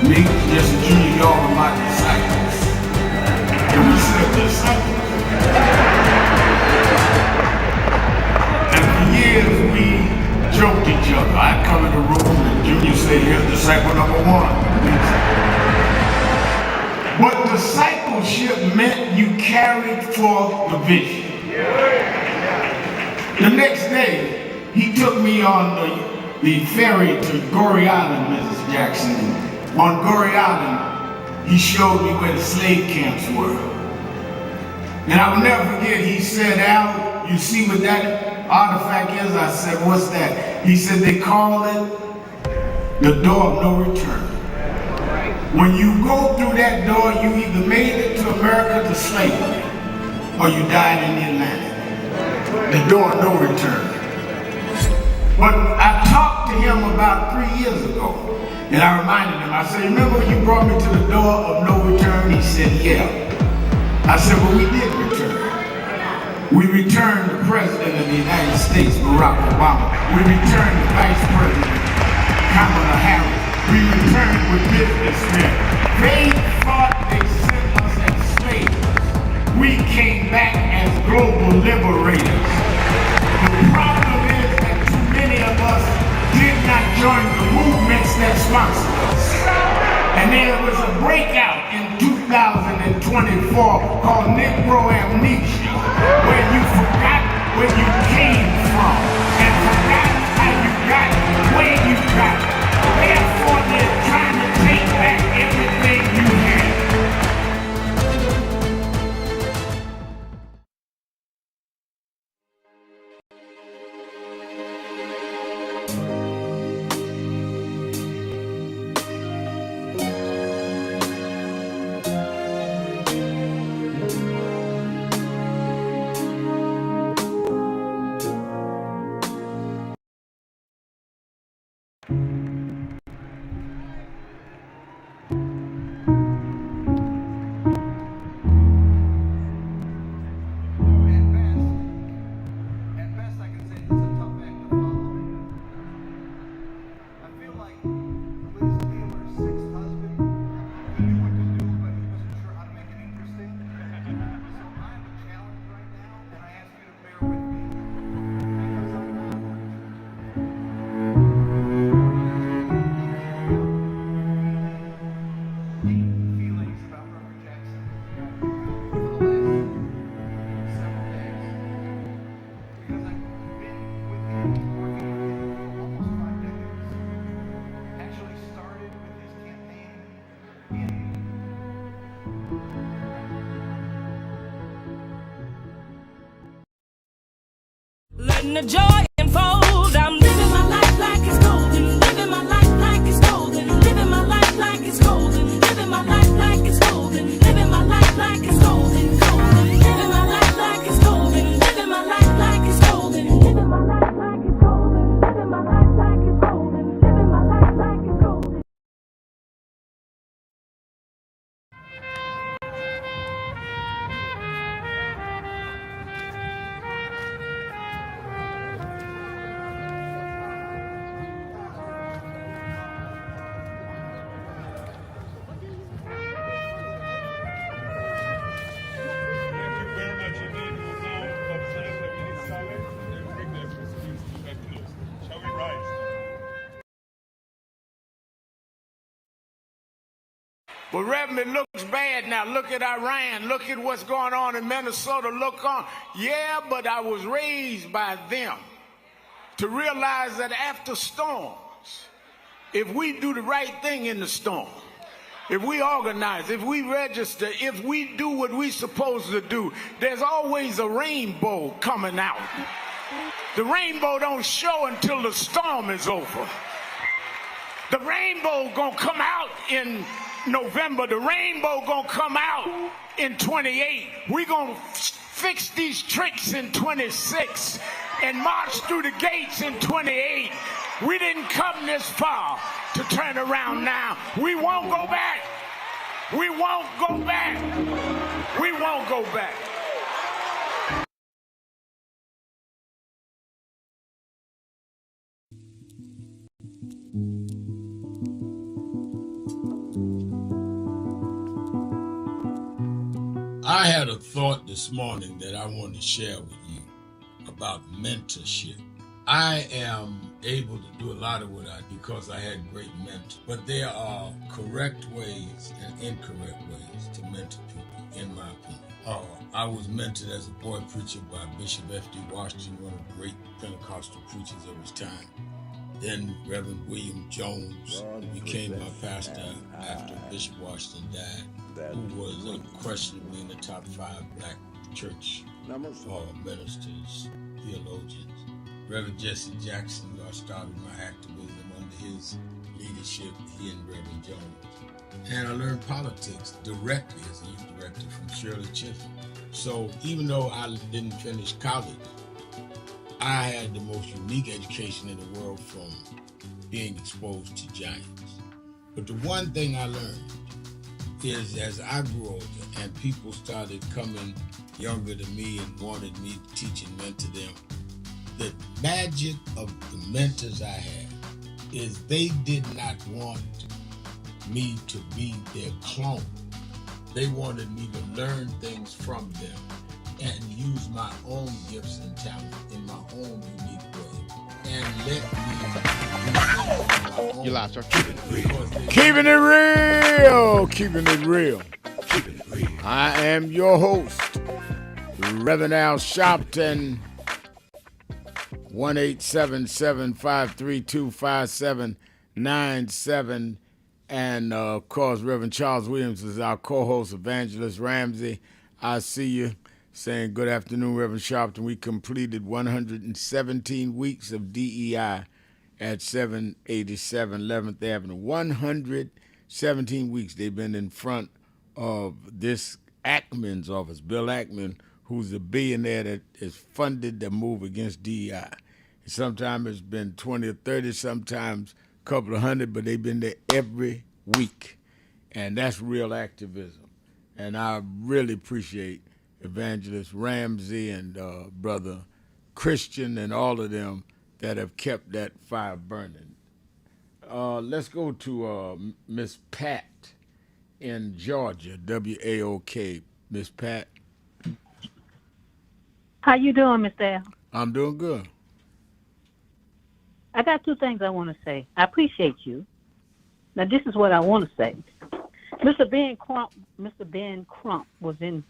Meeks, Jesse Jr., y'all are my disciples. And we said, disciples? And for years we joked each other. I'd come in the room and Junior said, here's disciple number 1. But discipleship meant you carried forth the vision. The next day, he took me on the ferry to Goree Island, Mrs. Jackson. On Goree Island, he showed me where the slave camps were. And I will never forget, he said, Al, you see what that artifact is? I said, what's that? He said, they call it the door of no return. When you go through that door, you either made it to America to slavery, or you died in the Atlantic. The door of no return. But I talked to him about 3 years ago, and I reminded him, I said, remember when you brought me to the door of no return? He said, yeah. I said, well, we did return. We returned the President of the United States, Barack Obama. We returned the Vice President, Kamala Harris. We returned with businessmen. They thought they sent us as slaves. We came back as global liberators. The problem is that too many of us did not join the movements that sponsored us. And there was a breakout in 2024 called Negro Amnesia, where you forgot where you came from and forgot how you got where you got. Therefore, they're trying to take back everything you had.
Letting the joy unfold. I'm living my life like it's golden. Living my life like it's golden. Living my life like it's golden. Living my life like it's golden. Living my life like it's golden. Golden. Living my life like it's golden. Living my life like it's golden. Living my life like it's golden. Living my life like it's golden. Living my life like it's golden.
But Reverend, it looks bad now. Look at Iran. Look at what's going on in Minnesota. Look on. Yeah, but I was raised by them to realize that after storms, if we do the right thing in the storm, if we organize, if we register, if we do what we're supposed to do, there's always a rainbow coming out. The rainbow don't show until the storm is over. The rainbow gonna come out in November. The rainbow gonna come out in 28. We're gonna fix these tricks in 26 and march through the gates in 28. We didn't come this far to turn around now. We won't go back. We won't go back. We won't go back.
I had a thought this morning that I want to share with you about mentorship. I am able to do a lot of what I do because I had great mentors, but there are correct ways and incorrect ways to mentor people, in my opinion.
I was mentored as a boy preacher by Bishop F.D. Washington, one of the great Pentecostal preachers of his time. Then Reverend William Jones became my pastor after Bishop Washington died, who was unquestionably in the top 5 black church ministers, theologians. Reverend Jesse Jackson, I started my activism under his leadership, he and Reverend Jones. And I learned politics directly as a youth director from Shirley Chisholm. So even though I didn't finish college, I had the most unique education in the world from being exposed to giants. But the one thing I learned is as I grew older and people started coming younger than me and wanted me to teach and mentor them, the magic of the mentors I had is they did not want me to be their clone. They wanted me to learn things from them and use my own gifts and talents in my own unique way. And let me
You live, sir.
Keeping it real. Keeping it real. I am your host, Reverend Al Sharpton. 1-877-532-5797. And, of course, Reverend Charles Williams is our co-host, Evangelist Ramsey. I see you. Saying good afternoon, Reverend Sharpton. We completed 117 weeks of DEI at 787 11th Avenue. 117 weeks they've been in front of this Ackman's office, Bill Ackman, who's a billionaire that has funded the move against DEI. Sometimes it's been 20 or 30, sometimes a couple of hundred, but they've been there every week. And that's real activism. And I really appreciate Evangelist Ramsey and Brother Christian and all of them that have kept that fire burning. Let's go to Miss Pat in Georgia, WAOK. Miss Pat.
How you doing, Mr. Al?
I'm doing good.
I got 2 things I want to say. I appreciate you. Now, this is what I want to say. Mr. Ben Crump was in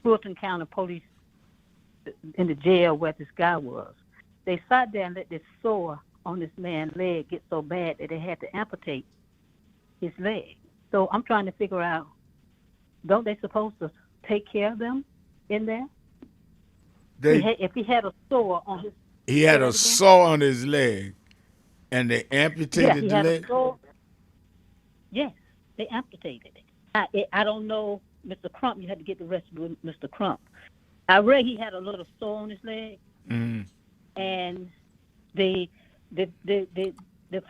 Fulton County Police in the jail where this guy was. They sat there and let this sore on this man's leg get so bad that they had to amputate his leg. So I'm trying to figure out, don't they supposed to take care of them in there? If he had a sore on his
He had a sore on his leg, and they amputated the leg?
Yes, they amputated it. I don't know, Mr. Crump, you had to get the rest with Mr. Crump. I read he had a little sore on his leg, and the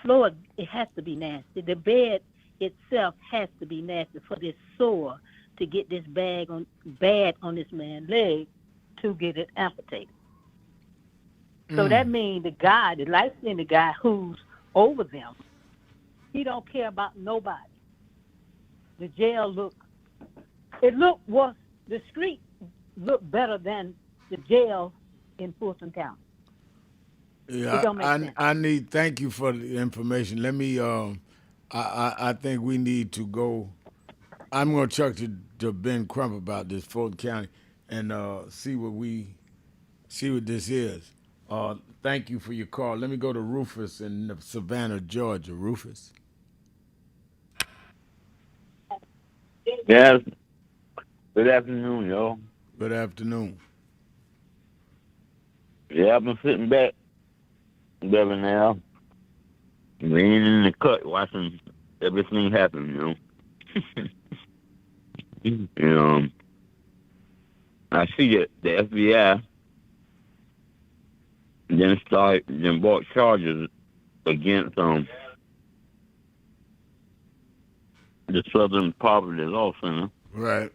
floor, it has to be nasty. The bed itself has to be nasty for this sore to get this bad on this man's leg to get it amputated. So that means the guy, the life-skinned guy who's over them, he don't care about nobody. The jail the street looked better than the jail in Fulton County.
Yeah, thank you for the information. Let me, I think we need to go, I'm going to talk to Ben Crump about this, Fulton County, and see what this is. Thank you for your call. Let me go to Rufus in Savannah, Georgia. Rufus.
Yes. Good afternoon, y'all.
Good afternoon.
Yeah, I've been sitting back, Reverend Al, leaning in the cut, watching everything happen, I see that the FBI then brought charges against the Southern Poverty Law Center.
Right.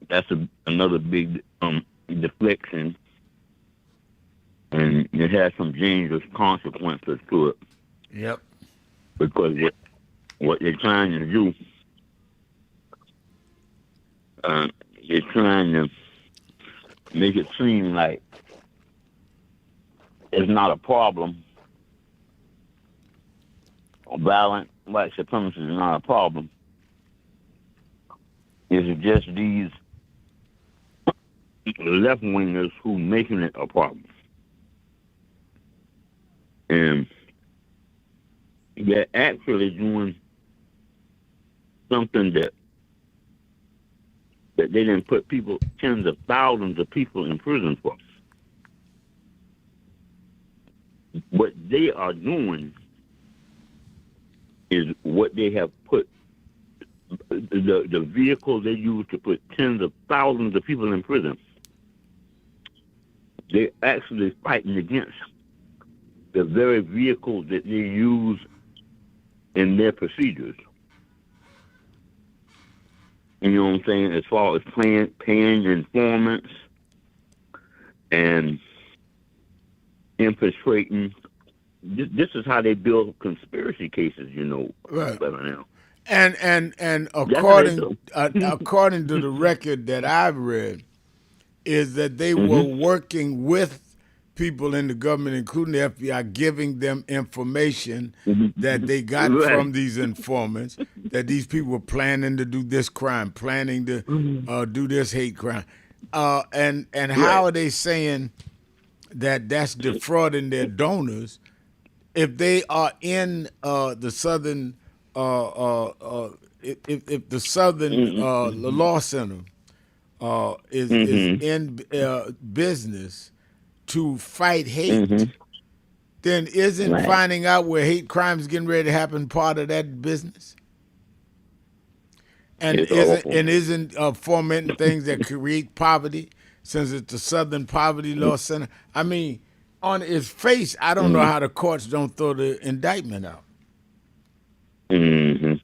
That's another big deflection, and it has some dangerous consequences to it.
Yep.
Because what they're trying to do, they're trying to make it seem like it's not a problem, violent white supremacy is not a problem. It's just these left wingers who making it a problem. And they're actually doing something that they didn't put tens of thousands of people in prison for. What they are doing is what they have put, the vehicle they use to put tens of thousands of people in prison. They're actually fighting against the very vehicle that they use in their procedures. You know what I'm saying? As far as paying informants and infiltrating. This is how they build conspiracy cases,
Right.
Now.
And according according to the record that I've read, is that they were working with people in the government, including the FBI, giving them information that they got from these informants, that these people were planning to do this crime, planning to do this hate crime. And how are they saying that that's defrauding their donors if they are in the southern, if the southern the law center is in business to fight hate, then isn't finding out where hate crimes getting ready to happen part of that business? And isn't fomenting things that create poverty, since it's the Southern Poverty Law Center? I mean, on its face, I don't know how the courts don't throw the indictment out.
Yeah,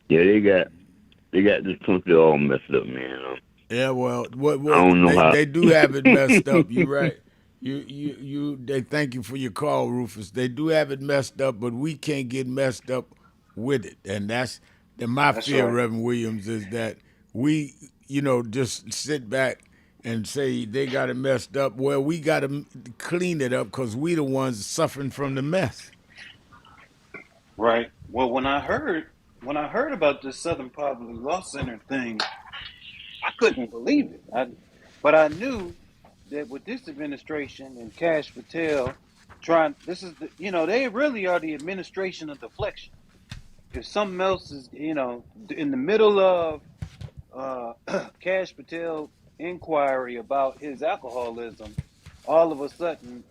they got this country all messed up, man.
Yeah, well, I
don't know how
they do have it messed up. You're right. They thank you for your call, Rufus. They do have it messed up, but we can't get messed up with it, and that's my fear,
right.
Reverend Williams, is that we, just sit back and say they got it messed up. Well, we got to clean it up because we the ones suffering from the mess.
Right. Well, when I heard about this Southern Poverty Law Center thing, I couldn't believe it. But I knew that with this administration and Cash Patel they really are the administration of deflection. If something else is, in the middle of Cash Patel inquiry about his alcoholism, all of a sudden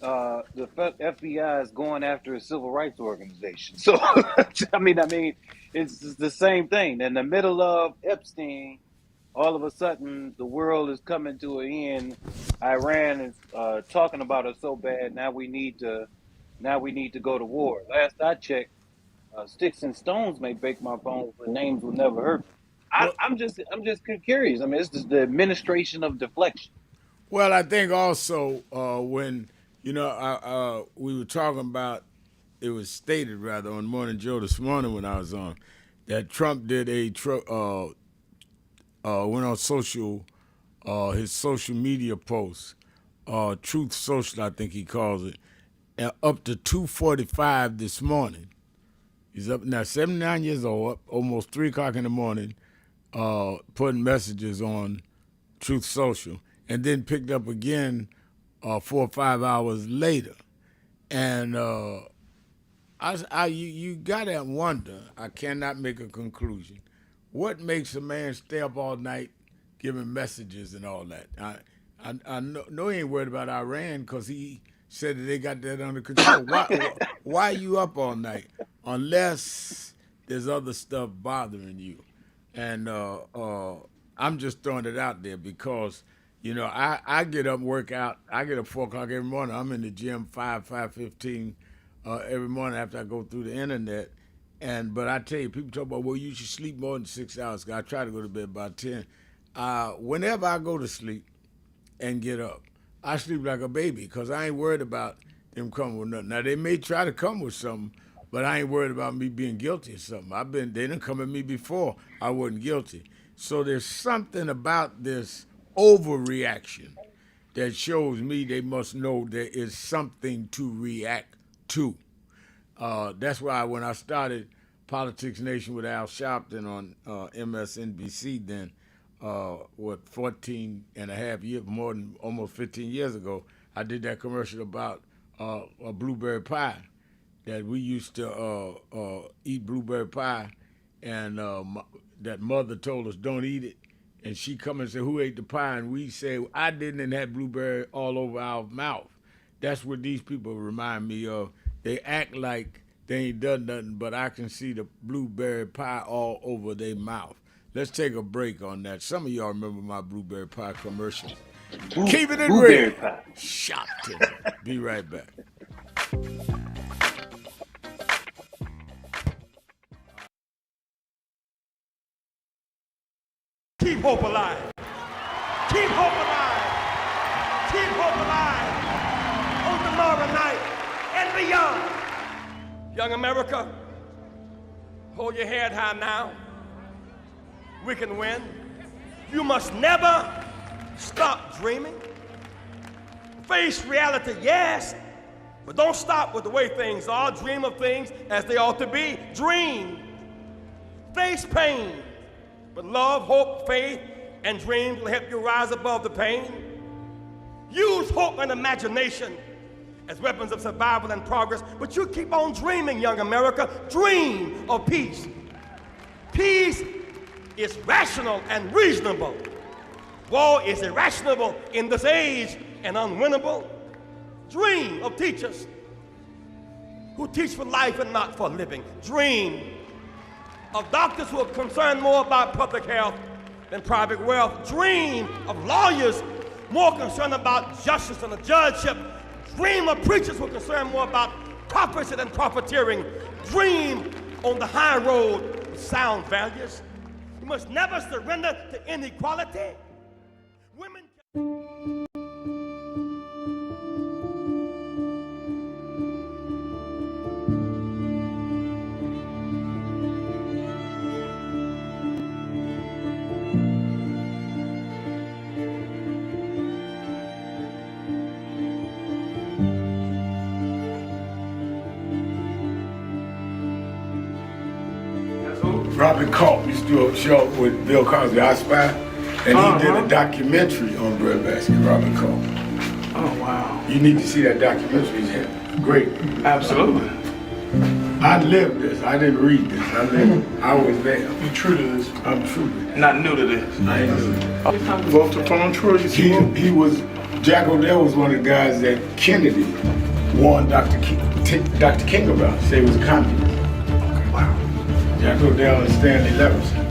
the FBI is going after a civil rights organization. So, I mean, it's the same thing. In the middle of Epstein, all of a sudden the world is coming to an end. Iran is talking about us so bad. Now we need to go to war. Last I checked, sticks and stones may break my bones, but names will never hurt me. I'm just curious. I mean, it's just the administration of deflection.
Well, I think also when we were talking about, it was stated rather on Morning Joe this morning when I was on, that Trump did went on his social media post, Truth Social, I think he calls it, up to 2:45 this morning. He's up now, 79 years old, up almost 3 o'clock in the morning, putting messages on Truth Social, and then picked up again 4 or 5 hours later. And you gotta wonder, I cannot make a conclusion, what makes a man stay up all night giving messages and all that? I know he ain't worried about Iran because he said that they got that under control. Why are you up all night? Unless there's other stuff bothering you. And I'm just throwing it out there because, I get up and work out. I get up 4 o'clock every morning. I'm in the gym 5:15 every morning after I go through the internet. But I tell you, people talk about, well, you should sleep more than 6 hours. I try to go to bed about 10. Whenever I go to sleep and get up, I sleep like a baby because I ain't worried about them coming with nothing. Now, they may try to come with something, but I ain't worried about me being guilty of something. They didn't come at me before I wasn't guilty. So there's something about this overreaction that shows me they must know there is something to react to. That's why when I started Politics Nation with Al Sharpton on MSNBC then, 14 and a half years, more than almost 15 years ago, I did that commercial about a blueberry pie, that we used to eat blueberry pie, and that mother told us don't eat it, and she come and said, who ate the pie? And we say, I didn't, and had blueberry all over our mouth. That's what these people remind me of. They act like they ain't done nothing, but I can see the blueberry pie all over their mouth. Let's take a break on that. Some of y'all remember my blueberry pie commercial. Keeping it real. Sharpton. Be right back.
Keep hope alive. Keep hope alive. Keep hope alive on tomorrow night and beyond. Young America, hold your head high now. We can win. You must never stop dreaming. Face reality, yes, but don't stop with the way things are. Dream of things as they ought to be. Dream. Face pain, but love, hope, faith, and dreams will help you rise above the pain. Use hope and imagination as weapons of survival and progress, but you keep on dreaming, young America. Dream of peace. Peace is rational and reasonable. War is irrational in this age and unwinnable. Dream of teachers who teach for life and not for living. Dream of doctors who are concerned more about public health than private wealth. Dream of lawyers more concerned about justice and the judgeship. Dream of preachers who are concerned more about prophecy than profiteering. Dream on the high road with sound values. You must never surrender to inequality. Women.
Robert Culp used to do a show with Bill Cosby, I Spy, and he did a documentary on breadbasket, Robert Culp.
Oh, wow.
You need to see that documentary. It's great.
Absolutely.
I lived this. I didn't read this. I was there.
You're true to this.
I'm true to this.
Not new to this.
I ain't new to this.
Walter Palm Troy,
he was, Jack O'Dell was one of the guys that Kennedy warned Dr. King about. Say he was a communist. Jack O'Dell and Stanley Levinson.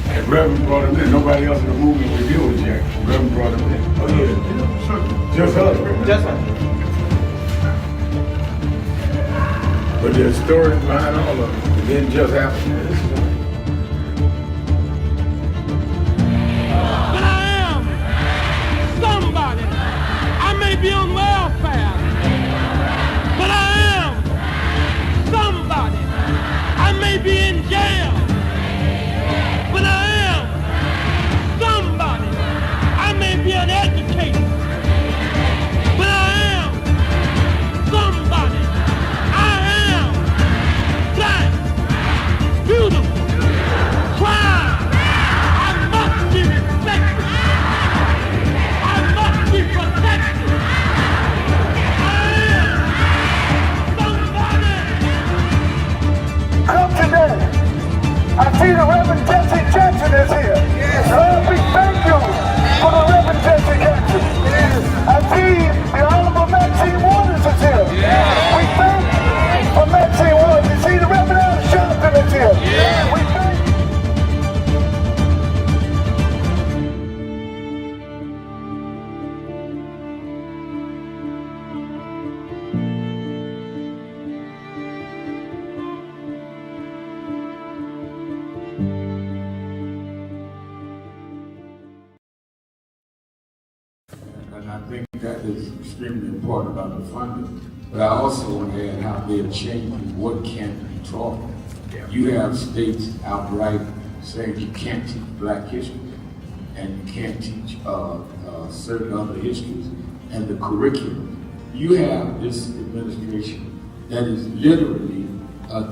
And Reverend brought him in. Nobody else in the movement would deal with Jack. Reverend brought him in. Oh, yeah. Sure. Just us.
Just us.
But there's stories behind all of it. It didn't just happen.
But I am somebody. I may be on welfare, but I am somebody. I may be in jail, but I am somebody. I may be an educator, but I am somebody. I am black, beautiful, proud. I must be respected. I must be protected. I am somebody.
Come today. I see the Reverend Jesse Jackson is here. Yes. Lord, we thank you for the Reverend Jesse Jackson. Yes. I see the Honorable Maxine Waters is here. Yes. We thank for Maxine Waters. You see the Reverend Al Sharpton is here. Yes. We thank
And I think that is extremely important about the funding. But I also want to add how they're changing what can be taught. You have states outright saying you can't teach black history and you can't teach certain other histories and the curriculum. You have this administration that is literally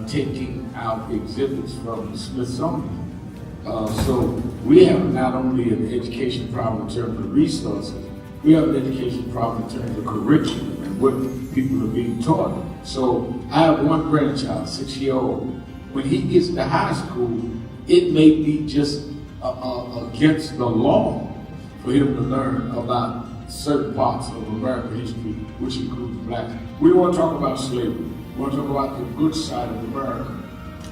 taking out exhibits from the Smithsonian. So we have not only an education problem in terms of resources, we have an education problem in terms of curriculum and what people are being taught. So I have one grandchild, 6-year-old. When he gets to high school, it may be just against the law for him to learn about certain parts of American history, which includes blacks. We don't want to talk about slavery. We want to talk about the good side of America.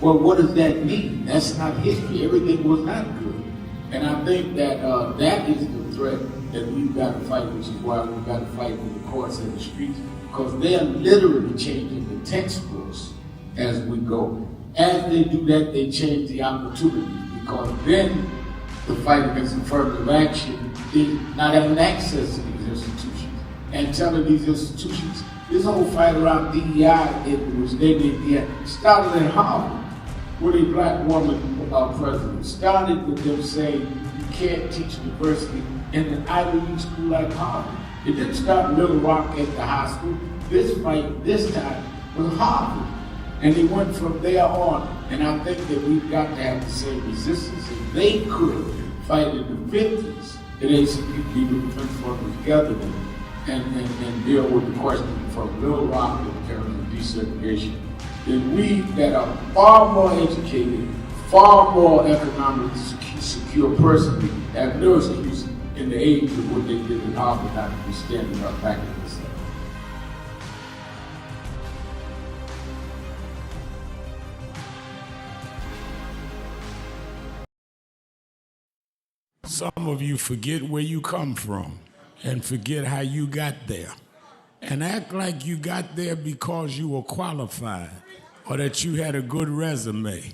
Well, what does that mean? That's not history. Everything was not good. And I think that that is the threat that we've got to fight, which is why we've got to fight with the courts and the streets, because they're literally changing the textbooks as we go. As they do that, they change the opportunities, because then the fight against affirmative action is not having access to these institutions and telling these institutions, this whole fight around DEI, which they did DEI, started in Harvard with a black woman president. Started with them saying you can't teach diversity in an Ivy League school like Harvard. It didn't start in Little Rock at the high school. This fight, this time, was Harvard. And they went from there on. And I think that we've got to have the same resistance. If they could fight in the 50s, the ACP would have been together and deal with the question from Little Rock in terms of desegregation. Then we that are far more educated, far more economically secure personally, have no excuse in the age of what they did in Harvard not to be standing up back in this.
Some of you forget where you come from and forget how you got there and act like you got there because you were qualified or that you had a good resume.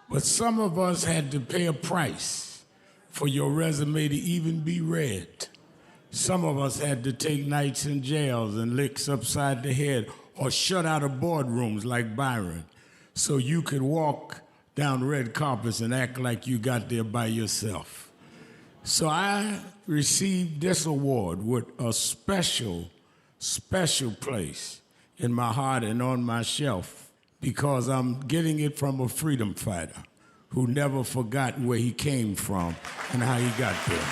But some of us had to pay a price for your resume to even be read. Some of us had to take nights in jails and licks upside the head or shut out of boardrooms like Byron so you could walk down red carpets and act like you got there by yourself. So I received this award with a special place in my heart and on my shelf because I'm getting it from a freedom fighter who never forgot where he came from and how he got there.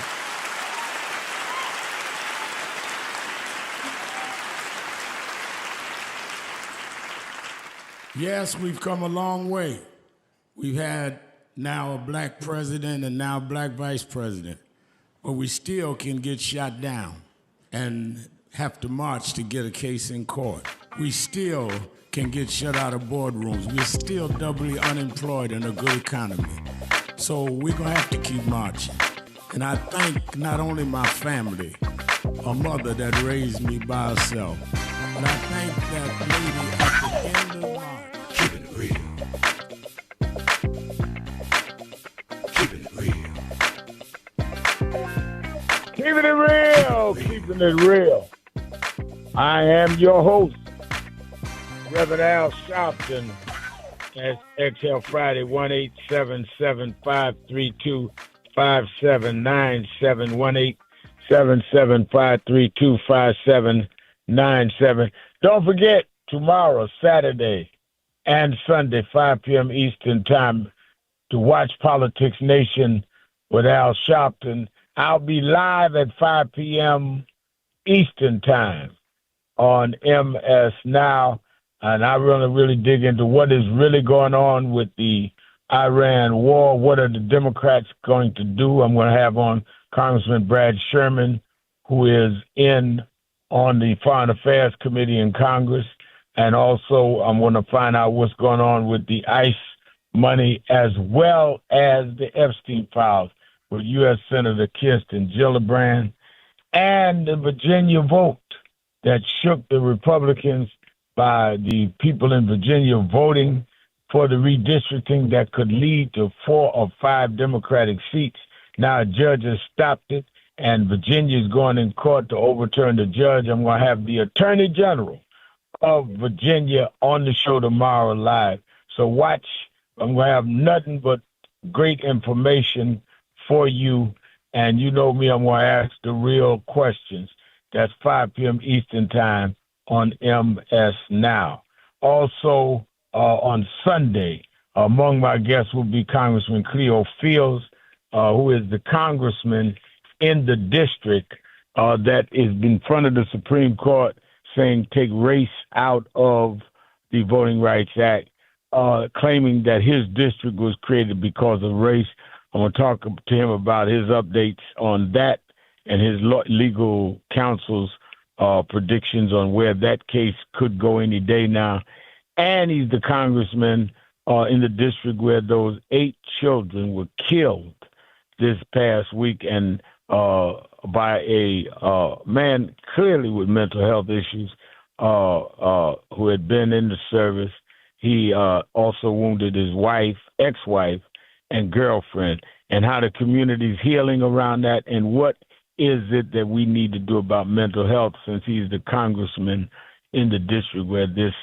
Yes, we've come a long way. We've had now a black president and now a black vice president, but we still can get shot down and have to march to get a case in court. We still can get shut out of boardrooms. We're still doubly unemployed in a good economy. So we're gonna have to keep marching. And I thank not only my family, a mother that raised me by herself, but I thank that lady at the end of March. Keeping it real. Keeping it real.
Keeping it real. Keeping it real. I am your host, Reverend Al Sharpton. That's XL Friday, 1-877-532-5797, 1-877-532-5797. Don't forget, tomorrow, Saturday and Sunday, 5 p.m. Eastern Time, to watch Politics Nation with Al Sharpton. I'll be live at 5 p.m. Eastern Time on MS Now. And I want to really dig into what is really going on with the Iran war. What are the Democrats going to do? I'm going to have on Congressman Brad Sherman, who is on the Foreign Affairs Committee in Congress. And also I'm going to find out what's going on with the ICE money as well as the Epstein files with U.S. Senator Kirsten Gillibrand and the Virginia vote that shook the Republicans by the people in Virginia voting for the redistricting that could lead to 4 or 5 Democratic seats. Now a judge has stopped it, and Virginia is going in court to overturn the judge. I'm going to have the Attorney General of Virginia on the show tomorrow live. So watch. I'm going to have nothing but great information for you. And you know me, I'm going to ask the real questions. That's 5 p.m. Eastern Time on MS Now. Also, on Sunday, among my guests will be Congressman Cleo Fields, who is the congressman in the district that is in front of the Supreme Court saying take race out of the Voting Rights Act, claiming that his district was created because of race. I'm going to talk to him about his updates on that and his legal counsel's predictions on where that case could go any day now. And he's the congressman in the district where those 8 children were killed this past week and by a man clearly with mental health issues who had been in the service. He also wounded his wife, ex-wife, and girlfriend, and how the community's healing around that, and what is it that we need to do about mental health, since he's the congressman in the district where this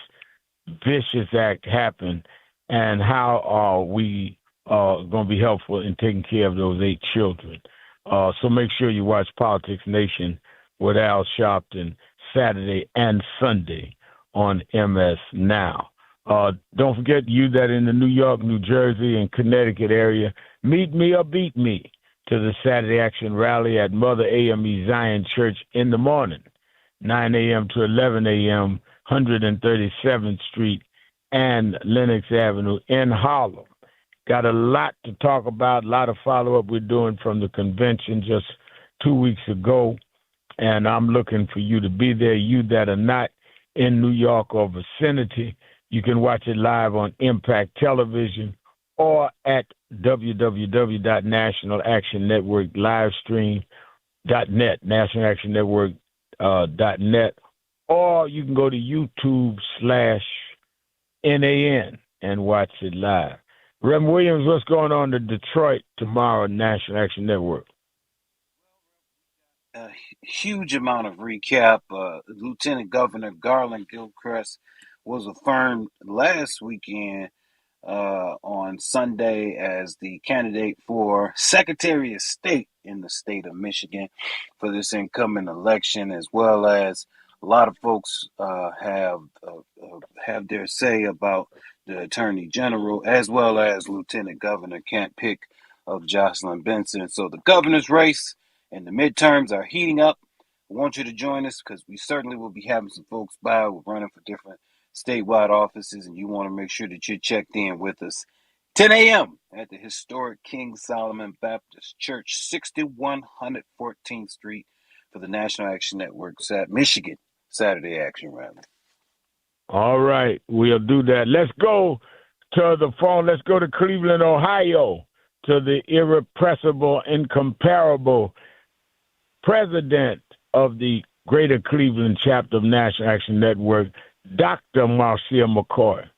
vicious act happened, and how are we going to be helpful in taking care of those 8 children. So make sure you watch Politics Nation with Al Sharpton Saturday and Sunday on MS Now. Don't forget, you that in the New York, New Jersey, and Connecticut area, meet me or beat me to the Saturday Action Rally at Mother AME Zion Church in the morning, 9 a.m. to 11 a.m., 137th Street and Lenox Avenue in Harlem. Got a lot to talk about, a lot of follow-up we're doing from the convention just 2 weeks ago, and I'm looking for you to be there. You that are not in New York or vicinity, you can watch it live on Impact Television or at www.nationalactionnetworklivestream.net, nationalactionnetwork.net, or you can go to YouTube/NAN and watch it live. Rem Williams, what's going on in Detroit tomorrow, National Action Network?
A huge amount of recap. Lieutenant Governor Garland Gilchrist was affirmed last weekend on Sunday as the candidate for Secretary of State in the state of Michigan for this incoming election, as well as a lot of folks have their say about the Attorney General, as well as Lieutenant Governor Kent Pick of Jocelyn Benson. So the governor's race and the midterms are heating up. I want you to join us because we certainly will be having some folks by. We're running for different statewide offices, and you want to make sure that you're checked in with us. 10 a.m. at the historic King Solomon Baptist Church, 6100 14th Street for the National Action Network's Michigan Saturday Action Rally.
All right, we'll do that. Let's go to the phone. Let's go to Cleveland, Ohio, to the irrepressible, incomparable president of the Greater Cleveland chapter of National Action Network, Dr. Marcia McCoy.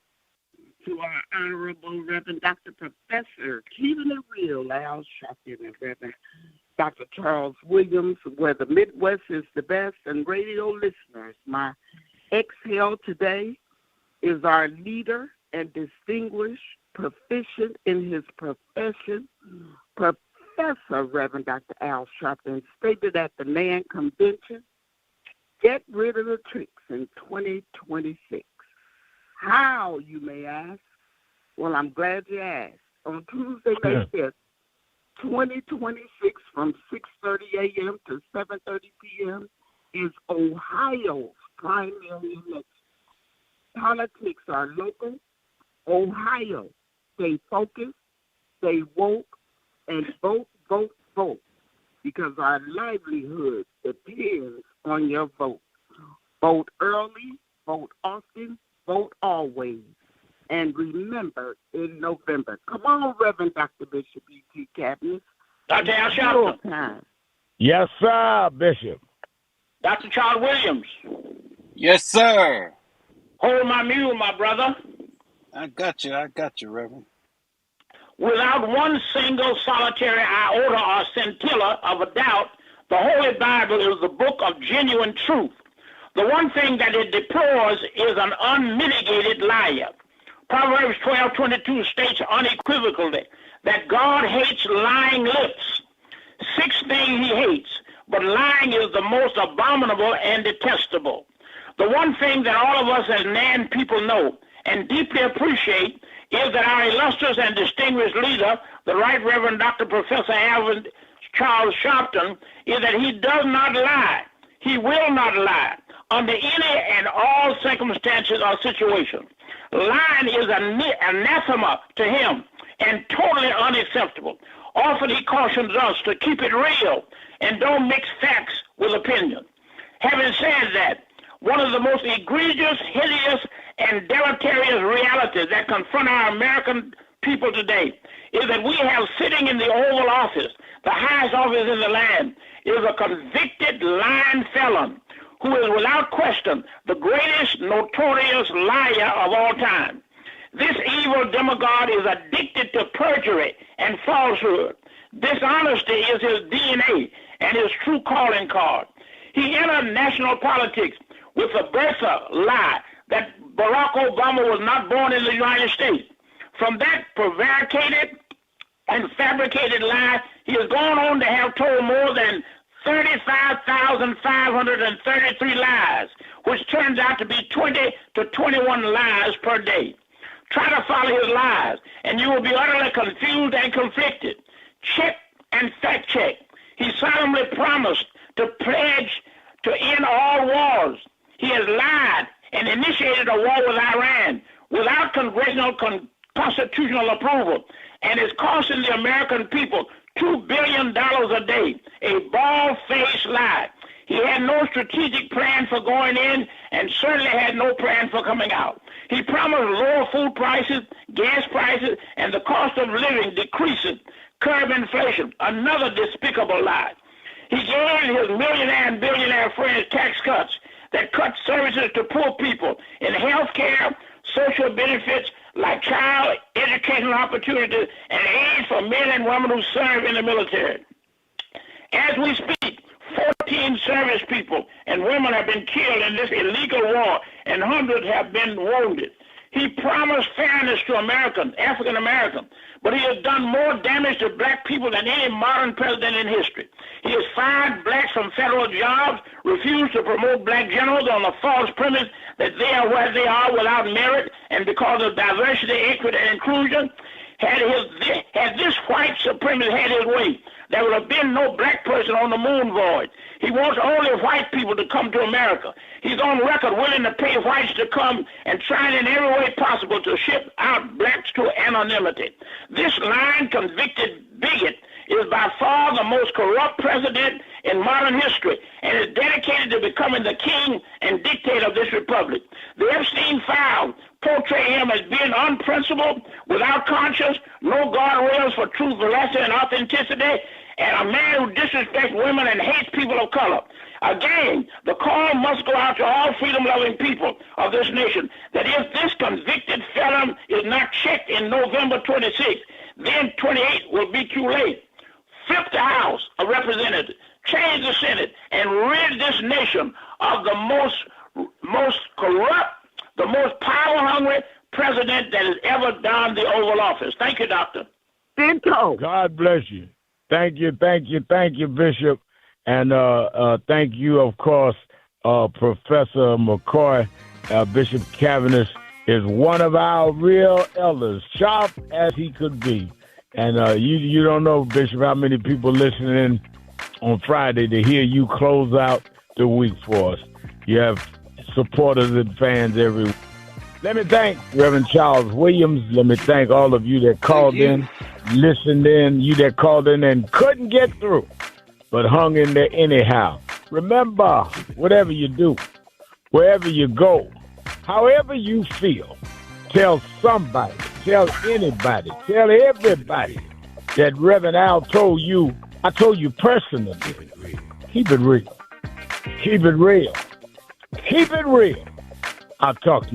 To our Honorable Reverend Dr. Professor, keeping it real, Al Sharpton, and Reverend Dr. Charles Williams, where the Midwest is the best, and radio listeners, my exhale today is our leader and distinguished, proficient in his profession, Professor Reverend Dr. Al Sharpton, stated at the NAN Convention, get rid of the tricks in 2026. How, you may ask? Well, I'm glad you asked. On Tuesday, May 5th, 2026, from 6:30 a.m. to 7:30 p.m. is Ohio's primary election. Politics are local. Ohio, stay focused, stay woke, and vote, vote, vote, because our livelihood depends on your vote. Vote early, vote often, vote always. And remember, in November. Come on, Reverend Dr. Bishop E.T. Cabinet.
Dr. Al Sharpton.
Yes, sir, Bishop.
Dr. Charles Williams.
Yes, sir.
Hold my mule, my brother.
I got you, Reverend.
Without one single solitary iota or scintilla of a doubt, the Holy Bible is the book of genuine truth. The one thing that it deplores is an unmitigated liar. Proverbs 12:22 states unequivocally that God hates lying lips. 6 things he hates, but lying is the most abominable and detestable. The one thing that all of us as NAN people know and deeply appreciate is that our illustrious and distinguished leader, the Right Reverend Dr. Professor Alvin Charles Sharpton, is that he does not lie. He will not lie under any and all circumstances or situations. Lying is anathema to him and totally unacceptable. Often he cautions us to keep it real and don't mix facts with opinion. Having said that, one of the most egregious, hideous, and deleterious realities that confront our American people today is that we have sitting in the Oval Office, the highest office in the land, is a convicted lying felon who is without question the greatest notorious liar of all time. This evil demagogue is addicted to perjury and falsehood. Dishonesty is his DNA and his true calling card. He entered national politics with the birther lie that Barack Obama was not born in the United States. From that prevaricated and fabricated lie, he has gone on to have told more than 35,533 lies, which turns out to be 20 to 21 lies per day. Try to follow his lies, and you will be utterly confused and conflicted. Check and fact check. He solemnly promised to pledge to end all wars. He has lied and initiated a war with Iran without congressional constitutional approval, and is costing the American people $2 billion a day, a bald-faced lie. He had no strategic plan for going in and certainly had no plan for coming out. He promised lower food prices, gas prices, and the cost of living decreases, curb inflation, another despicable lie. He gave his millionaire and billionaire friends tax cuts that cut services to poor people in health care, social benefits like child educational opportunities, and aid for men and women who serve in the military. As we speak, 14 service people and women have been killed in this illegal war, and hundreds have been wounded. He promised fairness to Americans, African Americans, but he has done more damage to black people than any modern president in history. He has fired blacks from federal jobs, refused to promote black generals on the false premise that they are where they are without merit and because of diversity, equity, and inclusion. Had this white supremacist had his way, there would have been no black person on the moon voyage. He wants only white people to come to America. He's on record willing to pay whites to come and trying in every way possible to ship out blacks to anonymity. This lying, convicted bigot is by far the most corrupt president in modern history and is dedicated to becoming the king and dictator of this republic. The Epstein files portray him as being unprincipled, without conscience, no guardrails for truth, veracity, and authenticity, and a man who disrespects women and hates people of color. Again, the call must go out to all freedom-loving people of this nation that if this convicted felon is not checked in November 26th, then 28 will be too late. Flip the House of Representatives, change the Senate, and rid this nation of the most corrupt, the most power-hungry president that has ever donned the Oval Office. Thank you, Doctor.
God bless you. Thank you, Bishop. And thank you, of course, Professor McCoy. Bishop Cavendish is one of our real elders, sharp as he could be. And you don't know, Bishop, how many people listening on Friday to hear you close out the week for us. You have supporters and fans every week. Let me thank Reverend Charles Williams. Let me thank all of you that called in, listened in, you that called in and couldn't get through, but hung in there anyhow. Remember, whatever you do, wherever you go, however you feel, tell somebody, tell anybody, tell everybody that Reverend Al told you, I told you personally. Keep it real. Keep it real. Keep it real. I'll talk to you.